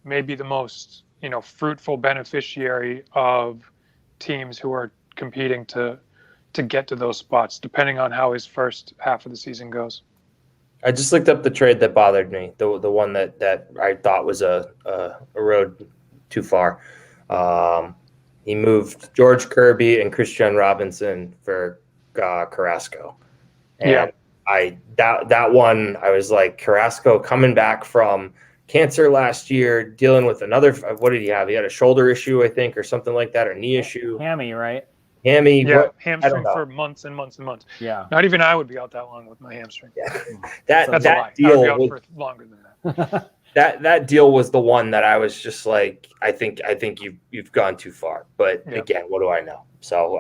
maybe the most fruitful beneficiary of teams who are competing to get to those spots, depending on how his first half of the season goes. I just looked up the trade that bothered me, the one that I thought was a road too far. He moved George Kirby and Christian Robinson for Carrasco. And that one, I was like, Carrasco coming back from cancer last year, dealing with another, what did he have? He had a shoulder issue, I think, or something like that, or knee issue. Hammy, right? Hammy. Yeah, hamstring for months and months and months. Yeah. Not even I would be out that long with my hamstring. Yeah. That's a lie. Deal I would be out for longer than that. That deal was the one that I was just like, I think you've gone too far. But again, what do I know? So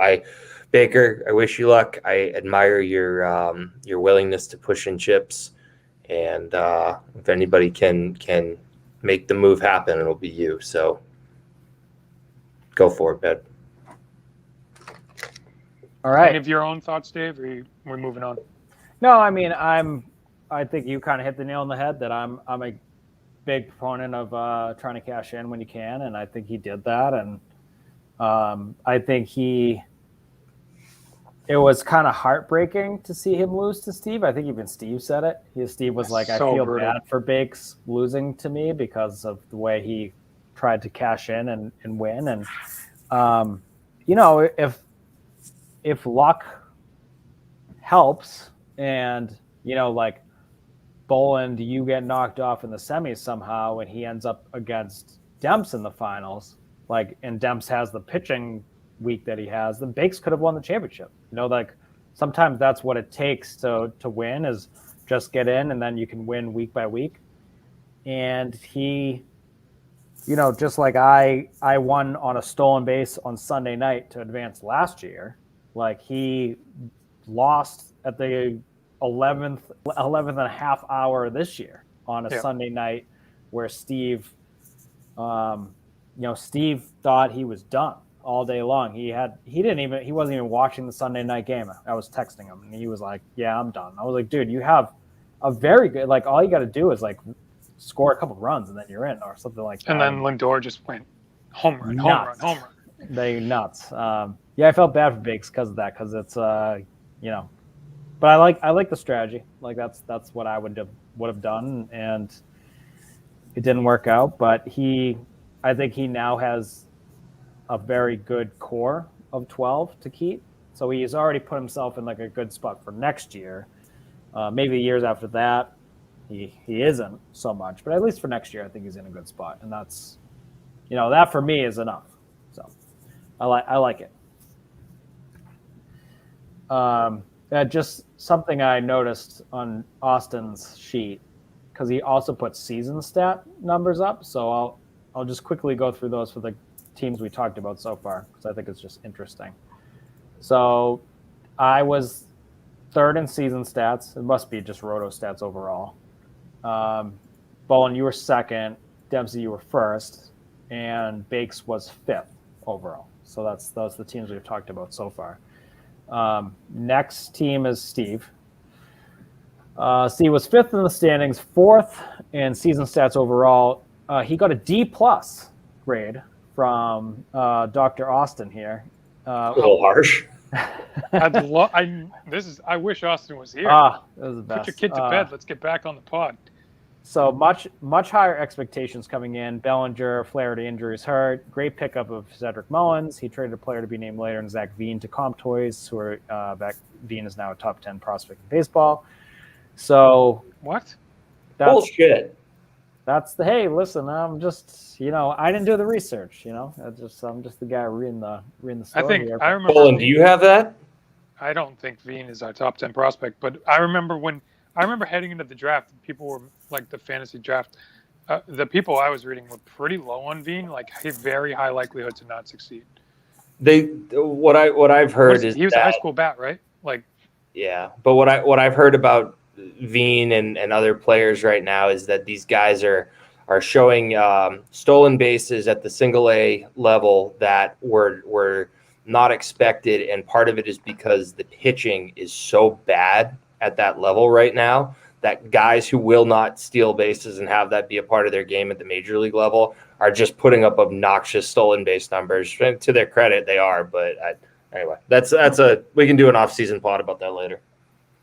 Baker, I wish you luck. I admire your willingness to push in chips, and if anybody can make the move happen, it'll be you. So go for it, bud. All right. Any of your own thoughts, Dave? Or we're moving on. No, I mean, I think you kind of hit the nail on the head that I'm a big proponent of trying to cash in when you can, and I think he did that, and I think it was kind of heartbreaking to see him lose to Steve. I think even Steve said it. Steve was like, I feel bad for Bakes losing to me because of the way he tried to cash in and win. And, if luck helps and, like Boland, you get knocked off in the semis somehow and he ends up against Demps in the finals, and Demps has the pitching week that he has, then Bakes could have won the championship. Sometimes that's what it takes to win, is just get in and then you can win week by week. And he, just like I won on a stolen base on Sunday night to advance last year, he lost at the 11th and a half hour this year on a Sunday night where Steve, Steve thought he was done all day long. He wasn't even watching the Sunday night game. I was texting him and he was like, yeah, I'm done. I was like, dude, you have a very good, all you got to do is score a couple runs and then you're in, or something like that. And then Lindor just went home run. They nuts. I felt bad for Bakes because of that, because it's, but I like the strategy. That's what I would have done, and it didn't work out. But I think he now has a very good core of 12 to keep. So he's already put himself in a good spot for next year. Maybe years after that, he isn't so much, but at least for next year, I think he's in a good spot. And that's, that for me is enough. So I like it. Just something I noticed on Austin's sheet, because he also put season stat numbers up. So I'll just quickly go through those for the teams we talked about so far, because I think it's just interesting. So I was third in season stats. It must be just roto stats overall. Bowen, you were second. Dempsey, you were first. And Bakes was fifth overall. So those are the teams we've talked about so far. Next team is Steve. Steve was fifth in the standings, fourth in season stats overall. He got a D+ grade from Dr. Austin here. A little harsh. I wish Austin was here. That was the best. Put your kid to bed. Let's get back on the pod. So much higher expectations coming in. Bellinger, Flaherty injuries hurt. Great pickup of Cedric Mullins. He traded a player to be named later in Zach Veen to Comp Toys, who are back. Veen is now a top 10 prospect in baseball. So what? Bullshit. That's hey, listen, I'm just, I didn't do the research, I'm just the guy reading the story here. I remember. Colin, do you have that? I don't think Veen is our top 10 prospect, but I remember heading into the draft, people were the fantasy draft. The people I was reading were pretty low on Veen, a very high likelihood to not succeed. What I've heard is he was a high school bat, right? Like, Yeah, but what I've heard about Veen and other players right now is that these guys are showing stolen bases at the single A level that were not expected, and part of it is because the pitching is so bad at that level right now that guys who will not steal bases and have that be a part of their game at the major league level are just putting up obnoxious stolen base numbers. And to their credit, they are, but anyway, that's we can do an off-season pod about that later.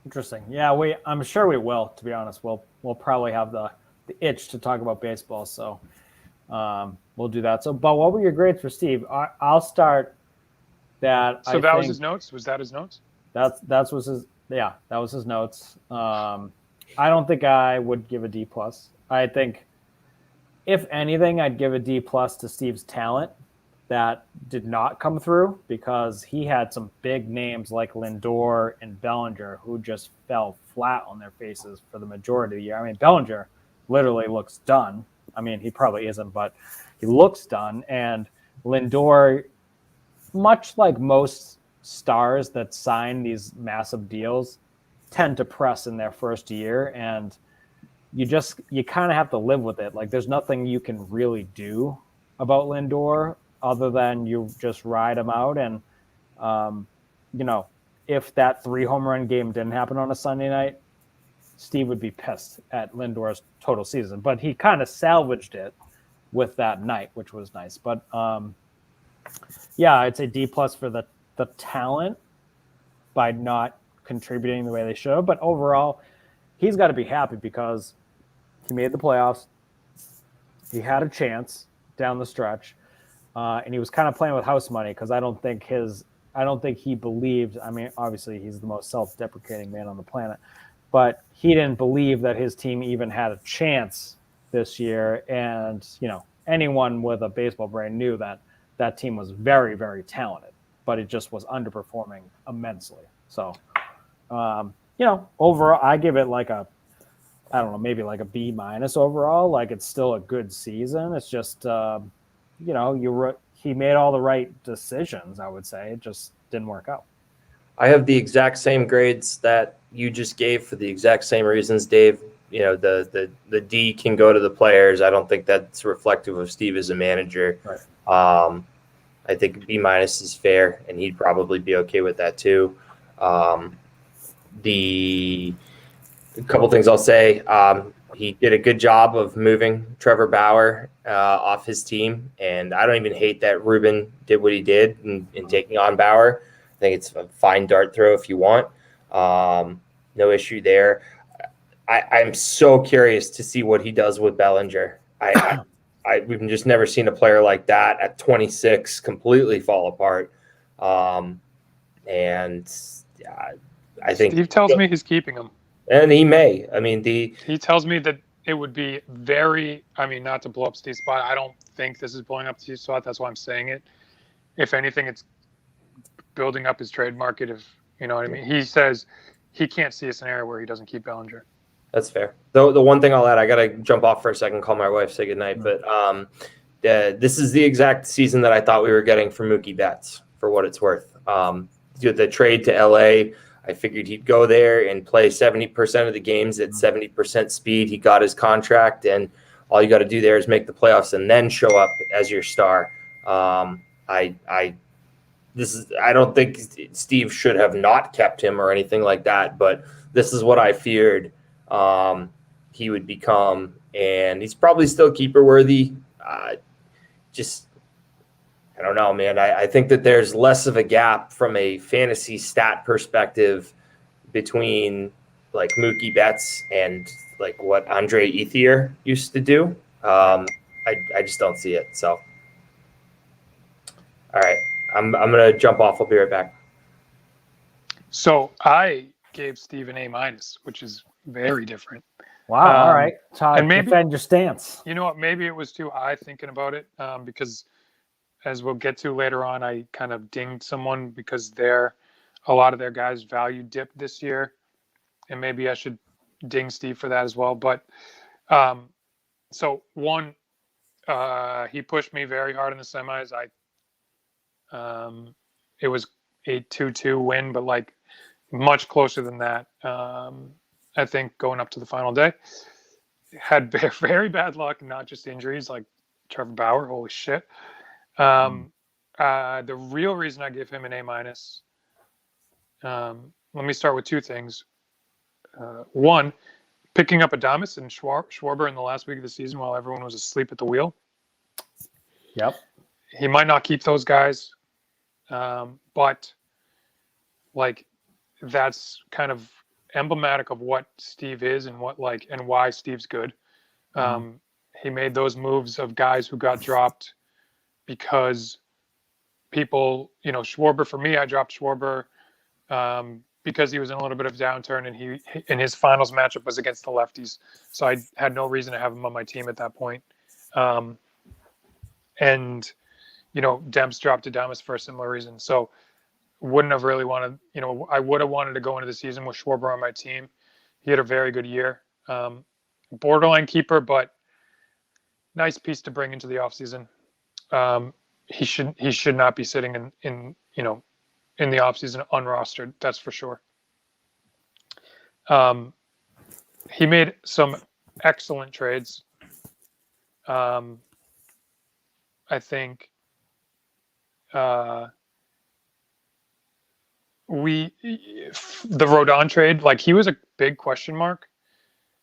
Interesting. Yeah, I'm sure we will. To be honest, we'll probably have the itch to talk about baseball, so we'll do that. So, but what were your grades for Steve? I'll start. That so that was his notes. Was that his notes? That was his. Yeah, that was his notes. I don't think I would give a D plus. I think, if anything, I'd give a D plus to Steve's talent. That did not come through because he had some big names like Lindor and Bellinger who just fell flat on their faces for the majority of the year. I mean, Bellinger literally looks done. I mean, he probably isn't, but he looks done. And Lindor, much like most stars that sign these massive deals, tend to press in their first year. And you kind of have to live with it. Like, there's nothing you can really do about Lindor other than you just ride him out. And, if that 3 home run game didn't happen on a Sunday night, Steve would be pissed at Lindor's total season. But he kind of salvaged it with that night, which was nice. But, I'd say D plus for the talent by not contributing the way they should. But overall, he's got to be happy because he made the playoffs. He had a chance down the stretch. And he was kind of playing with house money because I don't think he believed. I mean, obviously he's the most self-deprecating man on the planet, but he didn't believe that his team even had a chance this year. And, anyone with a baseball brain knew that team was very, very talented, but it just was underperforming immensely. So, overall, I give it like maybe like a B minus overall. Like, it's still a good season. It's just, he made all the right decisions, I would say. It just didn't work out. I have the exact same grades that you just gave for the exact same reasons, Dave. The D can go to the players. I don't think that's reflective of Steve as a manager. Right. I think B minus is fair, and he'd probably be okay with that too. The couple things I'll say. He did a good job of moving Trevor Bauer off his team, and I don't even hate that Ruben did what he did in taking on Bauer. I think it's a fine dart throw if you want. No issue there. I'm so curious to see what he does with Bellinger. We've just never seen a player like that at 26 completely fall apart. And I think Steve tells me he's keeping him. And he may. I mean, he tells me that it would be very, not to blow up Steve's spot. I don't think this is blowing up Steve's spot. That's why I'm saying it. If anything, it's building up his trade market. If you know what I mean. He says he can't see a scenario where he doesn't keep Bellinger. That's fair. Though the one thing I'll add, I got to jump off for a second, call my wife, say goodnight. But this is the exact season that I thought we were getting for Mookie Betts, for what it's worth. The trade to LA, I figured he'd go there and play 70% of the games at 70% speed. He got his contract, and all you got to do there is make the playoffs and then show up as your star. I don't think Steve should have not kept him or anything like that, but this is what I feared he would become, and he's probably still keeper worthy. I don't know, man. I think that there's less of a gap from a fantasy stat perspective between like Mookie Betts and like what Andre Ethier used to do. I just don't see it. So, all right, I'm gonna jump off. I'll be right back. So I gave Steve an A-, which is very different. Wow. All right. Todd, and maybe, defend your stance. You know what? Maybe it was too high thinking about it because as we'll get to later on, I kind of dinged someone because a lot of their guys' value dipped this year. And maybe I should ding Steve for that as well. But so one, he pushed me very hard in the semis. It was a 2-2 win, but like much closer than that. I think going up to the final day, had very bad luck, not just injuries like Trevor Bauer. Holy shit. The real reason I give him an A minus. Let me start with two things. One, picking up Adames and Schwarber in the last week of the season while everyone was asleep at the wheel. Yep. He might not keep those guys, but like that's kind of emblematic of what Steve is and and why Steve's good. He made those moves of guys who got dropped because people, Schwarber, for me, I dropped Schwarber because he was in a little bit of a downturn, and his finals matchup was against the lefties. So I had no reason to have him on my team at that point. And Demps dropped Adames for a similar reason. So wouldn't have really wanted, I would have wanted to go into the season with Schwarber on my team. He had a very good year. Borderline keeper, but nice piece to bring into the offseason. He should not be sitting in the offseason unrostered, that's for sure. He made some excellent trades. I think the Rodon trade, like he was a big question mark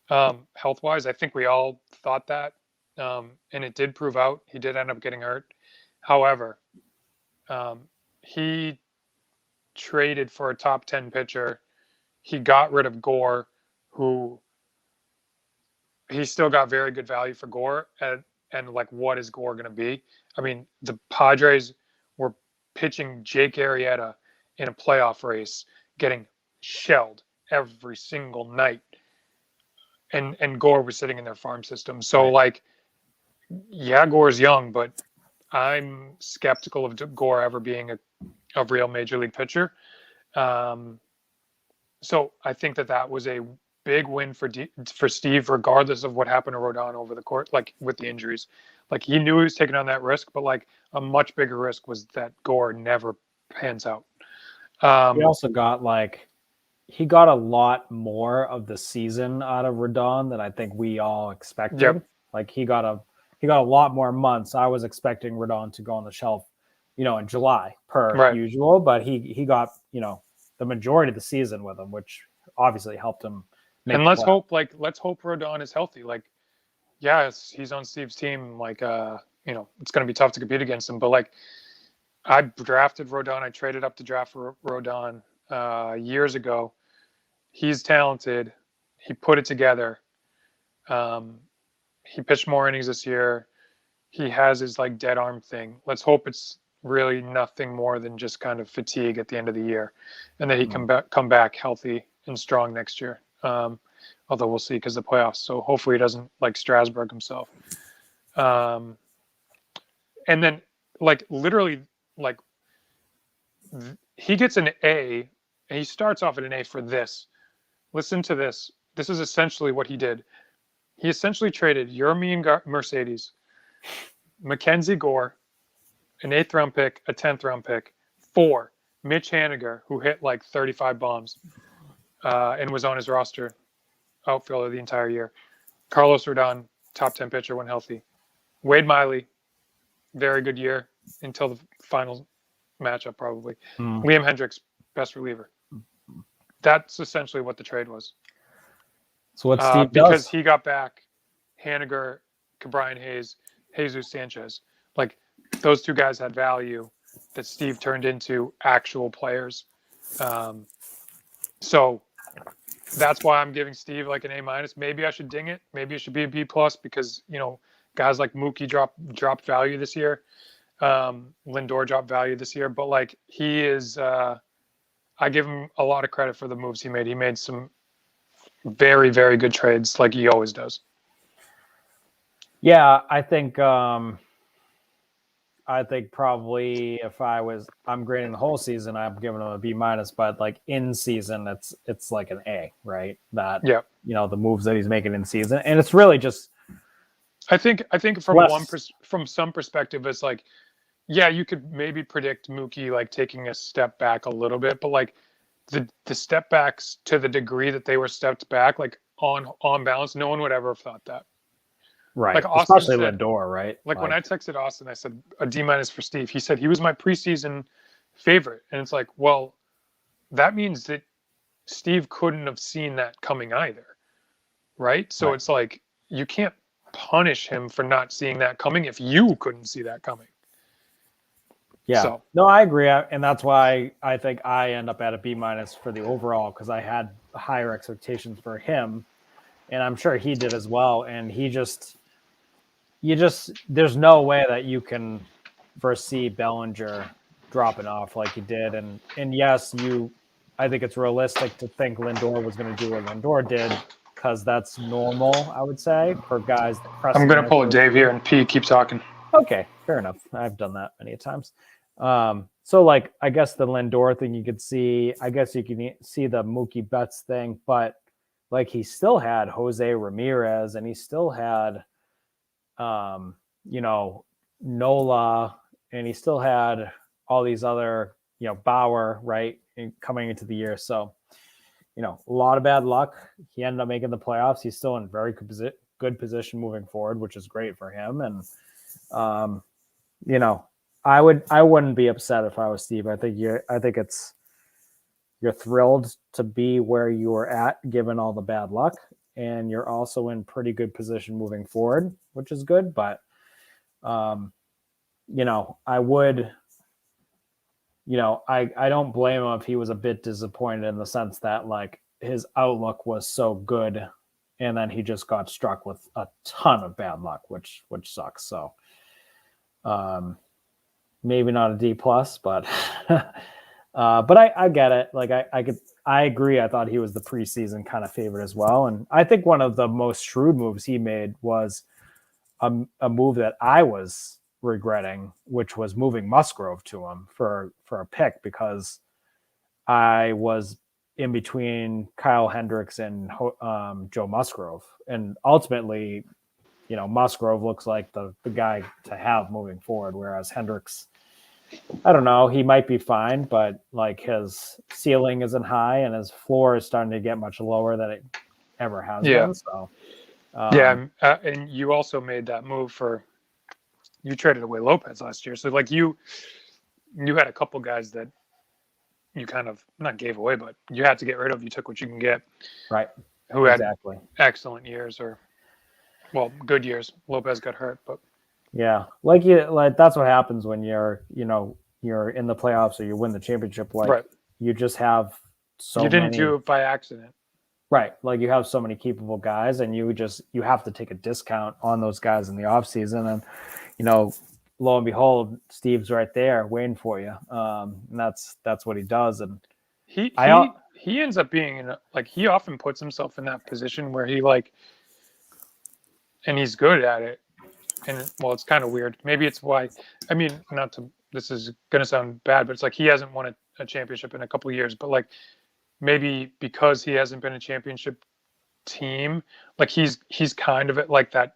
health wise. I think we all thought that, and it did prove out. He did end up getting hurt. However, he traded for a top 10 pitcher. He got rid of Gore, who he still got very good value for Gore. And like, what is Gore going to be? I mean, the Padres were pitching Jake Arrieta in a playoff race, getting shelled every single night. And Gore was sitting in their farm system. So, like, yeah, Gore's young, but I'm skeptical of Gore ever being a real major league pitcher. So I think that was a big win for Steve, regardless of what happened to Rodon over the court, like with the injuries. Like he knew he was taking on that risk, but like a much bigger risk was that Gore never pans out. He also got he got a lot more of the season out of Rodon than I think we all expected. Yep. Like he got a lot more months. I was expecting Rodon to go on the shelf, in July per usual, but he got, the majority of the season with him, which obviously helped him. And let's hope Rodon is healthy. Like, yes, he's on Steve's team. Like, it's going to be tough to compete against him. But like, I drafted Rodon. I traded up to draft for Rodon years ago. He's talented. He put it together. He pitched more innings this year. He has his like dead arm thing. Let's hope it's really nothing more than just kind of fatigue at the end of the year, and that he come back healthy and strong next year. Although we'll see because the playoffs. So hopefully he doesn't like Strasburg himself. And then like literally like he gets an A, and he starts off at an A for this. Listen to this. This is essentially what he did. He essentially traded Yermín Mercedes, Mackenzie Gore, an 8th round pick, a 10th round pick, for Mitch Haniger, who hit like 35 bombs and was on his roster, outfielder the entire year. Carlos Rodon, top 10 pitcher when healthy. Wade Miley, very good year until the final matchup probably. Liam Hendricks, best reliever. That's essentially what the trade was. So what Steve because does. he got back Haniger, Brian Hayes, Jesus Sanchez. Like those two guys had value that Steve turned into actual players. So that's why I'm giving Steve like an A minus. Maybe I should ding it. Maybe it should be a B plus because guys like Mookie dropped value this year. Lindor dropped value this year, but like he is. I give him a lot of credit for the moves he made. He made some very, very good trades like he always does. Yeah, I think probably if I'm grading the whole season, I'm giving him a B minus, but like in season, it's like an A, right? That, the moves that he's making in season. And it's really just, I think from some perspective, it's like, yeah, you could maybe predict Mookie like taking a step back a little bit, but like the step backs to the degree that they were stepped back, like on balance, no one would ever have thought that. Right. Like Austin Especially said, Lindor, right? Like when I texted Austin, I said a D- for Steve. He said he was my preseason favorite, and it's like, well, that means that Steve couldn't have seen that coming either, right? So Right. it's like you can't punish him for not seeing that coming if you couldn't see that coming. Yeah. So, No, I agree. And that's why I think I end up at a B- for the overall, because I had higher expectations for him. And I'm sure he did as well. And there's no way that you can foresee Bellinger dropping off like he did. And yes, I think it's realistic to think Lindor was going to do what Lindor did, because that's normal, I would say, for guys that press. I'm going to pull a Dave here and P, keep talking. Okay, fair enough. I've done that many times. So like, I guess the Lindor thing you could see, I guess you can see the Mookie Betts thing, but like he still had Jose Ramirez and he still had, Nola, and he still had all these other, Bauer, right, coming into the year. So, a lot of bad luck. He ended up making the playoffs. He's still in very good position moving forward, which is great for him. And, I wouldn't be upset if I was Steve. I think you're thrilled to be where you were at, given all the bad luck, and you're also in pretty good position moving forward, which is good. But, I would, I don't blame him if he was a bit disappointed, in the sense that like his outlook was so good, and then he just got struck with a ton of bad luck, which sucks. So, maybe not a D+, but I get it. Like I agree. I thought he was the preseason kind of favorite as well. And I think one of the most shrewd moves he made was a move that I was regretting, which was moving Musgrove to him for a pick, because I was in between Kyle Hendricks and Joe Musgrove. And ultimately, Musgrove looks like the guy to have moving forward, whereas Hendricks, I don't know, he might be fine, but like his ceiling isn't high and his floor is starting to get much lower than it ever has been. So, and you also made that move you traded away Lopez last year. So like you had a couple guys that you kind of not gave away, but you had to get rid of. You took what you can get. Right. Who had excellent years good years. Lopez got hurt, but yeah, like that's what happens when you're in the playoffs or you win the championship. Like right. You just have you didn't do it by accident. Right. Like you have so many capable guys, and you have to take a discount on those guys in the offseason. And, lo and behold, Steve's right there waiting for you. And that's what he does. And he ends up being he often puts himself in that position where he and he's good at it. And it's kind of weird. Maybe it's why, this is going to sound bad, but it's like he hasn't won a championship in a couple of years, but maybe because he hasn't been a championship team, he's kind of at that,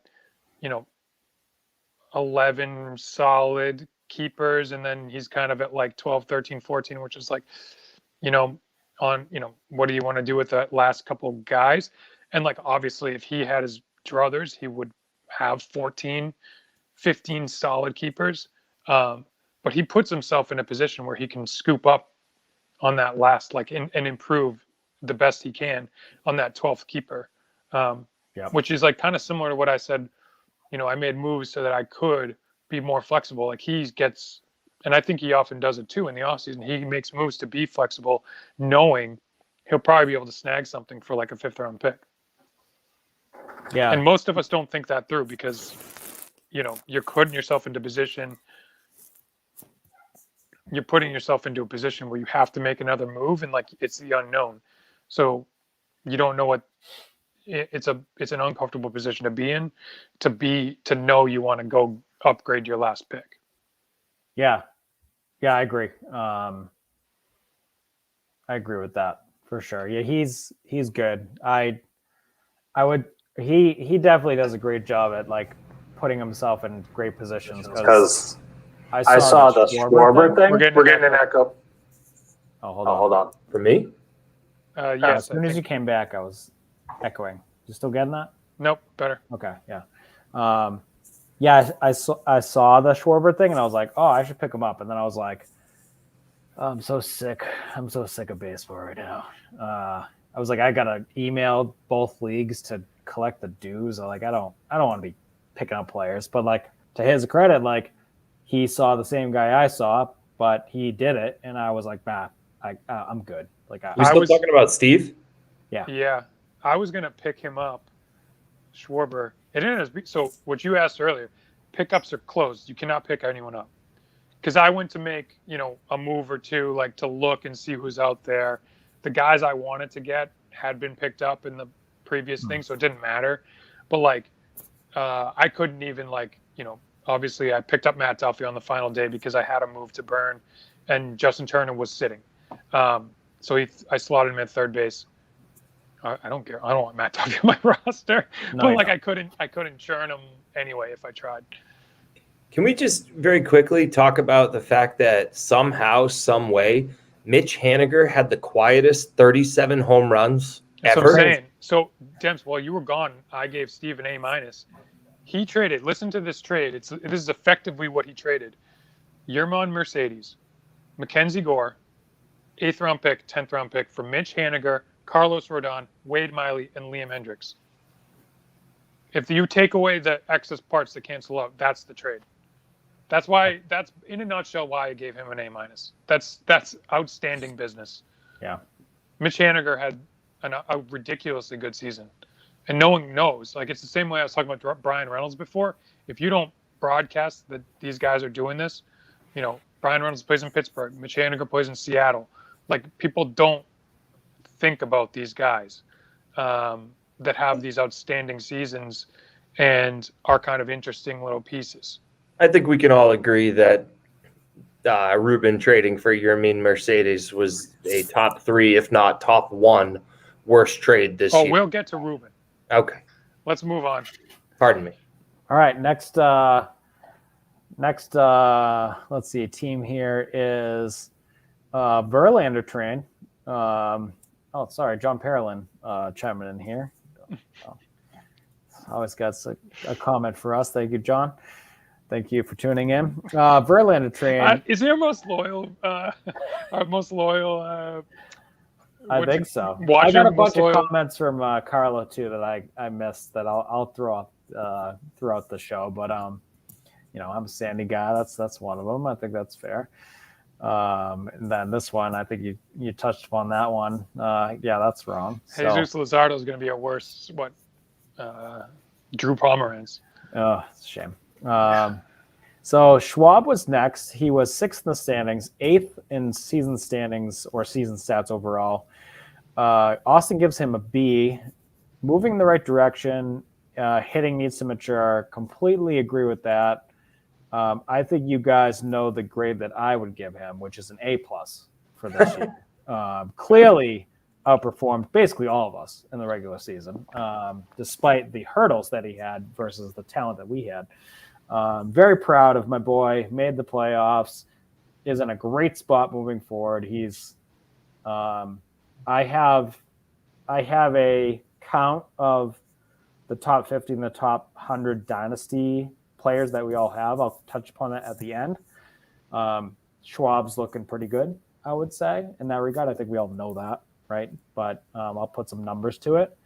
11 solid keepers. And then he's kind of at 12, 13, 14, which is what do you want to do with that last couple guys? And obviously if he had his druthers, he would have 14, 15 solid keepers. But he puts himself in a position where he can scoop up on that last, and improve the best he can on that 12th keeper. Which is kind of similar to what I said. I made moves so that I could be more flexible. And I think he often does it too in the offseason. He makes moves to be flexible, knowing he'll probably be able to snag something for a 5th round pick. Yeah. And most of us don't think that through because, you're putting yourself into position. You're putting yourself into a position where you have to make another move, and it's the unknown. So you don't know what it's an uncomfortable position to be in, to know you want to go upgrade your last pick. Yeah. Yeah, I agree. I agree with that for sure. Yeah, he's good. He definitely does a great job at putting himself in great positions, because I saw the Schwarber thing. We're getting an echo. Oh, hold on. For me? As Yes. soon as you came back, I was echoing. You still getting that? Nope. Better. Okay, yeah. Yeah, I saw the Schwarber thing, and I was like, oh, I should pick him up. And then I was like, oh, I'm so sick. I'm so sick of baseball right now. I was like, I gotta email both leagues to collect the dues. I don't want to be picking up players. But like, to his credit, like, he saw the same guy I saw, but he did it, and I was like, nah, I'm good. Like, We still talking about Steve? Yeah. I was gonna pick him up, Schwarber. So what you asked earlier, pickups are closed. You cannot pick anyone up. Because I went to make, a move or two, like to look and see who's out there. The guys I wanted to get had been picked up in the previous thing, so it didn't matter. But like, I couldn't even obviously I picked up Matt Duffy on the final day because I had a move to burn, and Justin Turner was sitting. So I slotted him at third base. I don't care. I don't want Matt Duffy on my roster, but like I couldn't churn him anyway if I tried. Can we just very quickly talk about the fact that somehow, some way, Mitch Haniger had the quietest 37 home runs ever? That's what I'm saying. So, Dems, while you were gone, I gave Steve an A-. He traded. Listen to this trade. This is effectively what he traded: Yermon Mercedes, Mackenzie Gore, 8th round pick, 10th round pick for Mitch Haniger, Carlos Rodon, Wade Miley, and Liam Hendricks. If you take away the excess parts that cancel out, that's the trade. That's in a nutshell why I gave him an A-. That's outstanding business. Yeah. Mitch Haniger had a ridiculously good season, and no one knows. Like, it's the same way I was talking about Brian Reynolds before. If you don't broadcast that these guys are doing this, Brian Reynolds plays in Pittsburgh, Mitch Haniger plays in Seattle. Like, people don't think about these guys that have these outstanding seasons and are kind of interesting little pieces. I think we can all agree that Ruben trading for Yermín Mercedes was a top 3, if not top 1, worst trade this year. Oh, we'll get to Ruben. Okay. Let's move on. Pardon me. All right, next, let's see, team here is Verlander train. Sorry, John Parolin chiming in here. Always got a comment for us. Thank you, John. Thank you for tuning in. Verlander train. Is he our most loyal? I think so. I got a bunch of comments from Carlo too that I missed that I'll throw up throughout the show. But I'm a Sandy guy. That's one of them. I think that's fair. And then this one, I think you touched upon that one. Yeah, that's wrong. Jesus Luzardo is going to be a worse Drew Pomeranz. Oh, it's a shame. So Schwab was next. He was 6th in the standings, 8th in season standings or season stats overall. Austin gives him a B. Moving in the right direction. Hitting needs to mature. Completely agree with that. I think you guys know the grade that I would give him, which is an A+ for this year. Clearly outperformed basically all of us in the regular season, despite the hurdles that he had versus the talent that we had. Very proud of my boy. Made the playoffs. Is in a great spot moving forward. He's. I have a count of the top 50 and the top 100 dynasty players that we all have. I'll touch upon that at the end. Schwab's looking pretty good, I would say, in that regard. I think we all know that, right? But I'll put some numbers to it.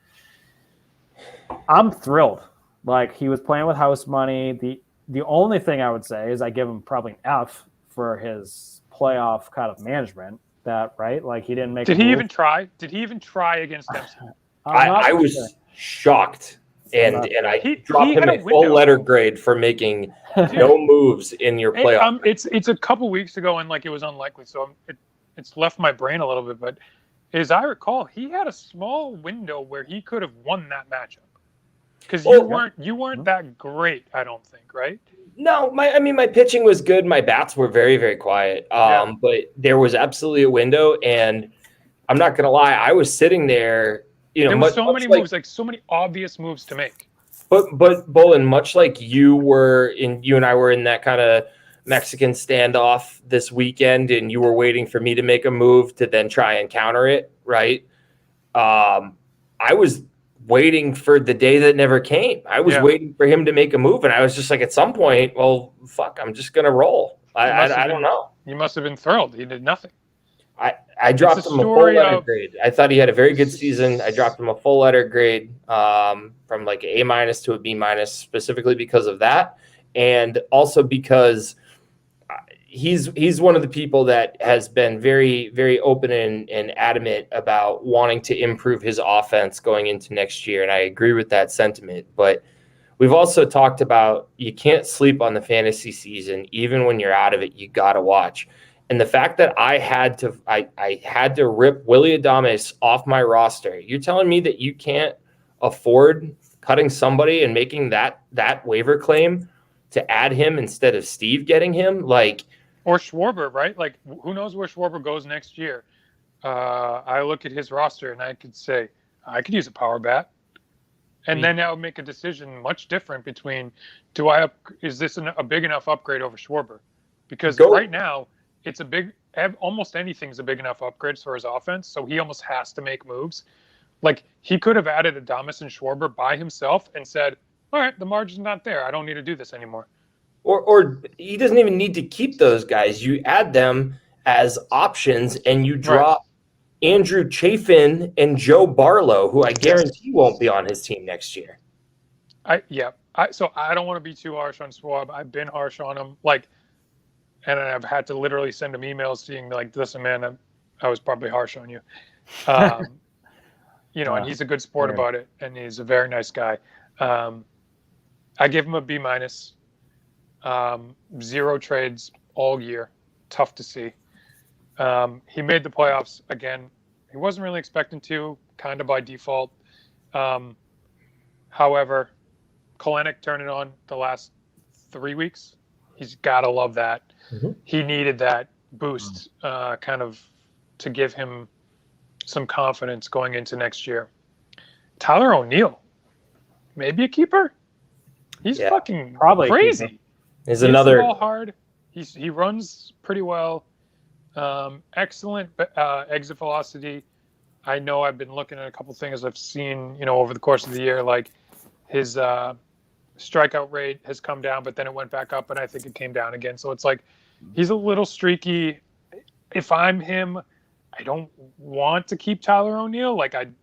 I'm thrilled. Like, he was playing with house money. The only thing I would say is I give him probably an F for his playoff kind of management. That, right? Like, he didn't make. Did he even try? Did he even try against Dempsey? I was shocked. And I dropped him a full letter grade for making no moves in your playoff. It's a couple weeks ago, and like, it was unlikely, so it's left my brain a little bit. But as I recall, he had a small window where he could have won that matchup because you weren't that great, I don't think, right? No, my pitching was good. My bats were very, very quiet. But there was absolutely a window, and I'm not gonna lie, I was sitting there. There were so many moves, like so many obvious moves to make. But Bolin, much like you and I were in that kind of Mexican standoff this weekend, and you were waiting for me to make a move to then try and counter it, right? I was waiting for the day that never came. I was waiting for him to make a move, and I was just like, at some point, well, fuck, I'm just gonna roll. I don't know. He must have been thrilled. He did nothing. I dropped him a full letter grade. I thought he had a very good season. I dropped him a full letter grade from like A- to a B-, specifically because of that, and also because he's one of the people that has been very, very open and adamant about wanting to improve his offense going into next year, and I agree with that sentiment. But we've also talked about you can't sleep on the fantasy season. Even when you're out of it, you got to watch. And the fact that I had to rip Willie Adames off my roster, you're telling me that you can't afford cutting somebody and making that waiver claim to add him instead of Steve getting him? Like, or Schwarber, right? Like, who knows where Schwarber goes next year? I look at his roster and I could say, I could use a power bat. And then I would make a decision much different between, is this a big enough upgrade over Schwarber? Because right now, almost anything's a big enough upgrade for his offense, so he almost has to make moves. Like, he could have added Adames and Schwarber by himself and said, all right, the margin's not there. I don't need to do this anymore. Or he doesn't even need to keep those guys. You add them as options, and you drop Andrew Chafin and Joe Barlow, who I guarantee won't be on his team next year. So I don't want to be too harsh on Schwab. I've been harsh on him. And I've had to literally send him emails saying, like, listen, man, I was probably harsh on you. And he's a good sport about it, and he's a very nice guy. I give him a B-. 0 trades all year. Tough to see. He made the playoffs again. He wasn't really expecting to, kind of by default. However, Kalenic turning on the last 3 weeks. He's got to love that. Mm-hmm. He needed that boost kind of to give him some confidence going into next year. Tyler O'Neill, maybe a keeper? He's fucking probably crazy. He's another ball hard. He runs pretty well. Excellent exit velocity. I know I've been looking at a couple things I've seen, over the course of the year, like his strikeout rate has come down, but then it went back up, and I think it came down again. So it's like he's a little streaky. If I'm him, I don't want to keep Tyler O'Neill. Like, I'd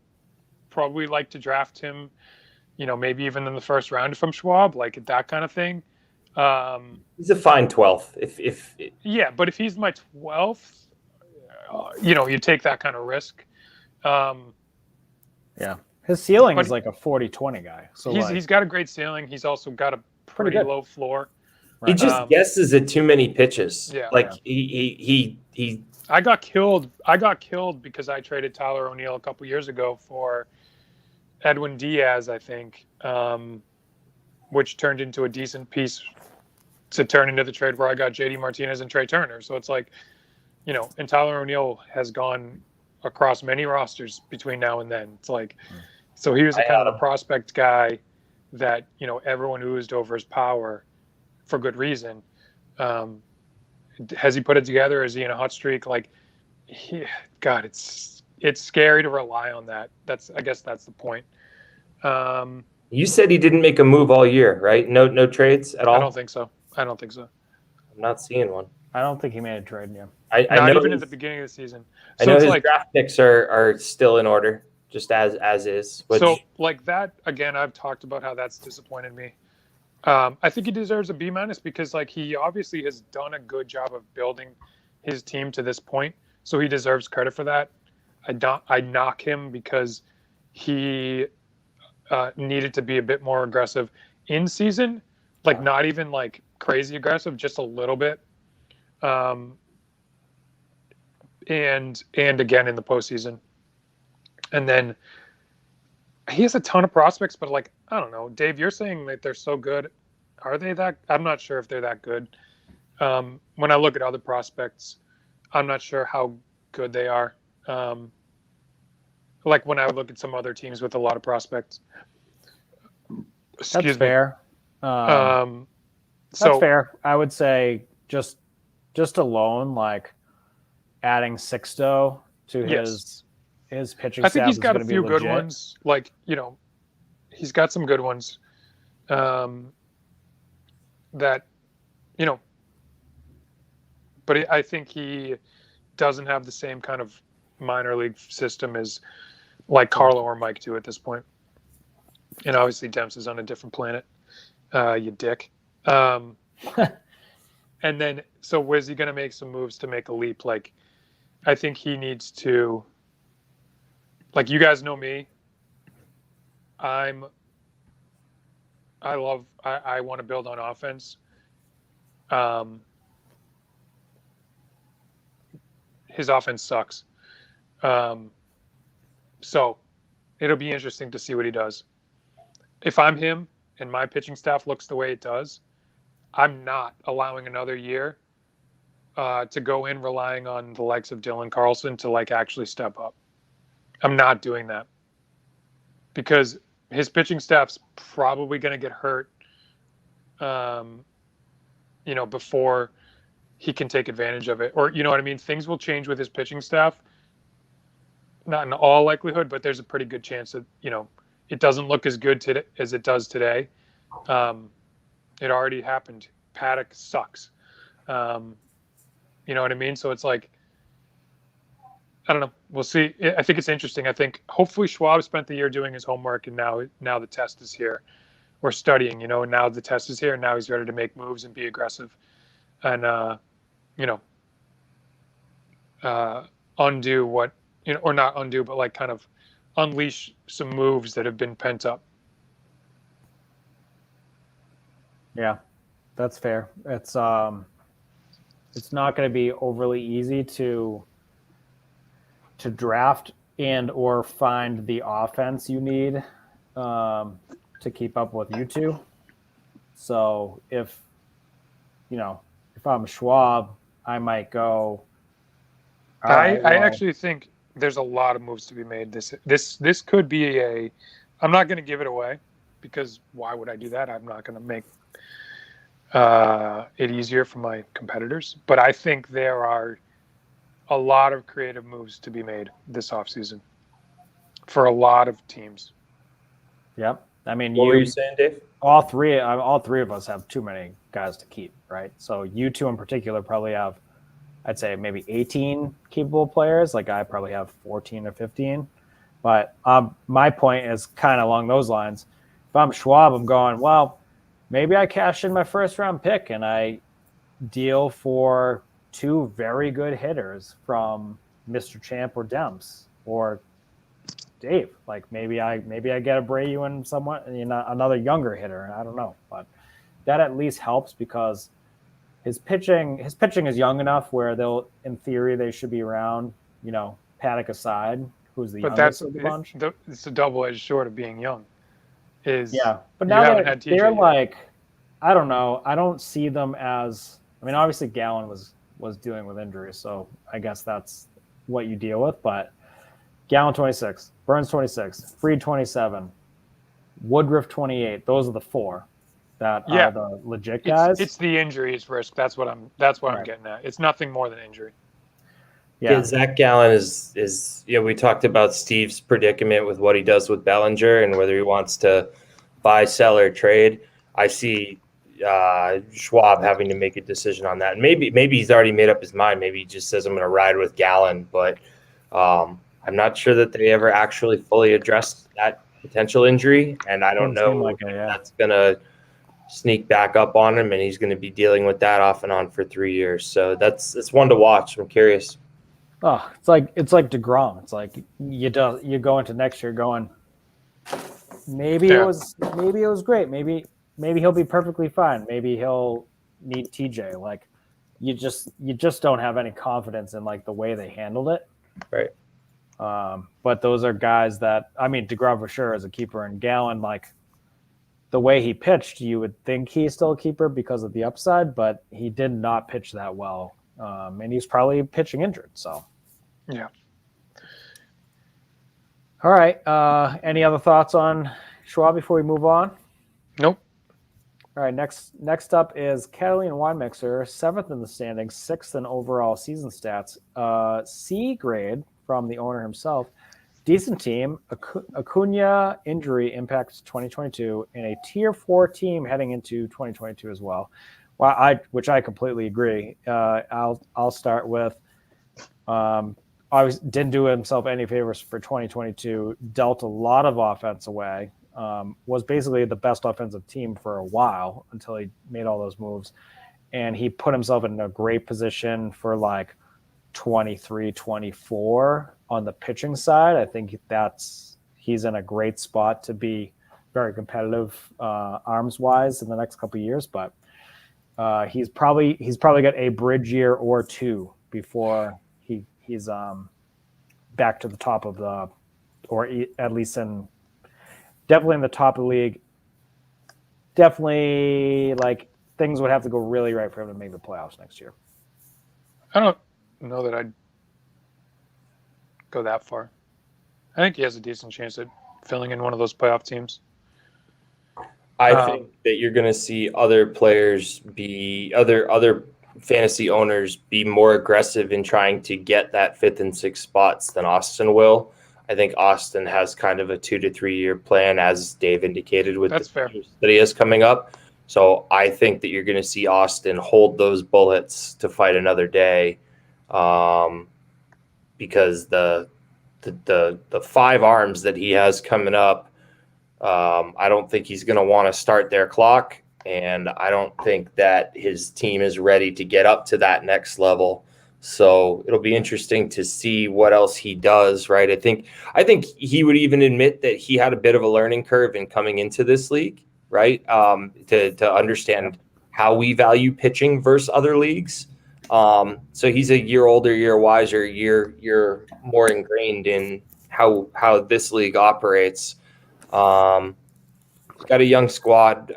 probably like to draft him, maybe even in the first round from Schwab, like that kind of thing. He's a fine 12th. But if he's my 12th, you take that kind of risk. His ceiling is like a 40-20 guy. So he's got a great ceiling. He's also got a pretty low floor. Right. He just guesses at too many pitches. He I got killed because I traded Tyler O'Neill a couple years ago for Edwin Diaz, I think, which turned into a decent piece to turn into the trade where I got JD Martinez and Trey Turner. So it's like, and Tyler O'Neill has gone across many rosters between now and then. It's like, so he was a kind of a prospect guy that, everyone oozed over his power for good reason. Has he put it together? Is he in a hot streak? Like, it's scary to rely on that. I guess that's the point. You said he didn't make a move all year, right? No trades at all? I don't think so. I'm not seeing one. I don't think he made a trade, yeah. Not even at the beginning of the season. So I know his draft picks are still in order, just as is. So, like that, again, I've talked about how that's disappointed me. I think he deserves a B- because, like, he obviously has done a good job of building his team to this point, so he deserves credit for that. I knock him because he needed to be a bit more aggressive in season, like not even like crazy aggressive, just a little bit. And again in the postseason. And then he has a ton of prospects, but like, I don't know, Dave, you're saying that they're so good. Are they that? I'm not sure if they're that good. When I look at other prospects, I'm not sure how good they are. Like when I look at some other teams with a lot of prospects. That's fair. That's fair. I would say just alone, like adding Sixto to his his pitching I think staff he's is got a going to be few good legit. ones. Like, he's got some good ones. That, but I think he doesn't have the same kind of minor league system as like Carlo or Mike do at this point. And obviously Demps is on a different planet. You dick. And then, so where's he going to make some moves to make a leap? Like, I think he needs to, like, you guys know me. I want to build on offense. His offense sucks. So it'll be interesting to see what he does. If I'm him and my pitching staff looks the way it does, I'm not allowing another year to go in relying on the likes of Dylan Carlson to like actually step up. I'm not doing that because his pitching staff's probably going to get hurt, before he can take advantage of it. Or, you know what I mean? Things will change with his pitching staff. Not in all likelihood, but there's a pretty good chance that, it doesn't look as good today as it does today. It already happened. Paddock sucks. You know what I mean? So it's like, I don't know. We'll see. I think it's interesting. I think hopefully Schwab spent the year doing his homework, and now the test is here. We're studying, and now the test is here, and now he's ready to make moves and be aggressive, and undo what or not undo, but like kind of unleash some moves that have been pent up. Yeah, that's fair. It's not going to be overly easy to draft and or find the offense you need to keep up with you two. So if I'm Schwab, I might go. I actually think there's a lot of moves to be made. This could be I'm not going to give it away because why would I do that? I'm not going to make it easier for my competitors. But I think there are a lot of creative moves to be made this offseason for a lot of teams. Yep. I mean, What were you saying, Dave? All three of us have too many guys to keep, right? So you two in particular probably have, I'd say maybe 18 keepable players. Like I probably have 14 or 15. But my point is kind of along those lines. If I'm Schwab, I'm going, well, maybe I cash in my first round pick and I deal for two very good hitters from Mr. Champ or Demps or Dave. Like maybe I get Abreu and someone, another younger hitter. I don't know, but that at least helps because his pitching is young enough where in theory they should be around, Paddock aside, who's the youngest of the bunch. It's a double-edged sword of being young. But now they're like, I don't know. I don't see them as. I mean, obviously Gallen was dealing with injuries, so I guess that's what you deal with. But Gallen 26, Burns 26, Fried 27, Woodruff 28. Those are the four that are the legit guys. It's the injuries risk. That's what I'm getting at. It's nothing more than injury. Yeah, Zach Gallen is we talked about Steve's predicament with what he does with Bellinger and whether he wants to buy, sell, or trade. I see Schwab having to make a decision on that. And maybe he's already made up his mind. Maybe he just says I'm going to ride with Gallen, but I'm not sure that they ever actually fully addressed that potential injury, and I don't know if that's going to sneak back up on him, and he's going to be dealing with that off and on for 3 years. So it's one to watch. I'm curious. Oh, it's like DeGrom. It's like you go into next year going, maybe it was great. Maybe he'll be perfectly fine. Maybe he'll need TJ. Like you just don't have any confidence in like the way they handled it. Right. But those are guys that, I mean, DeGrom for sure is a keeper, and Gallen, like the way he pitched, you would think he's still a keeper because of the upside, but he did not pitch that well. And he's probably pitching injured. So, yeah. All right. Any other thoughts on Schwab before we move on? Nope. All right. Next up is Catalina Wine Mixer, 7th in the standings, 6th in overall season stats. C grade from the owner himself. decent team. Acuna injury impacts 2022, and a tier 4 team heading into 2022 as well. Which I completely agree. I'll start with. Obviously didn't do himself any favors for 2022. Dealt a lot of offense away. Was basically the best offensive team for a while until he made all those moves, and he put himself in a great position for like 23, 24 on the pitching side. I think he's in a great spot to be very competitive arms wise in the next couple of years, but he's probably got a bridge year or two before he's back to the top of or at least definitely in the top of the league. Definitely, like, things would have to go really right for him to make the playoffs next year. I don't know that I'd go that far. I think he has a decent chance at filling in one of those playoff teams. I think that you're going to see other players other fantasy owners be more aggressive in trying to get that 5th and 6th spots than Austin will. I think Austin has kind of a 2 to 3 year plan, as Dave indicated, with That's fair. that he has coming up. So I think that you're going to see Austin hold those bullets to fight another day, because the 5 arms that he has coming up, I don't think he's going to want to start their clock, and I don't think that his team is ready to get up to that next level. So it'll be interesting to see what else he does, right? I think he would even admit that he had a bit of a learning curve in coming into this league, right? To understand how we value pitching versus other leagues. So he's a year older, year wiser, year more ingrained in how this league operates. He's got a young squad.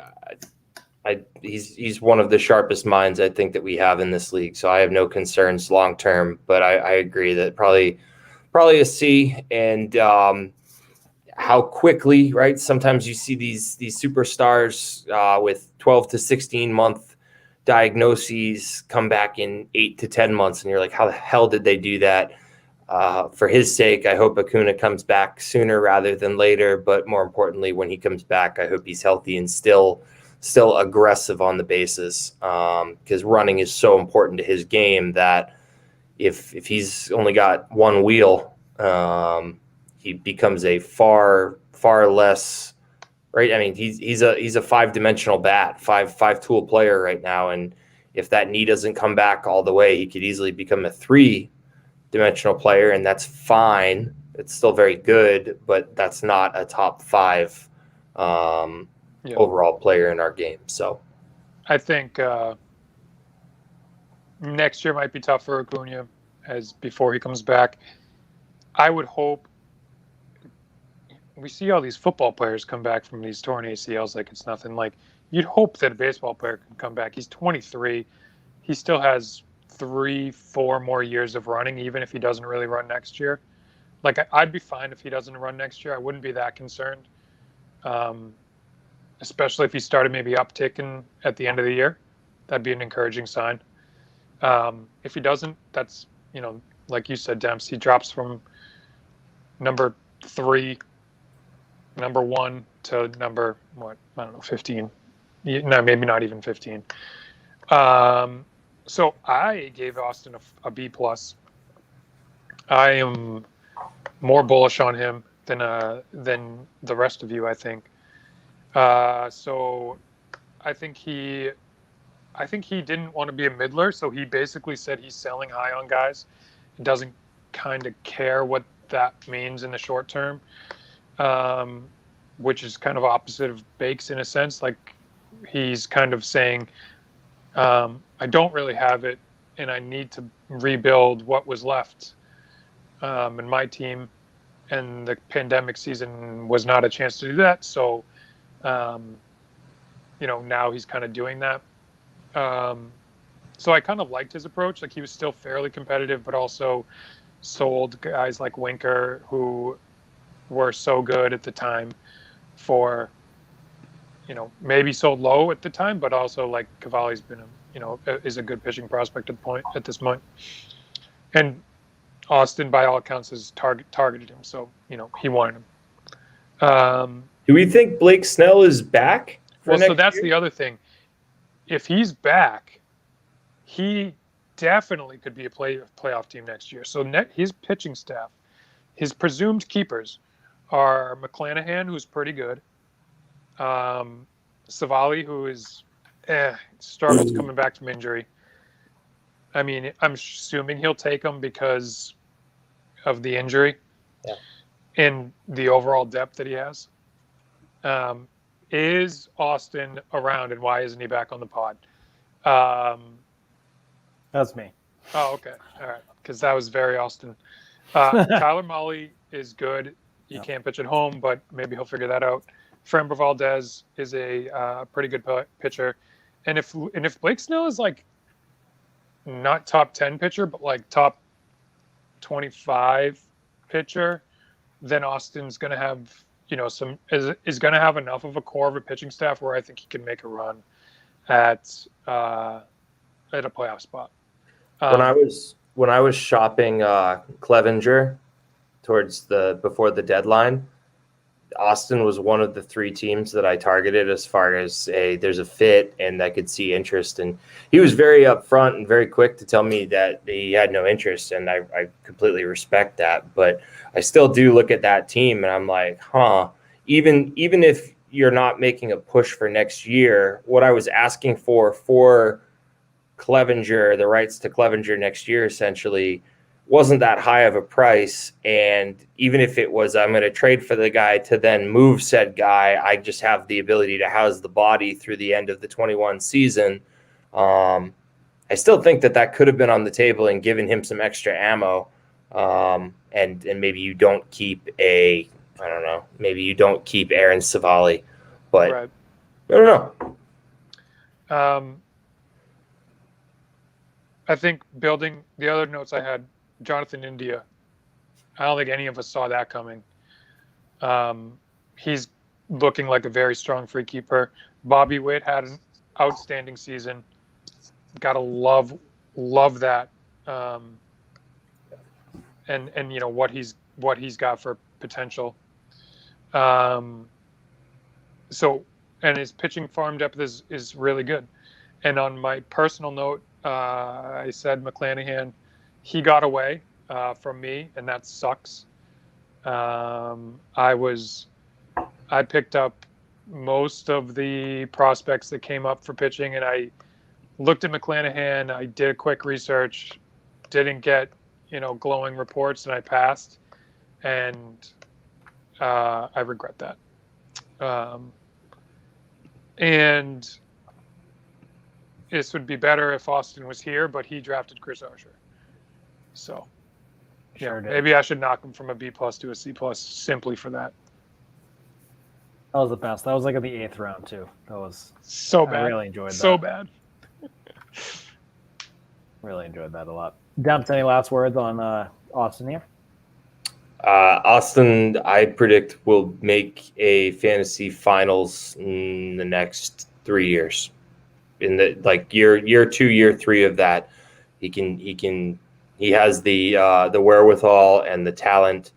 He's one of the sharpest minds I think that we have in this league. So I have no concerns long term. But I agree that probably a C. And how quickly, right? Sometimes you see these superstars with 12 to 16 month diagnoses come back in 8 to 10 months, and you're like, how the hell did they do that? For his sake, I hope Acuna comes back sooner rather than later. But more importantly, when he comes back, I hope he's healthy and still aggressive on the bases, because running is so important to his game that if he's only got one wheel, he becomes a far less, right? I mean, he's a 5-dimensional bat, five tool player right now, and if that knee doesn't come back all the way, he could easily become a 3-dimensional player, and that's fine. It's still very good, but that's not a top 5 overall player in our game. So I think next year might be tough for Acuna as before he comes back. I would hope we see all these football players come back from these torn ACLs like it's nothing. Like, you'd hope that a baseball player can come back. He's 23. He still has 3-4 more years of running, even if he doesn't really run next year. Like, I'd be fine if he doesn't run next year. I wouldn't be that concerned. Especially if he started maybe upticking at the end of the year. That'd be an encouraging sign. If he doesn't, that's, like you said, Demps, he drops from number 3, number 1 to number, 15. No, maybe not even 15. So I gave Austin a B+. I am more bullish on him than the rest of you, I think. So I think he didn't want to be a middler, so he basically said he's selling high on guys. He doesn't kind of care what that means in the short term, which is kind of opposite of Bakes in a sense. Like, he's kind of saying, I don't really have it, and I need to rebuild what was left in my team, and the pandemic season was not a chance to do that. So, now he's kind of doing that. So I kind of liked his approach. Like, he was still fairly competitive, but also sold guys like Winker, who were so good at the time, for, maybe sold low at the time, but also, like, Cavalli's been is a good pitching prospect at this point. And Austin, by all accounts, has targeted him, so he wanted him. Do we think Blake Snell is back for next so that's year? the other thing. If he's back, he definitely could be a playoff team next year. So his pitching staff, his presumed keepers, are McClanahan, who's pretty good, Savali, who is struggles coming back from injury. I mean, I'm assuming he'll take him because of the injury and the overall depth that he has. Is Austin around, and why isn't he back on the pod? That's me. Oh, okay. All right. Because that was very Austin. Tyler Mahle is good. He can't pitch at home, but maybe he'll figure that out. Framber Valdez is a pretty good pitcher. And if Blake Snell is like not top 10 pitcher, but like top 25 pitcher, then Austin's going to have, is going to have enough of a core of a pitching staff where I think he can make a run at a playoff spot. When I was shopping Clevenger before the deadline, Austin was one of the 3 teams that I targeted as far as there's a fit and I could see interest. And he was very upfront and very quick to tell me that he had no interest, and I completely respect that. But I still do look at that team and I'm like, even if you're not making a push for next year, what I was asking for Clevenger, the rights to Clevenger next year, essentially wasn't that high of a price. And even if it was, I'm going to trade for the guy to then move said guy, I just have the ability to house the body through the end of the 21 season. I still think that could have been on the table and given him some extra ammo. And maybe you don't keep maybe you don't keep Aaron Savali, but right. I don't know. I think building the other notes I had, Jonathan India, I don't think any of us saw that coming. He's looking like a very strong free keeper. Bobby Witt had an outstanding season. Gotta love that. And what he's got for potential. And his pitching farm depth is really good. And on my personal note, I said McClanahan, he got away from me, and that sucks. I picked up most of the prospects that came up for pitching, and I looked at McClanahan. I did a quick research, didn't get glowing reports, and I passed. And I regret that. And this would be better if Austin was here, but he drafted Chris Archer. So, maybe I should knock him from a B+ to a C+ simply for that. That was the best. That was like in the 8th round too. That was so bad. I really enjoyed that. So bad. Really enjoyed that a lot. Dumps, any last words on Austin here? Austin, I predict, will make a fantasy finals in the next 3 years. In the year 2, year 3 of that, he has the wherewithal and the talent,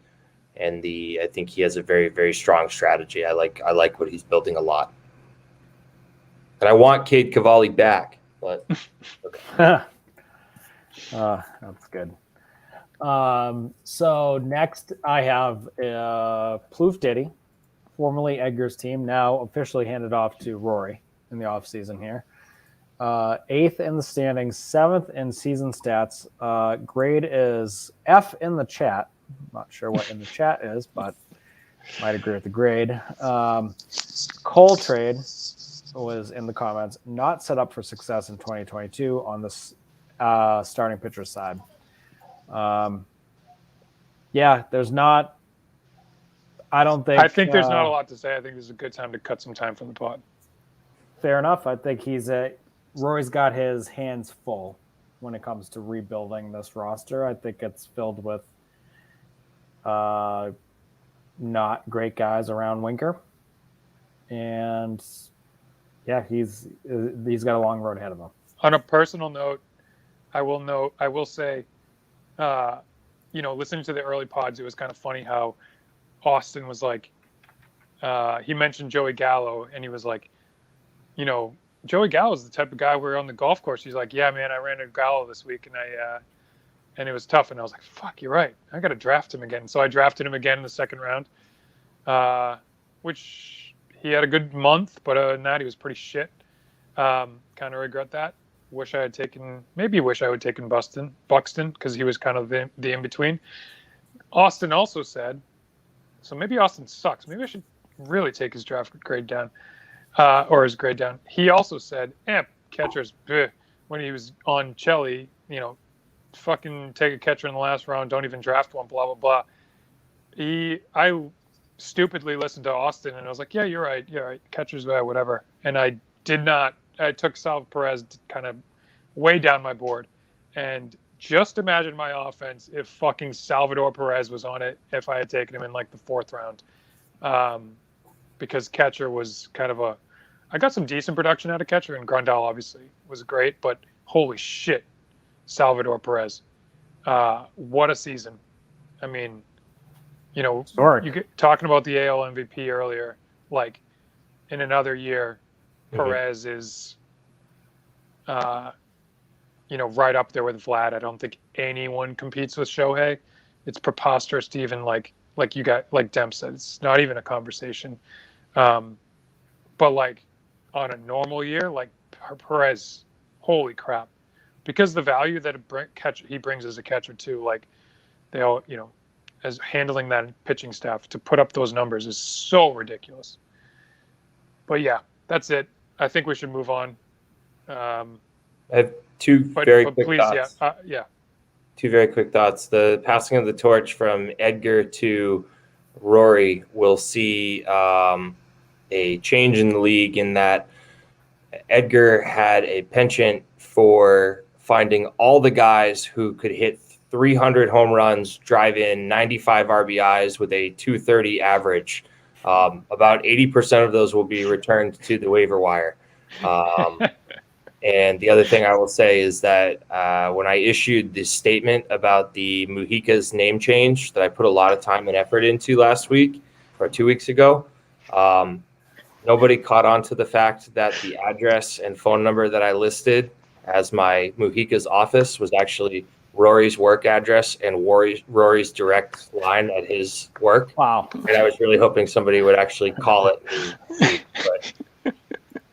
and I think he has a very, very strong strategy. I like what he's building a lot, and I want Cade Cavalli back, but okay. That's good. So next I have Plouffe Diddy, formerly Edgar's team, now officially handed off to Rory in the offseason here. 8th in the standings, 7th in season stats. Grade is F in the chat. Not sure what in the chat is, but might agree with the grade. Cole trade was in the comments, not set up for success in 2022 on this starting pitcher side. There's not. I think there's not a lot to say. I think this is a good time to cut some time from the pod. Fair enough. I think Roy's got his hands full when it comes to rebuilding this roster. I think it's filled with not great guys around Winker, and he's got a long road ahead of him. On a personal note, I will say, listening to the early pods, it was kind of funny how Austin was like, he mentioned Joey Gallo, and he was like, Joey Gallo is the type of guy where on the golf course, he's like, yeah, man, I ran into Gallo this week, and it was tough. And I was like, fuck, you're right. I got to draft him again. So I drafted him again in the second round, which he had a good month, but other than that, he was pretty shit. Kind of regret that. Wish I would taken Buxton because he was kind of the in-between. Austin also said, so maybe Austin sucks. Maybe I should really take his draft grade down, or his grade down. He also said, catchers, bleh. When he was on Chelly, fucking take a catcher in the last round, don't even draft one, blah, blah, blah. I stupidly listened to Austin, and I was like, yeah, you're right, catchers, whatever. And I took Salvador Perez kind of way down my board. And just imagine my offense if fucking Salvador Perez was on it, if I had taken him in like the fourth round. Because catcher was kind of I got some decent production out of catcher, and Grandal obviously was great, but holy shit, Salvador Perez. What a season. I mean, talking about the AL MVP earlier, like in another year, Perez is, right up there with Vlad. I don't think anyone competes with Shohei. It's preposterous to even like you got, like Demp said, it's not even a conversation. But like on a normal year, like Perez, holy crap. Because the value that he brings as a catcher too, like they all, as handling that pitching staff to put up those numbers is so ridiculous. But yeah, that's it. I think we should move on. I have two very quick thoughts. Two very quick thoughts. The passing of the torch from Edgar to Rory will see a change in the league in that Edgar had a penchant for finding all the guys who could hit 300 home runs, drive in 95 RBIs with a 230 average. About 80% of those will be returned to the waiver wire. And the other thing I will say is that when I issued this statement about the Mujica's name change that I put a lot of time and effort into last week or 2 weeks ago, nobody caught on to the fact that the address and phone number that I listed as my Mujica's office was actually Rory's work address and Rory's direct line at his work. Wow. And I was really hoping somebody would actually call it.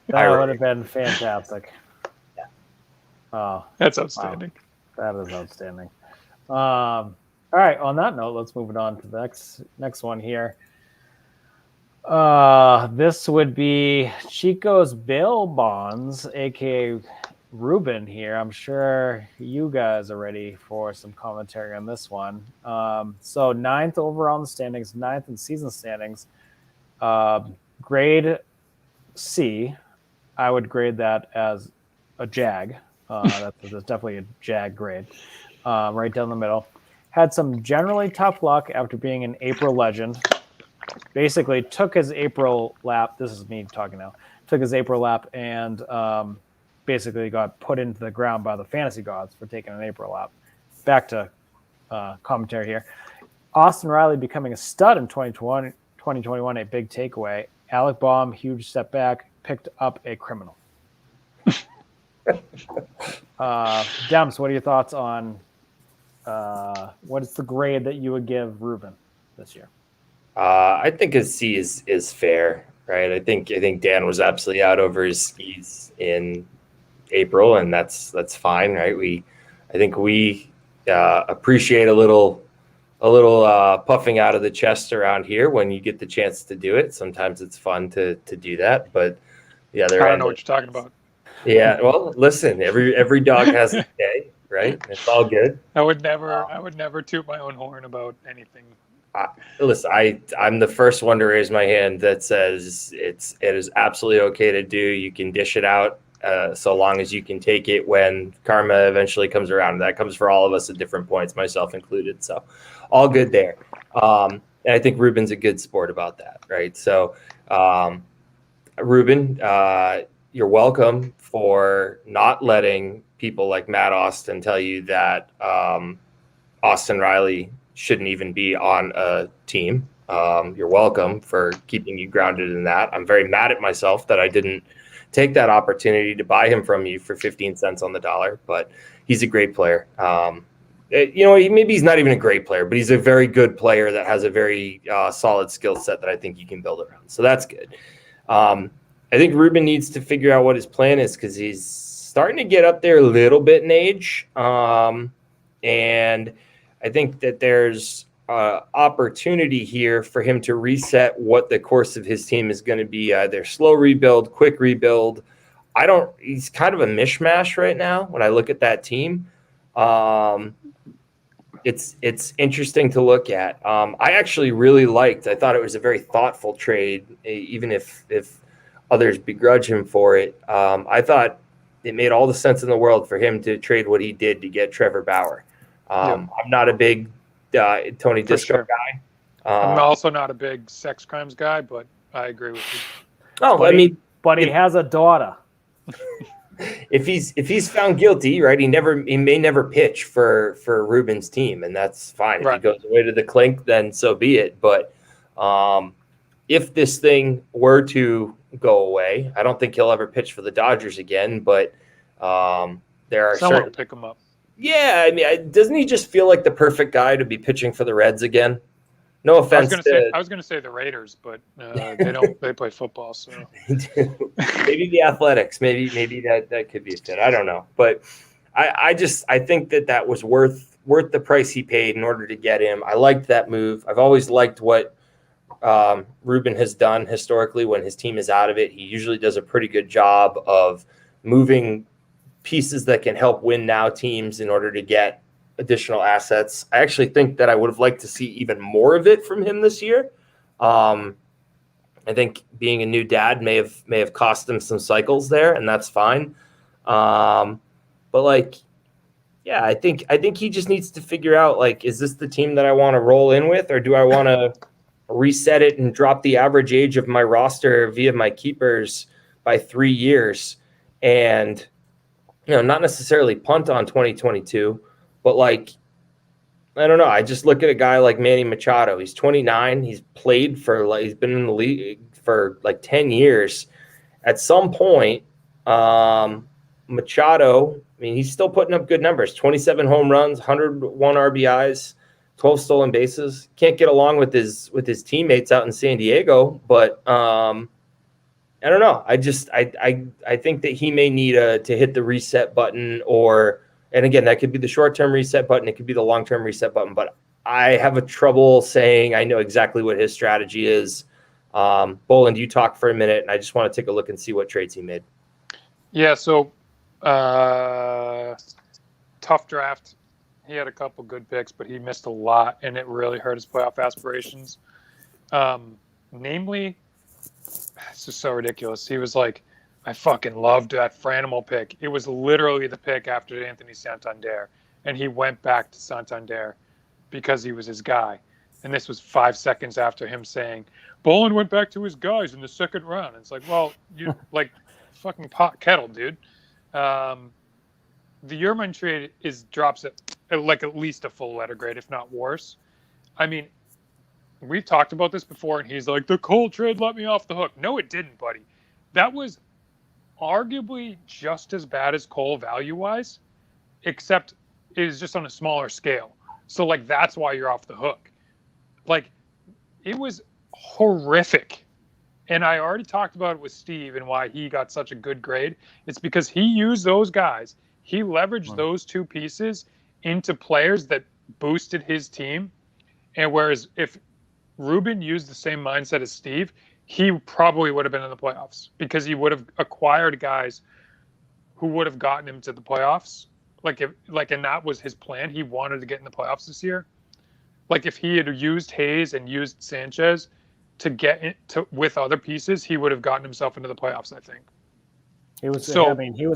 That would have been fantastic. Yeah. Oh, that's outstanding. Wow. That is outstanding. All right. On that note, let's move it on to the next one here. This would be Chico's bail bonds, aka Ruben here. I'm sure you guys are ready for some commentary on this one. So ninth overall in the standings, ninth in season standings. Grade C. I would grade that as a Jag. That's definitely a Jag grade. Right down the middle. Had some generally tough luck after being an April legend. Basically took his April lap. This is me talking now. Took his April lap and basically got put into the ground by the fantasy gods for taking an April lap. Back to commentary here. Austin Riley becoming a stud in 2021, a big takeaway. Alec Baum, huge step back, picked up a criminal. Dems, what are your thoughts on what is the grade that you would give Ruben this year? I think a C is fair, right? I think Dan was absolutely out over his skis in April, and that's fine, right? I think we appreciate a little puffing out of the chest around here when you get the chance to do it. Sometimes it's fun to do that, but the other I don't know what you're talking about. Yeah, well, listen, every dog has a day, right? It's all good. I would never toot my own horn about anything. Listen, I'm the first one to raise my hand that says it is absolutely okay to do. You can dish it out so long as you can take it when karma eventually comes around. That comes for all of us at different points, myself included. So all good there. And I think Ruben's a good sport about that, right? So Ruben, you're welcome for not letting people like Matt Austin tell you that Austin Riley shouldn't even be on a team. You're welcome for keeping you grounded in that. I'm very mad at myself that I didn't take that opportunity to buy him from you for 15 cents on the dollar, but he's a great player. Maybe he's not even a great player, but he's a very good player that has a very solid skill set that I think you can build around. So that's good. I think Ruben needs to figure out what his plan is because he's starting to get up there a little bit in age. And I think that there's opportunity here for him to reset what the course of his team is going to be, either slow rebuild, quick rebuild. He's kind of a mishmash right now when I look at that team. It's interesting to look at. I actually really I thought it was a very thoughtful trade, even if others begrudge him for it. I thought it made all the sense in the world for him to trade what he did to get Trevor Bauer. I'm not a big Tony Disco guy. I'm also not a big sex crimes guy, but I agree with you. But he has a daughter. If he's found guilty, right, he may never pitch for Ruben's team, and that's fine. Right. If he goes away to the clink, then so be it. But if this thing were to go away, I don't think he'll ever pitch for the Dodgers again. But there are someone will pick him up. Yeah, I mean, doesn't he just feel like the perfect guy to be pitching for the Reds again? No offense. I was going to say the Raiders, but they don't. They play football, so maybe the Athletics. Maybe that could be a fit. I don't know, but I think that was worth the price he paid in order to get him. I liked that move. I've always liked what Ruben has done historically when his team is out of it. He usually does a pretty good job of moving pieces that can help win now teams in order to get additional assets. I actually think that I would have liked to see even more of it from him this year. I think being a new dad may have cost him some cycles there, and that's fine. I think he just needs to figure out, is this the team that I want to roll in with, or do I want to reset it and drop the average age of my roster via my keepers by 3 years and not necessarily punt on 2022, but I don't know. I just look at a guy like Manny Machado. He's 29. He's played he's been in the league for 10 years. At some point, Machado, he's still putting up good numbers, 27 home runs, 101 RBIs, 12 stolen bases. Can't get along with his teammates out in San Diego, but I don't know. I think that he may need to hit the reset button, and again, that could be the short-term reset button. It could be the long-term reset button, but I have a trouble saying I know exactly what his strategy is. Boland, you talk for a minute, and I just want to take a look and see what trades he made. Yeah, so tough draft. He had a couple good picks, but he missed a lot, and it really hurt his playoff aspirations. Namely, it's just so ridiculous. He was like, I fucking loved that Franimal pick. It was literally the pick after Anthony Santander, and he went back to Santander because he was his guy. And this was 5 seconds after him saying, Boland went back to his guys in the second round. And it's like, well, you fucking pot kettle, dude. The Yermine trade drops at least a full letter grade, if not worse. I mean, we've talked about this before, and he's like, the Cole trade let me off the hook. No, it didn't, buddy. That was arguably just as bad as Cole value-wise, except it is just on a smaller scale. So, that's why you're off the hook. It was horrific. And I already talked about it with Steve and why he got such a good grade. It's because he used those guys. He leveraged those two pieces into players that boosted his team. And whereas if Ruben used the same mindset as Steve, he probably would have been in the playoffs because he would have acquired guys who would have gotten him to the playoffs. And that was his plan. He wanted to get in the playoffs this year. If he had used Hayes and used Sanchez to get with other pieces, he would have gotten himself into the playoffs, I think. He was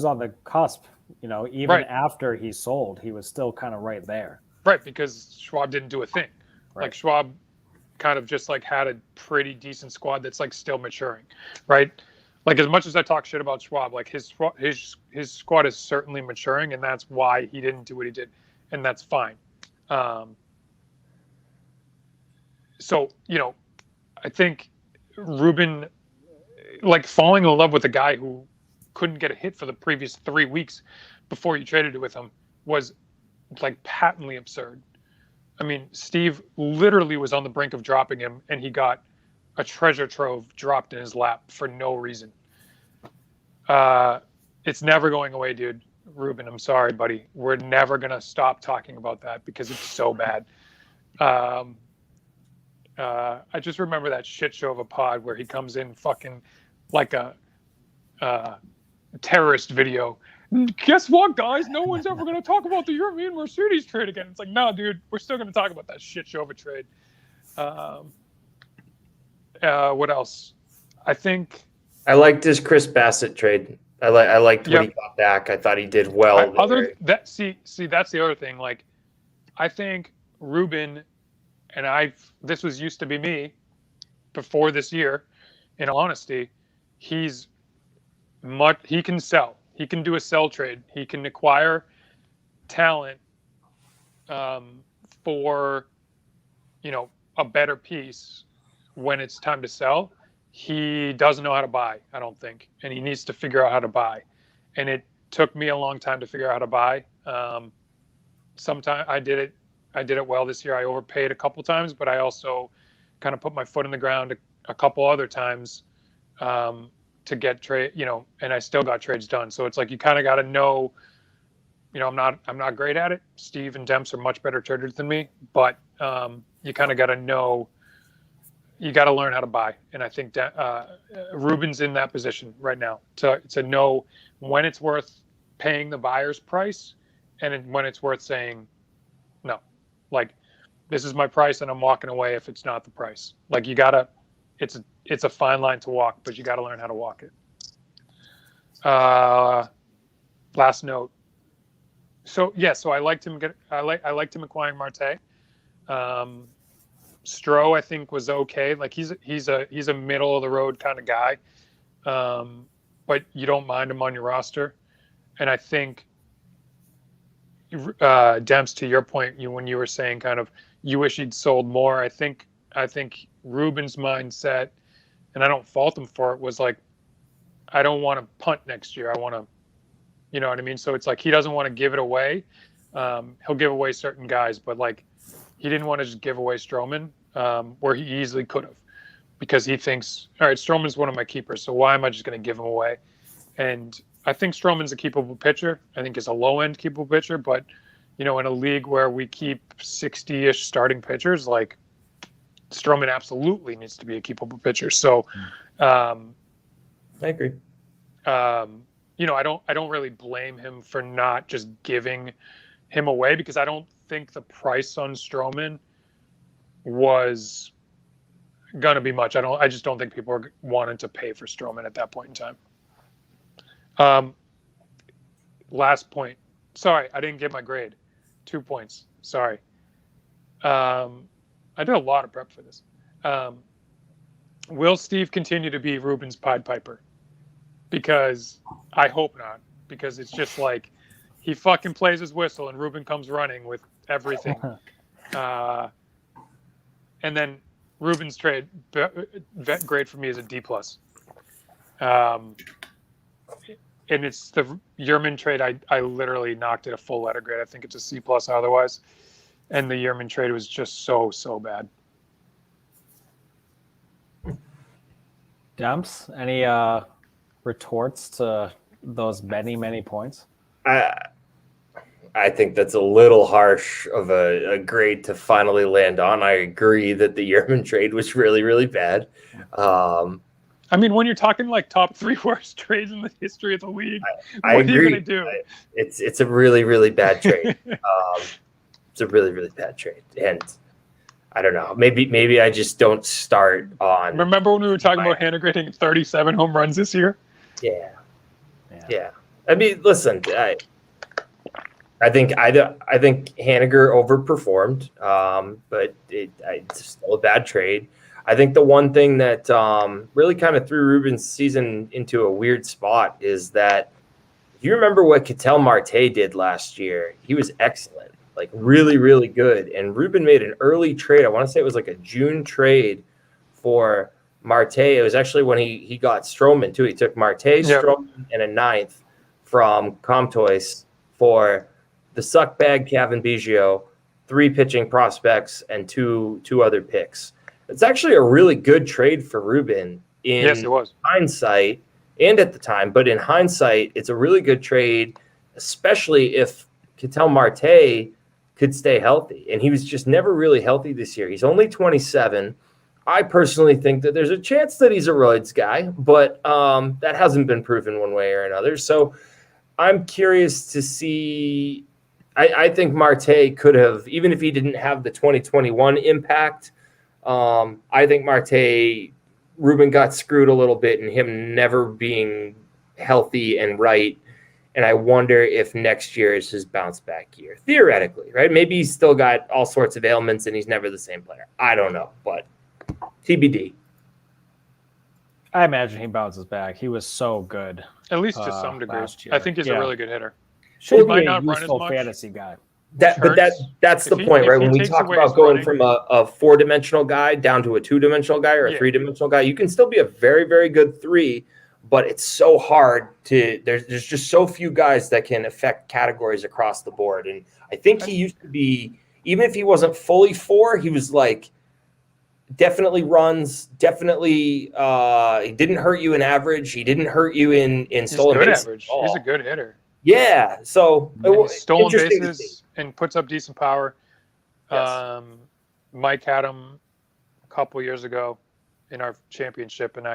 on the cusp, even right. After he sold, he was still kind of right there. Right, because Schwab didn't do a thing. Right. Schwab kind of just had a pretty decent squad that's still maturing, right? As much as I talk shit about Schwab, his squad is certainly maturing, and that's why he didn't do what he did, and that's fine. So, I think Ruben, like falling in love with a guy who couldn't get a hit for the previous 3 weeks before you traded it with him was like patently absurd. I mean, Steve literally was on the brink of dropping him, and he got a treasure trove dropped in his lap for no reason. It's never going away, dude. Ruben, I'm sorry, buddy. We're never going to stop talking about that because it's so bad. I just remember that shit show of a pod where he comes in fucking like a terrorist video. Guess what, guys? No one's ever going to talk about the European Mercedes trade again. It's like, no, dude, we're still going to talk about that shit show of a trade. What else? I think I liked his Chris Bassett trade. I liked what he got back. I thought he did well. See, that's the other thing. Like, I think Ruben and this was used to be me before this year. In all honesty, he can sell. He can do a sell trade. He can acquire talent for, a better piece when it's time to sell. He doesn't know how to buy, I don't think, and he needs to figure out how to buy. And it took me a long time to figure out how to buy. Sometimes I did it well this year. I overpaid a couple times, but I also kind of put my foot in the ground a couple other times to get trade, and I still got trades done. So it's like you kind of got to know, I'm not great at it. Steve and Demps are much better traders than me, but you kind of got to know. You got to learn how to buy, and I think Ruben's in that position right now to know when it's worth paying the buyer's price, and when it's worth saying no. Like, this is my price, and I'm walking away if it's not the price. Like, you gotta. It's a fine line to walk, but you got to learn how to walk it. Last note. So I liked him. I liked him acquiring Marte. Stroh, I think, was okay. Like, he's a middle of the road kind of guy, but you don't mind him on your roster. And I think, Demps, to your point, when you were saying kind of you wish he'd sold more. I think Ruben's mindset, and I don't fault him for it, was like, I don't want to punt next year. I want to, you know what I mean? So it's like he doesn't want to give it away. He'll give away certain guys, but like he didn't want to just give away Stroman, where he easily could have, because he thinks, all right, Stroman's one of my keepers, so why am I just going to give him away? And I think Stroman's a keepable pitcher. I think he's a low-end keepable pitcher, but, in a league where we keep 60-ish starting pitchers, like, Stroman absolutely needs to be a keepable pitcher. So, I agree. I don't really blame him for not just giving him away, because I don't think the price on Stroman was gonna be much. I just don't think people are wanting to pay for Stroman at that point in time. Last point. Sorry, I didn't get my grade. 2 points. Sorry. I did a lot of prep for this. Will Steve continue to be Ruben's Pied Piper? Because I hope not. Because it's just like he fucking plays his whistle and Ruben comes running with everything. And then Ruben's trade grade for me is a D+. And it's the Yerman trade. I literally knocked it a full letter grade. I think it's a C+ otherwise. And the Yerman trade was just so bad. Demps, any retorts to those many points? I think that's a little harsh of a grade to finally land on. I agree that the Yerman trade was really bad. I mean, when you're talking like top 3 worst trades in the history of the league, I what agree. are you going to do? It's a really bad trade. It's a really bad trade. And I don't know. Maybe I just don't start on. Remember when we were talking about Haniger hitting 37 home runs this year? Yeah. I mean, listen, I think Haniger overperformed, but it's still a bad trade. I think the one thing that really kind of threw Ruben's season into a weird spot is that if you remember what Ketel Marte did last year, he was excellent. like really, really good. And Ruben made an early trade. I want to say it was like a June trade for Marte. It was actually when he got Stroman too. He took Marte, Stroman, and a ninth from Comtois for the suck bag Kevin Biggio, 3 pitching prospects, and two other picks. It's actually a really good trade for Ruben in hindsight and at the time. But in hindsight, it's a really good trade, especially if Ketel Marte could stay healthy. And he was just never really healthy this year. He's only 27. I personally think that there's a chance that he's a roids guy, but that hasn't been proven one way or another. So I'm curious to see. I think Marte could have, even if he didn't have the 2021 impact, I think Ruben got screwed a little bit in him never being healthy and right. And I wonder if next year is his bounce back year, theoretically, right? Maybe he's still got all sorts of ailments and he's never the same player. I don't know, but TBD. I imagine he bounces back. He was so good. At least to some degree. I think he's a really good hitter. Should be a useful fantasy guy. That's the point, right? When we talk about going from a 4-dimensional guy down to a 2-dimensional guy or a 3-dimensional guy, you can still be a very, very good 3, but it's so hard to. There's just so few guys that can affect categories across the board. And I think he used to be, even if he wasn't fully 4, he was like definitely runs, definitely. He didn't hurt you in average. He didn't hurt you in stolen bases. Average. He's a good hitter. Yeah, so stolen bases and puts up decent power. Yes. Mike had him a couple years ago in our championship, and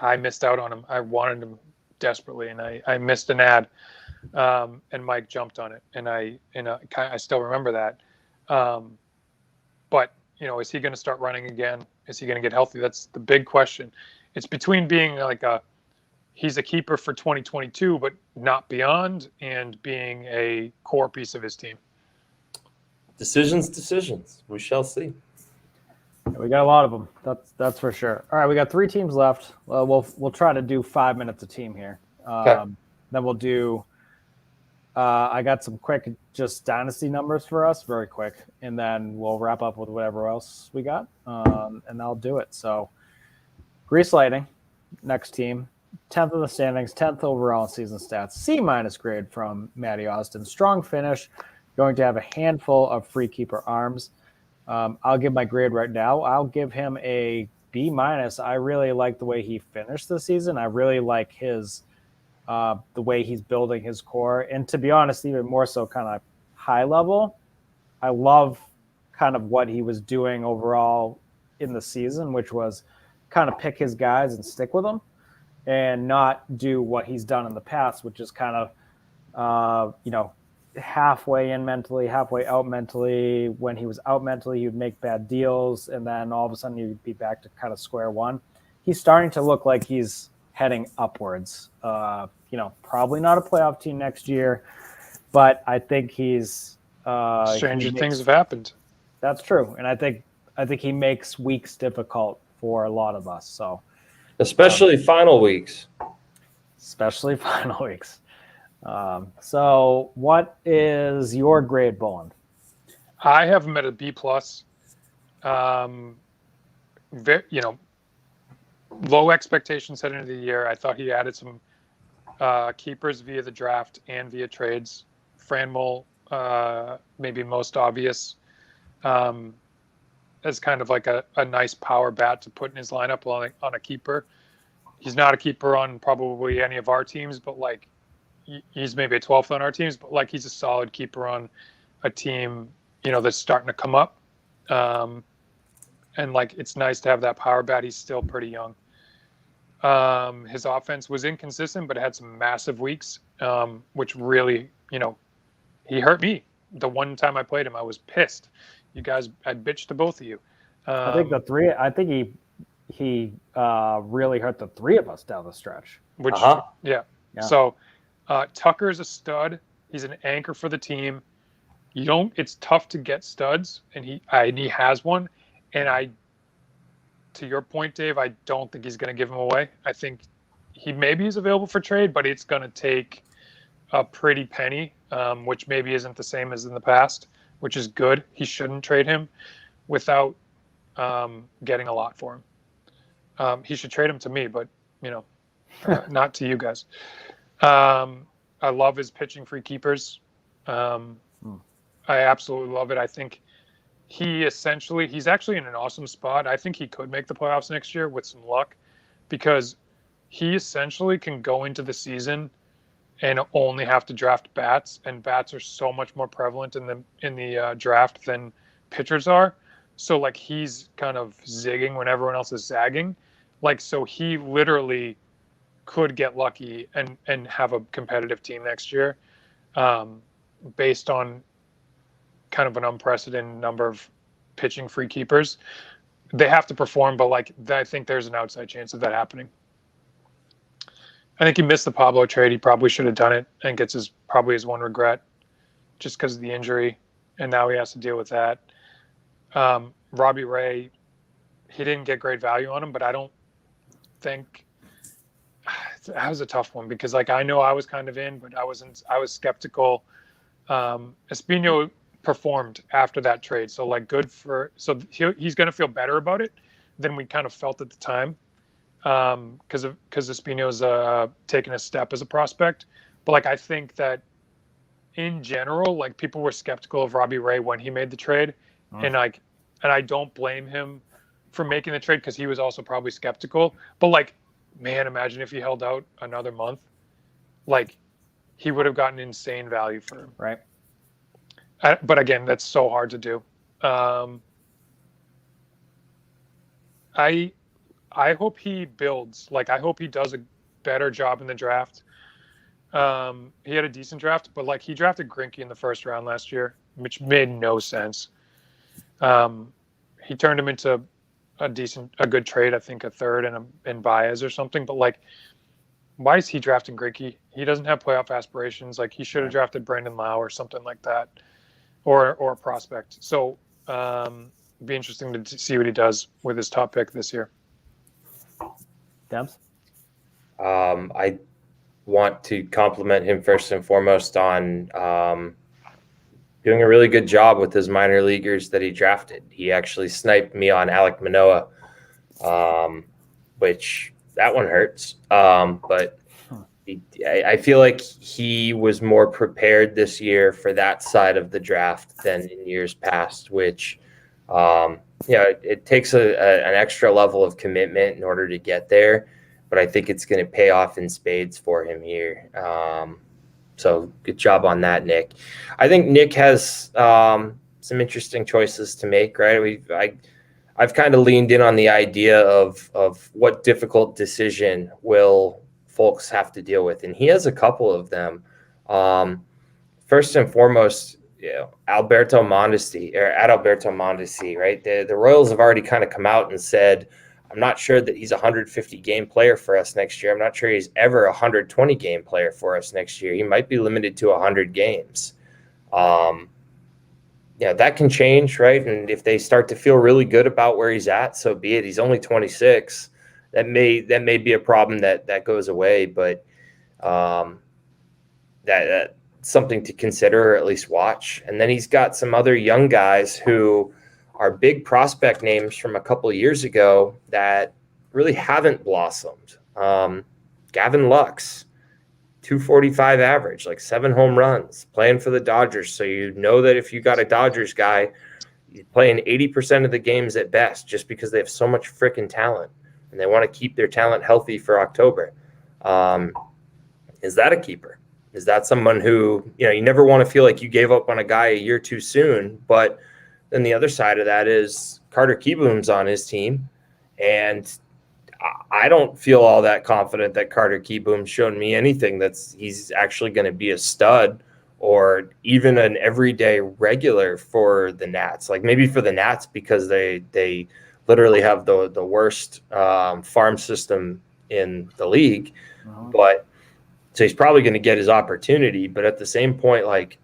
I missed out on him. I wanted him desperately, and I missed an ad, and Mike jumped on it, and I still remember that. But is he going to start running again? Is he going to get healthy? That's the big question. It's between being like he's a keeper for 2022, but not beyond, and being a core piece of his team. Decisions. We shall see. We got a lot of them. That's for sure. All right, we got 3 teams left. We'll try to do 5 minutes a team here. Okay. Then we'll do. I got some quick just dynasty numbers for us, very quick, and then we'll wrap up with whatever else we got, and I'll do it. So, Grease Lightning, next team. 10th in the standings, 10th overall in season stats, C- grade from Matty Austin. Strong finish, going to have a handful of free keeper arms. I'll give my grade right now. I'll give him a B-. I really like the way he finished the season. I really like his the way he's building his core. And to be honest, even more so kind of high level, I love kind of what he was doing overall in the season, which was kind of pick his guys and stick with them, and not do what he's done in the past, which is kind of, halfway in mentally, halfway out mentally. When he was out mentally, he would make bad deals, and then all of a sudden you'd be back to kind of square one. He's starting to look like he's heading upwards. Probably not a playoff team next year, but I think he's stranger things have happened. That's true, and I think he makes weeks difficult for a lot of us. So. Especially final weeks. So what is your grade, Boland? I have him at a B+. Low expectations heading into the year. I thought he added some keepers via the draft and via trades. Franmil, maybe most obvious, as kind of like a nice power bat to put in his lineup on a keeper. He's not a keeper on probably any of our teams, but like he's maybe a 12th on our teams, but like he's a solid keeper on a team, that's starting to come up. And like, it's nice to have that power bat. He's still pretty young. His offense was inconsistent, but it had some massive weeks, which really, he hurt me. The one time I played him, I was pissed. You guys, I bitched to both of you. I think he really hurt the 3 of us down the stretch. Which, yeah. So Tucker's a stud. He's an anchor for the team. It's tough to get studs, and he has one. And to your point, Dave, I don't think he's going to give him away. I think he's available for trade, but it's going to take a pretty penny which maybe isn't the same as in the past, which is good. He shouldn't trade him without getting a lot for him. He should trade him to me, but not to you guys. I love his pitching free keepers. I absolutely love it. I think he's actually in an awesome spot. I think he could make the playoffs next year with some luck, because he essentially can go into the season and only have to draft bats, and bats are so much more prevalent in the draft than pitchers are. So like he's kind of zigging when everyone else is zagging. Like, so he literally could get lucky and have a competitive team next year, based on kind of an unprecedented number of pitching free keepers. They have to perform, but like I think there's an outside chance of that happening. I think he missed the Pablo trade. He probably should have done it, and gets probably his one regret, just because of the injury, and now he has to deal with that. Robbie Ray, he didn't get great value on him, but I don't think that was a tough one, because like I know I was kind of in, but I was skeptical. Espino performed after that trade, so like he's going to feel better about it than we kind of felt at the time, because Espino's taken a step as a prospect. But like I think that in general, like people were skeptical of Robbie Ray when he made the trade, and I don't blame him for making the trade, because he was also probably skeptical. But like, man, imagine if he held out another month, like he would have gotten insane value for him. Right. But again, that's so hard to do. I hope he builds. Like, I hope he does a better job in the draft. He had a decent draft, but like he drafted Greinke in the first round last year, which made no sense. He turned him into a good trade, I think a third and Baez or something. But like, why is he drafting Greinke? He doesn't have playoff aspirations. Like, he should have drafted Brandon Lau or something like that, or a prospect. So it'd be interesting to see what he does with his top pick this year. Dems? I want to compliment him first and foremost on doing a really good job with his minor leaguers that he drafted. He actually sniped me on Alek Manoah, which that one hurts. But I feel like he was more prepared this year for that side of the draft than in years past, which it takes an extra level of commitment in order to get there. But I think it's going to pay off in spades for him here. So good job on that, Nick. I think Nick has some interesting choices to make, right? I've kind of leaned in on the idea of what difficult decision will folks have to deal with, and he has a couple of them. First and foremost, Adalberto Mondesi, right? The Royals have already kind of come out and said, I'm not sure that he's a 150-game player for us next year. I'm not sure he's ever a 120-game player for us next year. He might be limited to 100 games. That can change, right? And if they start to feel really good about where he's at, so be it. He's only 26. That may be a problem that goes away, but that's something to consider, or at least watch. And then he's got some other young guys who are big prospect names from a couple of years ago that really haven't blossomed. Gavin Lux, 245 average, like 7 home runs, playing for the Dodgers. So you know that if you got a Dodgers guy, he's playing 80% of the games at best, just because they have so much freaking talent and they want to keep their talent healthy for October. Is that a keeper? Is that someone who, you never want to feel like you gave up on a guy a year too soon, but then the other side of that is Carter Kieboom's on his team, and I don't feel all that confident that Carter Kieboom's shown me anything he's actually going to be a stud or even an everyday regular for the Nats. Like, maybe for the Nats because they literally have the worst farm system in the league. But so he's probably going to get his opportunity, but at the same point, like,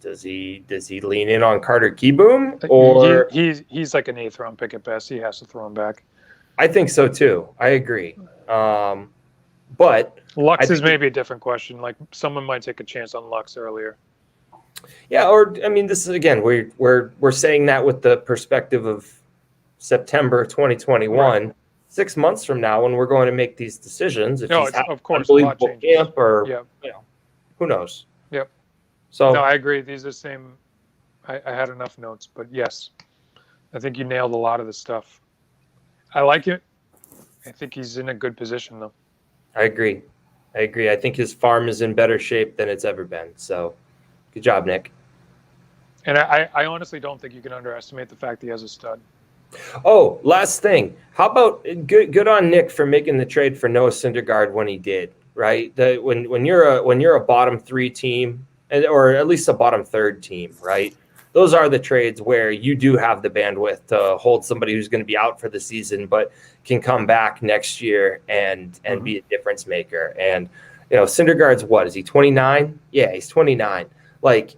does he lean in on Carter Kieboom, or he's like an 8th round pick at best? He has to throw him back. I think so too. I agree. But Lux is maybe a different question. Like someone might take a chance on Lux earlier. Yeah, or I mean, this is again we're saying that with the perspective of September 2021. Right. 6 months from now, when we're going to make these decisions, if he's had of course, a lot unbelievable changes. camp or Yeah. who knows? Yep. So No, I agree. These are the same. I had enough notes, but yes, I think you nailed a lot of the stuff. I like it. I think he's in a good position, though. I agree. I think his farm is in better shape than it's ever been. So good job, Nick. And I honestly don't think you can underestimate the fact that he has a stud. Oh, last thing. How about good on Nick for making the trade for Noah Syndergaard when he did, right? When you're a bottom 3 team, or at least a bottom 3rd team, right? Those are the trades where you do have the bandwidth to hold somebody who's going to be out for the season, but can come back next year and be a difference maker. And Syndergaard's what is he, 29? Yeah, he's 29. Like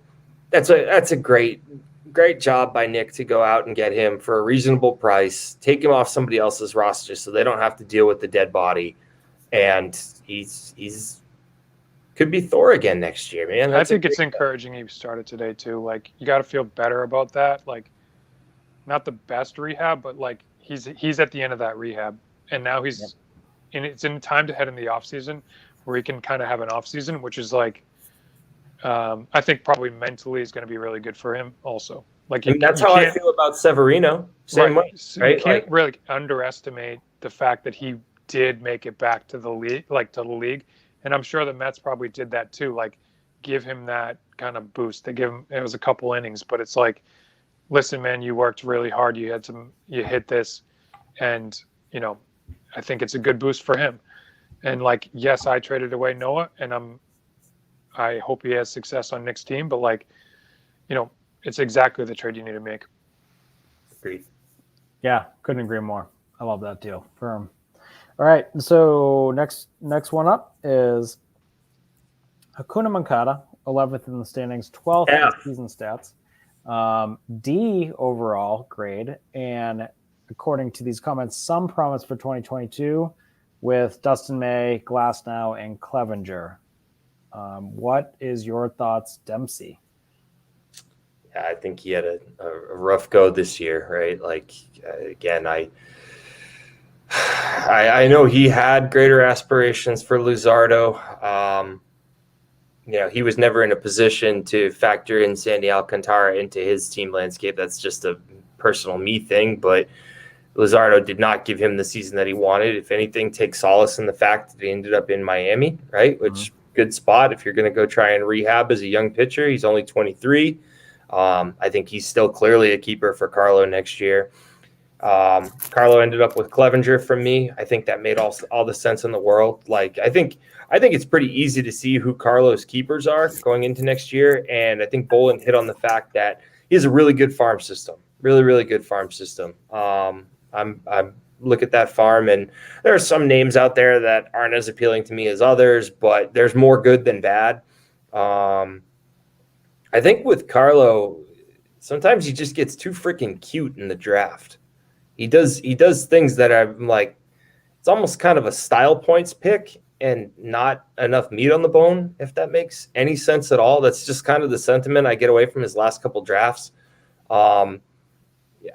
that's a great job by Nick to go out and get him for a reasonable price, take him off somebody else's roster so they don't have to deal with the dead body. And he's could be Thor again next year, man. I think it's encouraging he started today too. Like you got to feel better about that. Like not the best rehab, but like he's at the end of that rehab, and now he's it's in time to head in the off season where he can kind of have an off season, which is like I think probably mentally is going to be really good for him also. Like that's how I feel about Severino. Same way, right? You can't really underestimate the fact that he did make it back to the league, and I'm sure the Mets probably did that too. Like, give him that kind of boost. They give him. It was a couple innings, but it's like, listen, man, you worked really hard. You hit this, and I think it's a good boost for him. And like, yes, I traded away Noah, and I hope he has success on Nick's team. But like, it's exactly the trade you need to make. Agreed. Yeah, couldn't agree more. I love that deal for him. All right, so next one up is Hakuna Matata, 11th in the standings, 12th in season stats, D overall grade, and according to these comments, some promise for 2022 with Dustin May, Glasnow, and Clevenger. What is your thoughts, Dempsey? Yeah, I think he had a rough go this year, right? Like, again, I know he had greater aspirations for Luzardo. He was never in a position to factor in Sandy Alcantara into his team landscape. That's just a personal me thing, but Luzardo did not give him the season that he wanted. If anything, take solace in the fact that he ended up in Miami, right? Which good spot if you're going to go try and rehab as a young pitcher. He's only 23. I think he's still clearly a keeper for Carlo next year. Carlo ended up with Clevenger from me. I think that made all the sense in the world. Like, I think it's pretty easy to see who Carlo's keepers are going into next year. And I think Bolin hit on the fact that he has a really good farm system, really, really good farm system. I'm look at that farm, and there are some names out there that aren't as appealing to me as others, but there's more good than bad. I think with Carlo, sometimes he just gets too freaking cute in the draft. He does things that I'm like, it's almost kind of a style points pick and not enough meat on the bone, if that makes any sense at all. That's just kind of the sentiment I get away from his last couple drafts.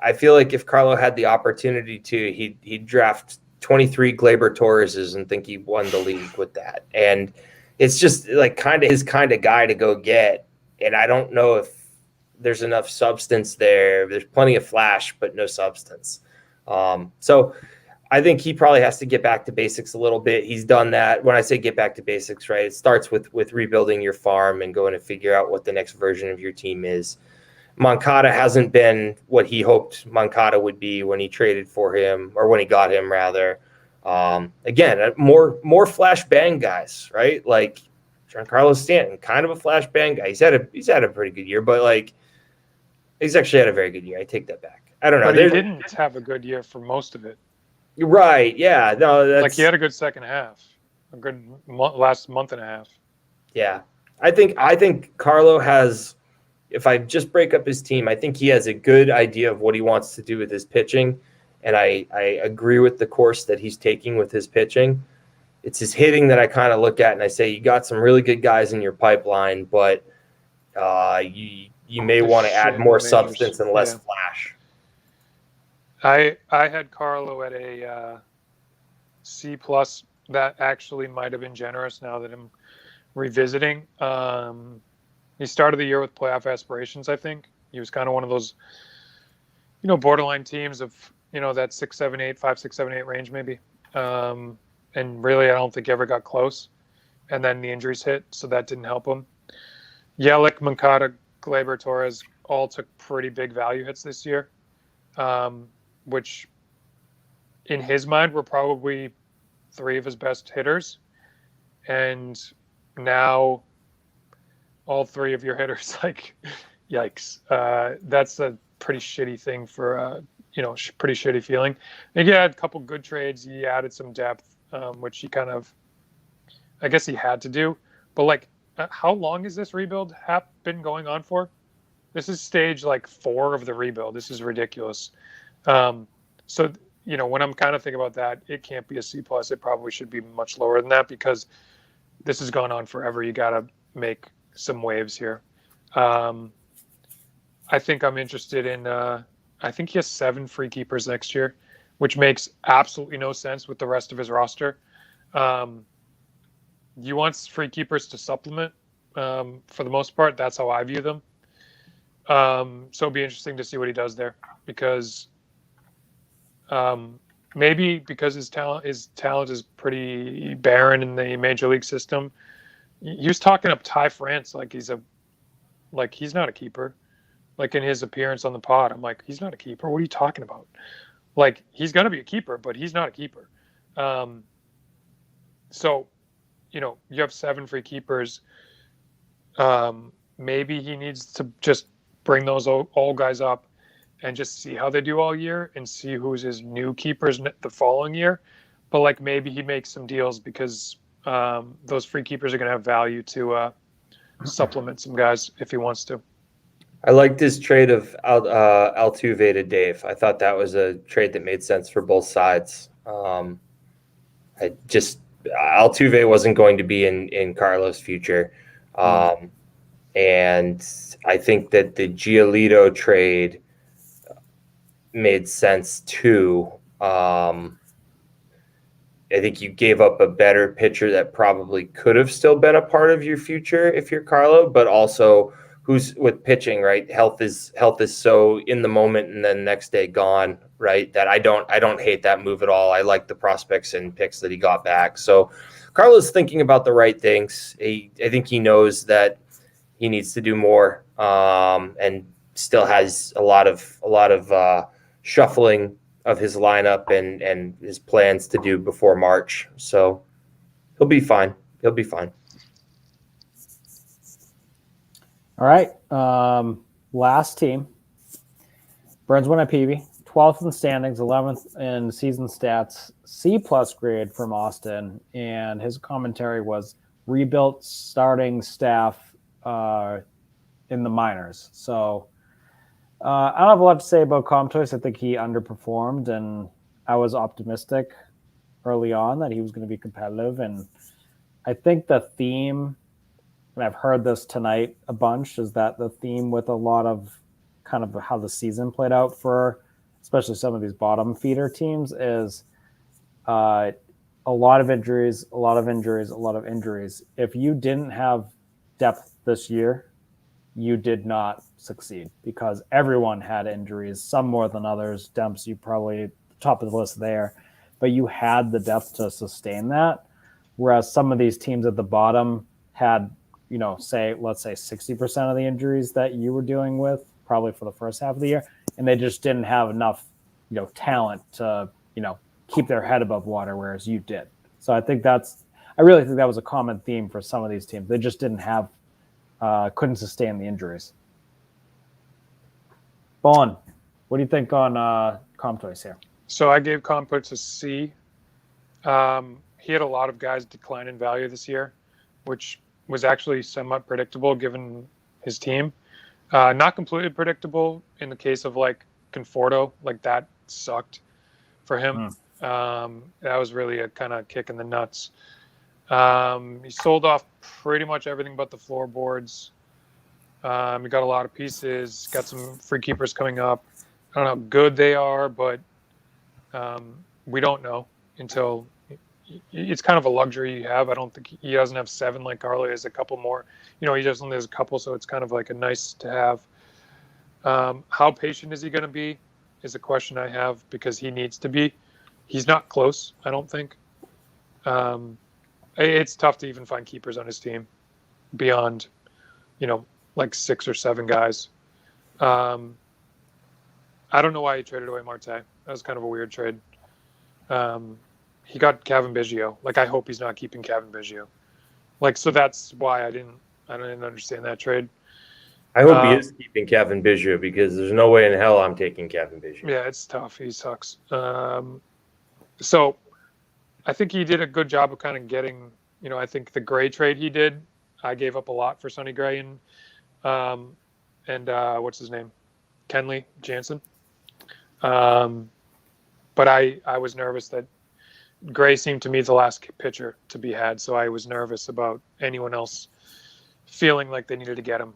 I feel like if Carlo had the opportunity to, he'd draft 23 Gleyber Torreses and think he won the league with that. And it's just like kind of his kind of guy to go get. And I don't know if there's enough substance there. There's plenty of flash, but no substance. So I think he probably has to get back to basics a little bit. He's done that. When I say get back to basics, right, it starts with rebuilding your farm and going to figure out what the next version of your team is. Moncada hasn't been what he hoped Moncada would be when he traded for him, or when he got him rather. Again, more flash bang guys, right? Like Giancarlo Stanton, kind of a flash bang guy. He's had a pretty good year, but like he's actually had a very good year. I take that back. I don't know. But he didn't have a good year for most of it. Right. Yeah. No. That's, like he had a good second half, a good last month and a half. Yeah. I think Carlo has. If I just break up his team, I think he has a good idea of what he wants to do with his pitching, and I agree with the course that he's taking with his pitching. it's his hitting that I kind of look at and I say, you got some really good guys in your pipeline, but you may want to add more substance and less flash. I had Carlo at a C+. That actually might have been generous now that I'm revisiting. He started the year with playoff aspirations, I think. He was kind of one of those, borderline teams of, that 6, 7, 8, 5, 6, 7, 8 range maybe. And really, I don't think he ever got close. And then the injuries hit, so that didn't help him. Yelich, Moncada, Gleyber, Torres all took pretty big value hits this year, which in his mind were probably 3 of his best hitters. And now all 3 of your hitters, like, yikes. That's a pretty shitty thing for, pretty shitty feeling. And he had a couple good trades. He added some depth, which he kind of, I guess he had to do. But, like, how long has this rebuild been going on for? This is stage, 4 of the rebuild. This is ridiculous. So, when I'm kind of thinking about that, it can't be a C+. It probably should be much lower than that because this has gone on forever. You got to make some waves here. I think I'm interested in I think he has 7 free keepers next year, which makes absolutely no sense with the rest of his roster. You want free keepers to supplement for the most part. That's how I view them. So it'll be interesting to see what he does there because maybe because his talent is pretty barren in the major league system. He was talking up Ty France like he's not a keeper. Like in his appearance on the pod, I'm like, he's not a keeper. What are you talking about? Like, he's going to be a keeper, but he's not a keeper. So, you have 7 free keepers. Maybe he needs to just bring those old guys up and just see how they do all year and see who's his new keepers the following year. But, maybe he makes some deals because those free keepers are going to have value to supplement some guys if he wants to. I liked his trade of Altuve to Dave. I thought that was a trade that made sense for both sides. Altuve wasn't going to be in Carlos' future. And I think that the Giolito trade made sense too. I think you gave up a better pitcher that probably could have still been a part of your future if you're Carlo, but also who's with pitching, right? Health is so in the moment and then next day gone, right? That I don't hate that move at all. I like the prospects and picks that he got back. So Carlo's thinking about the right things. I think he knows that he needs to do more, and still has a lot of shuffling of his lineup and his plans to do before March. So he'll be fine. All right. Last team. Burns won at PB. 12th in standings, 11th in season stats, C+ grade from Austin. And his commentary was rebuilt starting staff in the minors. So I don't have a lot to say about Comtois. I think he underperformed, and I was optimistic early on that he was going to be competitive. And I think the theme, and I've heard this tonight a bunch, is that the theme with a lot of kind of how the season played out for especially some of these bottom feeder teams is a lot of injuries. If you didn't have depth this year, you did not succeed because everyone had injuries, some more than others. Dempsey probably top of the list there, but you had the depth to sustain that. Whereas some of these teams at the bottom had, let's say 60% of the injuries that you were dealing with probably for the first half of the year, and they just didn't have enough, talent to, keep their head above water, whereas you did. So I really think that was a common theme for some of these teams. They just didn't have, couldn't sustain the injuries. Bowen, what do you think on Comtois here? So I gave Comtois a C. He had a lot of guys decline in value this year, which was actually somewhat predictable given his team. Not completely predictable in the case of Conforto, that sucked for him. That was really a kind of kick in the nuts. He sold off pretty much everything but the floorboards. He got a lot of pieces, got some free keepers coming up. I don't know how good they are, but we don't know until it's kind of a luxury you have. I don't think he doesn't have 7 like Carly has a couple more. He just only has a couple, so it's kind of like a nice to have. How patient is he going to be is a question I have, because he needs to be. He's not close, I don't think. It's tough to even find keepers on his team beyond, like 6 or 7 guys. I don't know why he traded away Marte. That was kind of a weird trade. He got Kevin Biggio. Like, I hope he's not keeping Kevin Biggio. Like, so that's why I didn't understand that trade. I hope he is keeping Kevin Biggio, because there's no way in hell I'm taking Kevin Biggio. Yeah, it's tough. He sucks. So I think he did a good job of kind of getting, I think the Gray trade he did, I gave up a lot for Sonny Gray and what's his name? Kenley Jansen. But I was nervous that Gray seemed to me the last pitcher to be had, so I was nervous about anyone else feeling like they needed to get him.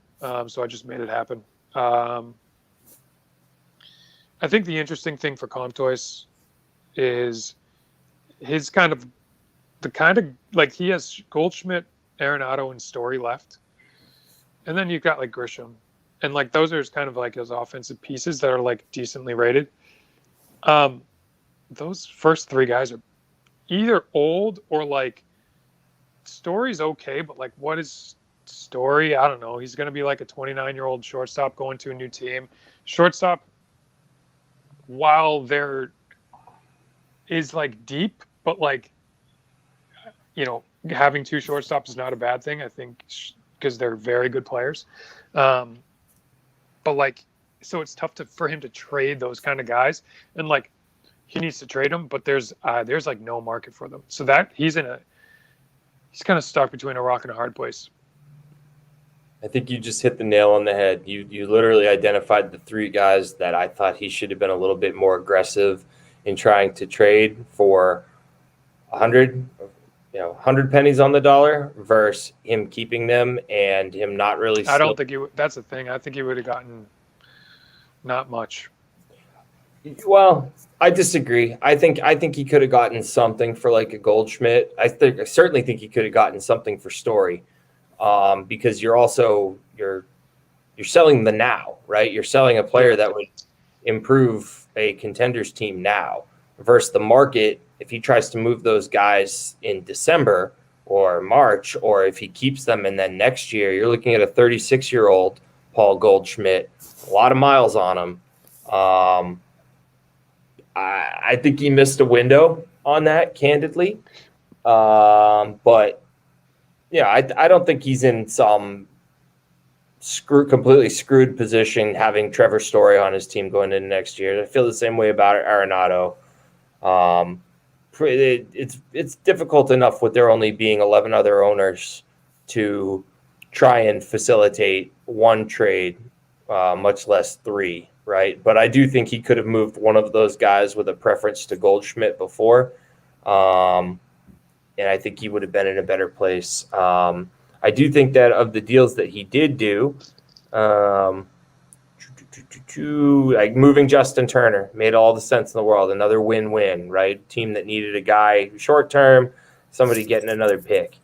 So I just made it happen. I think the interesting thing for Comtois is his he has Goldschmidt, Arenado, and Story left. And then you've got like Grisham. And like those are kind of like his offensive pieces that are like decently rated. Those first 3 guys are either old or like Story's okay, but like what is Story? I don't know. He's going to be like a 29-year-old shortstop going to a new team. Shortstop, while there is like deep, but like, having 2 shortstops is not a bad thing, I think, because they're very good players. But like, so it's tough for him to trade those kind of guys, and like he needs to trade them, but there's like no market for them. So that he's kind of stuck between a rock and a hard place. I think you just hit the nail on the head. You literally identified the 3 guys that I thought he should have been a little bit more aggressive in trying to trade for 100 pennies on the dollar versus him keeping them and him not really. I don't think that's the thing. I think he would have gotten not much. Well, I disagree. I think he could have gotten something for like a Goldschmidt. I certainly think he could have gotten something for Story, because you're selling the now, right? You're selling a player that would improve a contender's team now versus the market. If he tries to move those guys in December or March, or if he keeps them and then next year, you're looking at a 36-year-old Paul Goldschmidt, a lot of miles on him. I think he missed a window on that, candidly. But yeah, I don't think he's in some completely screwed position having Trevor Story on his team going into next year. I feel the same way about Arenado. It's difficult enough with there only being 11 other owners to try and facilitate one trade, much less 3, right? But I do think he could have moved one of those guys with a preference to Goldschmidt before, and I think he would have been in a better place. I do think that of the deals that he did do, like moving Justin Turner made all the sense in the world. Another win-win, right? Team that needed a guy short term, somebody getting another pick.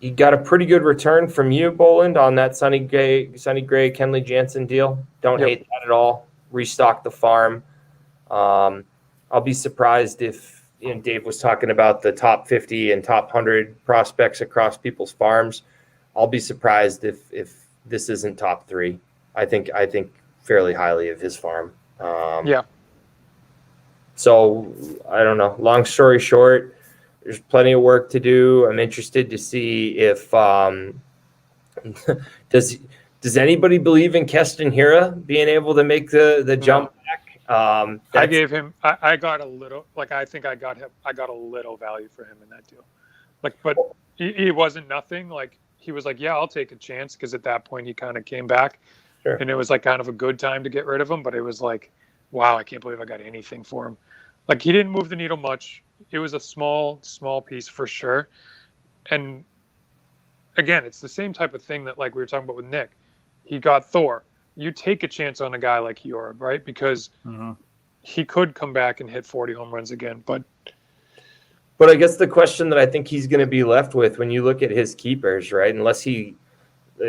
He got a pretty good return from you, Boland, on that Sonny Gray, Kenley Jansen deal. Don't hate that at all. Restock the farm. I'll be surprised if Dave was talking about the top 50 and top 100 prospects across people's farms. I'll be surprised if this isn't top 3. I think fairly highly of his farm. So I don't know. Long story short, there's plenty of work to do. I'm interested to see if does anybody believe in Keston Hira being able to make the jump back? I gave him. I got a little. Like I think I got a little value for him in that deal. Like, but he wasn't nothing. Like he was like, yeah, I'll take a chance, because at that point he kind of came back, and it was like kind of a good time to get rid of him. But it was like wow, I can't believe I got anything for him. Like, he didn't move the needle much. It was a small piece for sure. And again, it's the same type of thing that, like we were talking about with Nick. He got Thor. You take a chance on a guy like Jorb, right? Because he could come back and hit 40 home runs again. But I guess the question that I think he's going to be left with when you look at his keepers, right? Unless he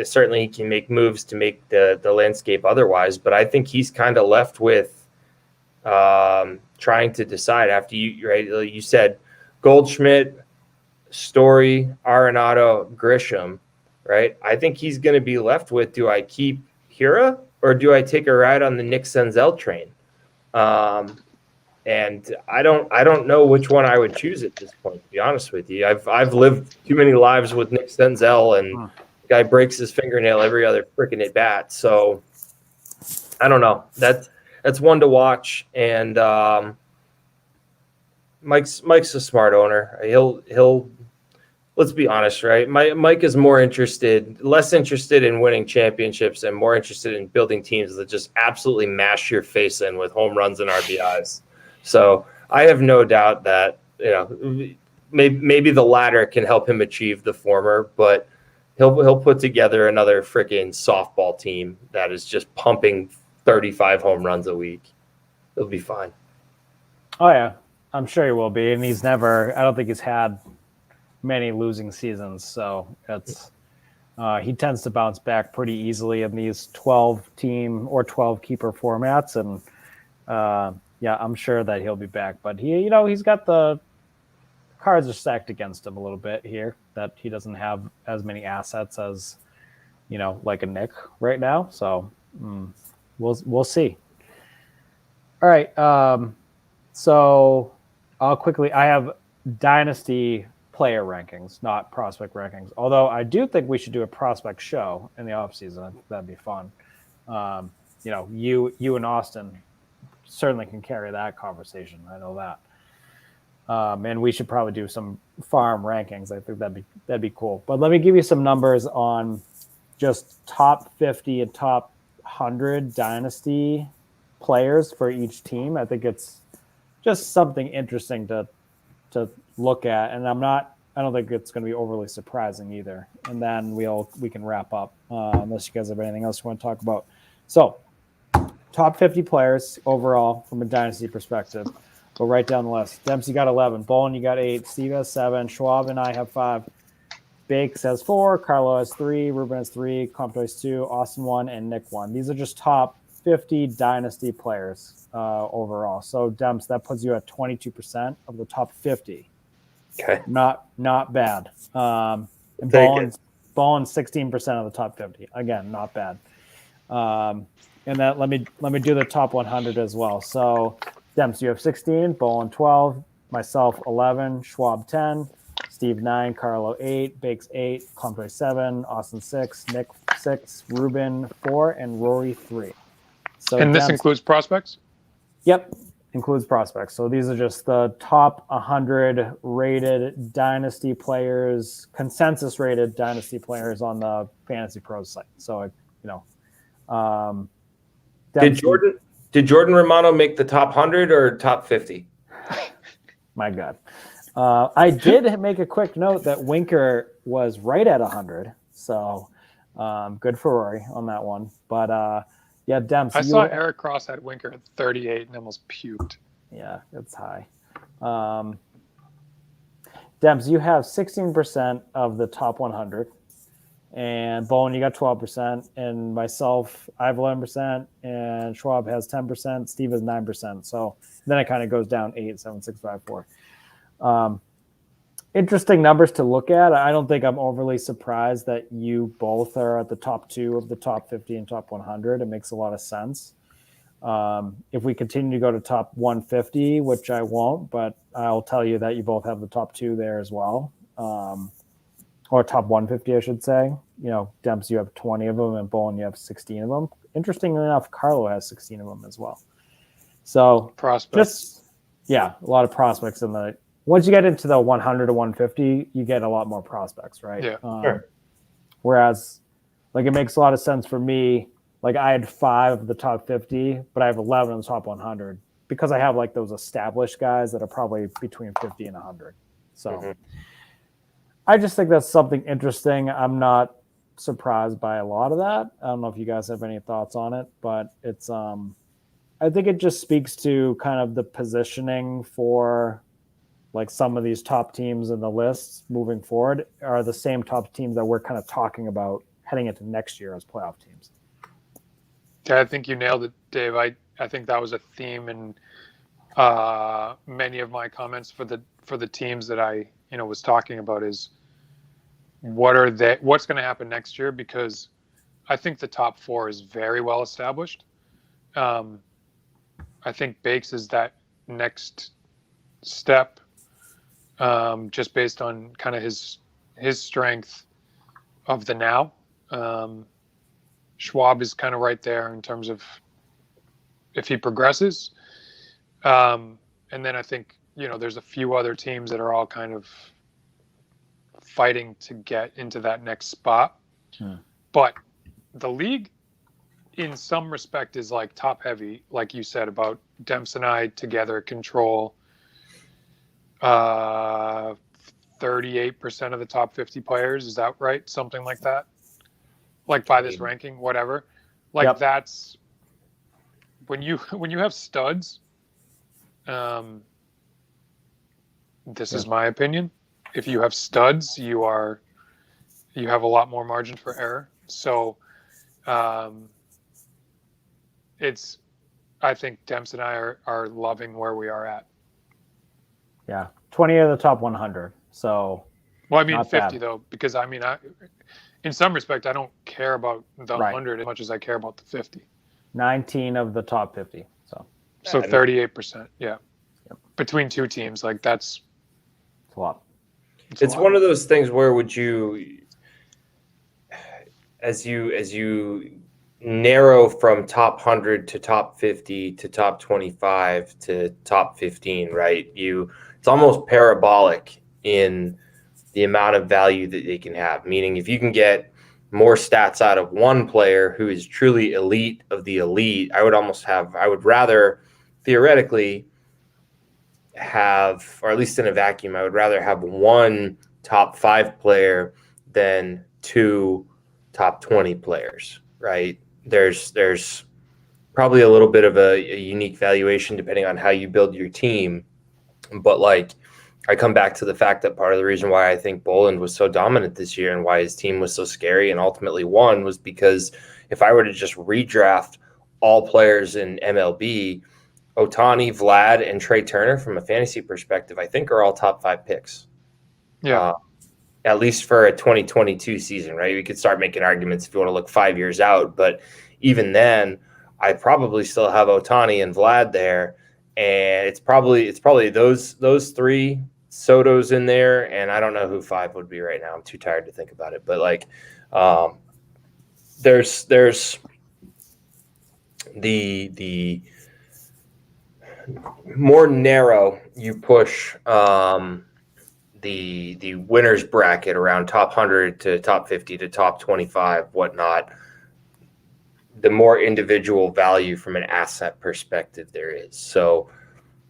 certainly he can make moves to make the landscape otherwise, but I think he's kind of left with trying to decide after you, right? You said Goldschmidt, Story, Arenado, Grisham, right? I think he's going to be left with, do I keep Hira or do I take a ride on the Nick Senzel train? And I don't know which one I would choose at this point, to be honest with you. I've lived too many lives with Nick Senzel, and the guy breaks his fingernail every other freaking at bat. So I don't know. That's one to watch. And Mike's a smart owner. He'll let's be honest, right? Mike is less interested in winning championships and more interested in building teams that just absolutely mash your face in with home runs and RBIs. So I have no doubt that, maybe the latter can help him achieve the former, but he'll put together another freaking softball team that is just pumping 35 home runs a week. It'll be fine. Oh yeah, I'm sure he will be, and I don't think he's had many losing seasons, so it's he tends to bounce back pretty easily in these 12-team or 12-keeper formats, and yeah, I'm sure that he'll be back. But he's got the cards are stacked against him a little bit here, that he doesn't have as many assets as like a Nick right now. So we'll see. All right, so I have dynasty player rankings, not prospect rankings. Although I do think we should do a prospect show in the offseason. That'd be fun. You and Austin certainly can carry that conversation. I know that. And we should probably do some farm rankings. I think that'd be cool. But let me give you some numbers on just top 50 and top 100 dynasty players for each team. I think it's just something interesting to look at, and I don't think it's going to be overly surprising either. And then we can wrap up unless you guys have anything else you want to talk about. So top 50 players overall from a dynasty perspective. Go right down the list. Dempsey got 11. Bolin, you got 8. Steve has 7. Schwab and I have 5. Bakes has 4. Carlo has 3. Ruben has 3. Compton has 2. Austin 1. And Nick 1. These are just top 50 dynasty players overall. So, Demps, that puts you at 22% of the top 50. Okay. Not bad. And Bolin's 16% of the top 50. Again, not bad. And then let me do the top 100 as well. So, Demps, you have 16, Bolin 12, myself 11, Schwab 10, Steve 9, Carlo 8, Bakes 8, Compton 7, Austin 6, Nick 6, Ruben 4, and Rory 3. So and this includes prospects? Yep, includes prospects. So these are just the top 100 rated dynasty players, consensus rated dynasty players on the Fantasy Pros site. So, Did Jordan Romano make the top 100 or top 50? My God. I did make a quick note that Winker was right at 100. So good for Rory on that one. But yeah, Demps. I saw Eric Cross at Winker at 38 and almost puked. Yeah, it's high. Demps, you have 16% of the top 100. And Bowen, you got 12%, and myself, I have 11%, and Schwab has 10%, Steve has 9%. So then it kind of goes down 8, 7, 6, 5, 4. Interesting numbers to look at. I don't think I'm overly surprised that you both are at the top 2 of the top 50 and top 100. It makes a lot of sense. If we continue to go to top 150, which I won't, but I'll tell you that you both have the top 2 there as well. Or top 150, I should say. Demps, you have 20 of them, and Bolin, you have 16 of them. Interestingly enough, Carlo has 16 of them as well. So prospects. A lot of prospects in the. Once you get into the 100 to 150, you get a lot more prospects, right? Yeah. Sure. Whereas, it makes a lot of sense for me Like I had 5 of the top 50, but I have 11 of the top 100 because I have like those established guys that are probably between 50 and 100. So I just think that's something interesting. I'm not surprised by a lot of that. I don't know if you guys have any thoughts on it, but it's I think it just speaks to kind of the positioning for like some of these top teams in the lists moving forward are the same top teams that we're kind of talking about heading into next year as playoff teams. Yeah, I think you nailed it, Dave. I think that was a theme in many of my comments for the teams that I was talking about is what's going to happen next year, because I think the top 4 is very well established. I think Bakes is that next step, just based on kind of his strength of the now. Schwab is kind of right there in terms of if he progresses. And then I think, there's a few other teams that are all kind of fighting to get into that next spot. But the league, in some respect, is like top heavy, like you said about Demps and I together control 38% of the top 50 players. Is that right? Something like that? Like by this ranking, whatever. Like that's when you have studs. This is my opinion. If you have studs, you have a lot more margin for error. So, I think Demps and I are loving where we are at. Yeah. 20 of the top 100. So, well, I mean 50 though, because I mean, in some respect, I don't care about the 100 as much as I care about the 50. 19 of the top 50. So 38%. Yeah. Yep. Between two teams, like that's a lot. It's one of those things where would you, as you narrow from top 100 to top 50 to top 25 to top 15, right? It's almost parabolic in the amount of value that they can have. Meaning if you can get more stats out of one player who is truly elite of the elite, I would rather theoretically have, or at least in a vacuum, I would rather have one top 5 player than 2 top 20 players, right? There's probably a little bit of a unique valuation depending on how you build your team. But like, I come back to the fact that part of the reason why I think Boland was so dominant this year and why his team was so scary and ultimately won was because if I were to just redraft all players in MLB, Ohtani, Vlad, and Trey Turner from a fantasy perspective, I think are all top 5 picks. Yeah. At least for a 2022 season, right? We could start making arguments if you want to look 5 years out, but even then, I probably still have Ohtani and Vlad there, and it's probably those 3 Soto's in there, and I don't know who 5 would be right now. I'm too tired to think about it, but like, there's the more narrow you push the winners bracket around top 100 to top 50 to top 25, whatnot, the more individual value from an asset perspective there is. So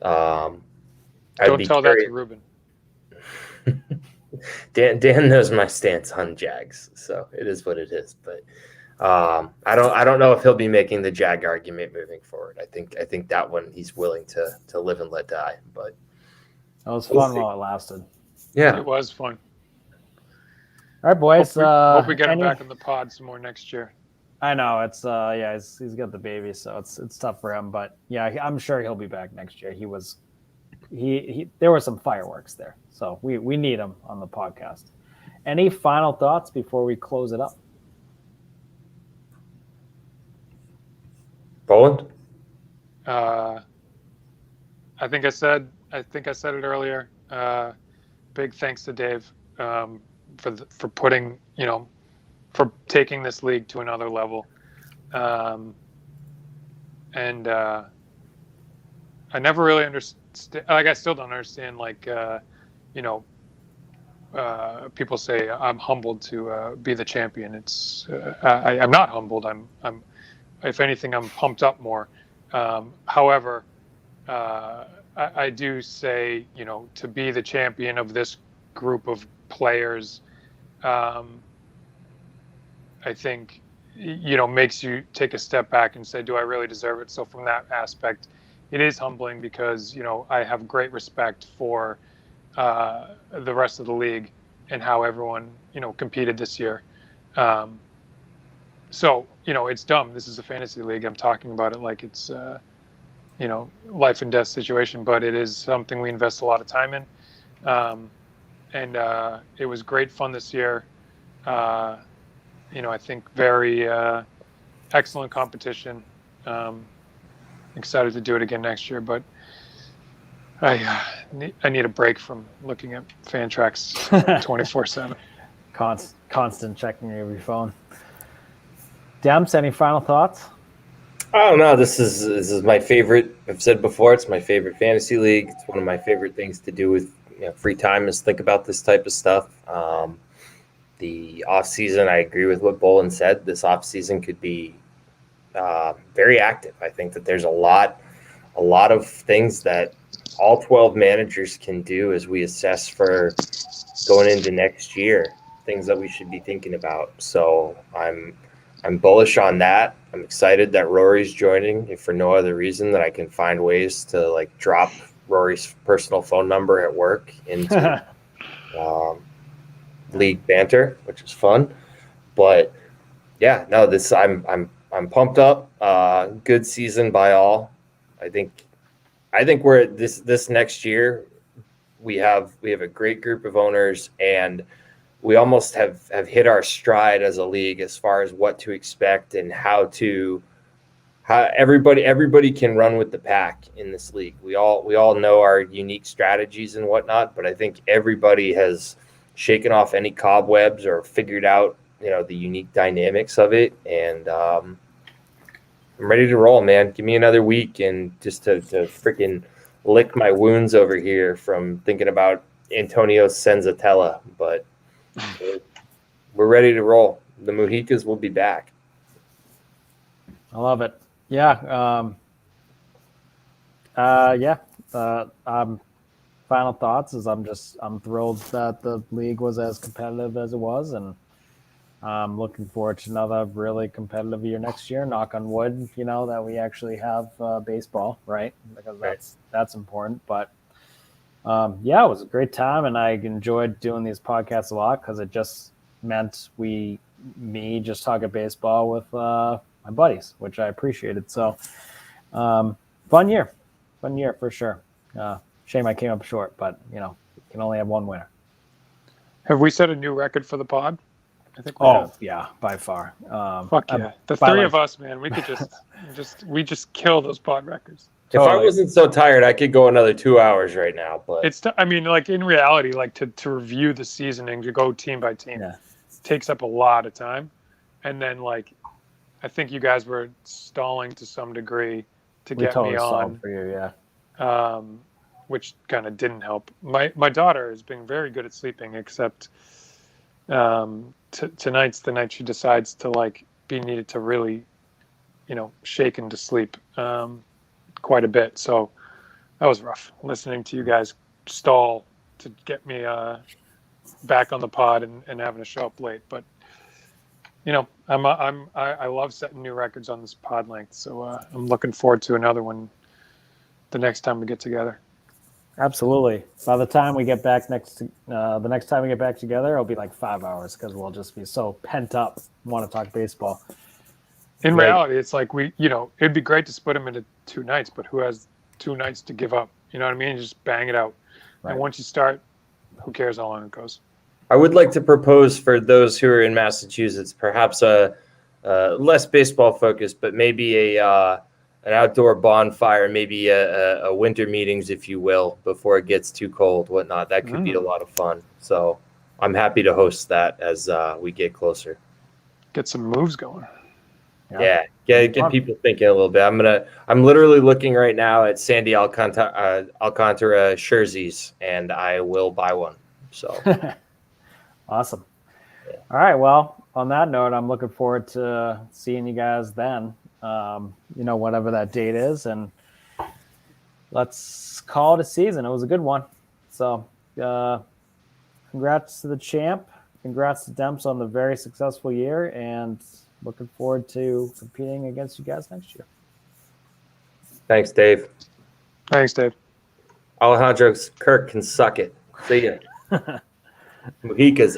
don't tell that to Ruben. Dan knows my stance on Jags, so it is what it is. But I don't know if he'll be making the Jag argument moving forward. I think that one he's willing to live and let die. But it was fun while it lasted. Yeah, it was fun. All right, boys. Hope we get him back in the pod some more next year. I know it's he's got the baby, so it's tough for him. But yeah, I'm sure he'll be back next year. There were some fireworks there, so we need him on the podcast. Any final thoughts before we close it up? Boland? I think I said it earlier. Big thanks to Dave for putting, for taking this league to another level. And I never really understood, I still don't understand, people say I'm humbled to be the champion. I'm not humbled. I'm if anything, I'm pumped up more. However, I do say, to be the champion of this group of players, I think, makes you take a step back and say, do I really deserve it? So from that aspect, it is humbling because, I have great respect for the rest of the league and how everyone, competed this year. So, it's dumb. This is a fantasy league. I'm talking about it like it's, life and death situation, but it is something we invest a lot of time in. And it was great fun this year. I think very excellent competition. Excited to do it again next year, but I need a break from looking at Fantrax 24/7. Constant checking of your phone. Demps, any final thoughts? I don't know. This is my favorite. I've said before, it's my favorite fantasy league. It's one of my favorite things to do with free time is think about this type of stuff. The off season, I agree with what Bolin said. This off season could be very active. I think that there's a lot of things that all 12 managers can do as we assess for going into next year. Things that we should be thinking about. So I'm bullish on that. I'm excited that Rory's joining, if for no other reason that I can find ways to drop Rory's personal phone number at work into league banter, which is fun. But yeah, no, I'm pumped up. Good season by all. I think we're this next year. We have a great group of owners, and we almost have hit our stride as a league as far as what to expect and how everybody can run with the pack in this league. We all know our unique strategies and whatnot, but I think everybody has shaken off any cobwebs or figured out the unique dynamics of it. And I'm ready to roll, man. Give me another week and just to freaking lick my wounds over here from thinking about Antonio Senzatella, but we're ready to roll. The Mohicas will be back. I love it. Yeah. Final thoughts is I'm thrilled that the league was as competitive as it was, and I'm looking forward to another really competitive year next year. Knock on wood, that we actually have baseball, right? Because that's important. But it was a great time, and I enjoyed doing these podcasts a lot because it just meant me just talking baseball with my buddies, which I appreciated. So fun year for sure. Shame I came up short, but you can only have one winner. Have we set a new record for the pod? I think we have. Yeah, by far. Fuck yeah. The three of us, man, we could just kill those pod records. If I wasn't so tired, I could go another 2 hours right now. But in reality, to review the season and to go team by team takes up a lot of time. And then I think you guys were stalling to some degree to get me on. For you, yeah. Which kind of didn't help. My daughter has been very good at sleeping, except tonight's the night she decides to be needed to really, shaken to sleep quite a bit. So that was rough listening to you guys stall to get me back on the pod and having to show up late. But I love setting new records on this pod length. So I'm looking forward to another one the next time we get together. Absolutely. By the time we get back the next time we get back together, it'll be 5 hours because we'll just be so pent up, want to talk baseball. In reality, it's it'd be great to split them into 2 nights, but who has 2 nights to give up? You know what I mean? Just bang it out. Right. And once you start, who cares how long it goes? I would like to propose for those who are in Massachusetts, perhaps a less baseball focused, but maybe an outdoor bonfire, maybe a winter meetings, if you will, before it gets too cold, whatnot. That could be a lot of fun. So I'm happy to host that as we get closer. Get some moves going. Yeah, get people thinking a little bit. I'm literally looking right now at Sandy Alcantara jerseys, and I will buy one. So awesome. Yeah. All right. Well, on that note, I'm looking forward to seeing you guys then. whatever that date is, and let's call it a season. It was a good one. So congrats to the champ. Congrats to Demps on the very successful year, and looking forward to competing against you guys next year. Thanks, Dave. Thanks, Dave. Alejandro Kirk can suck it. See ya. Mujica's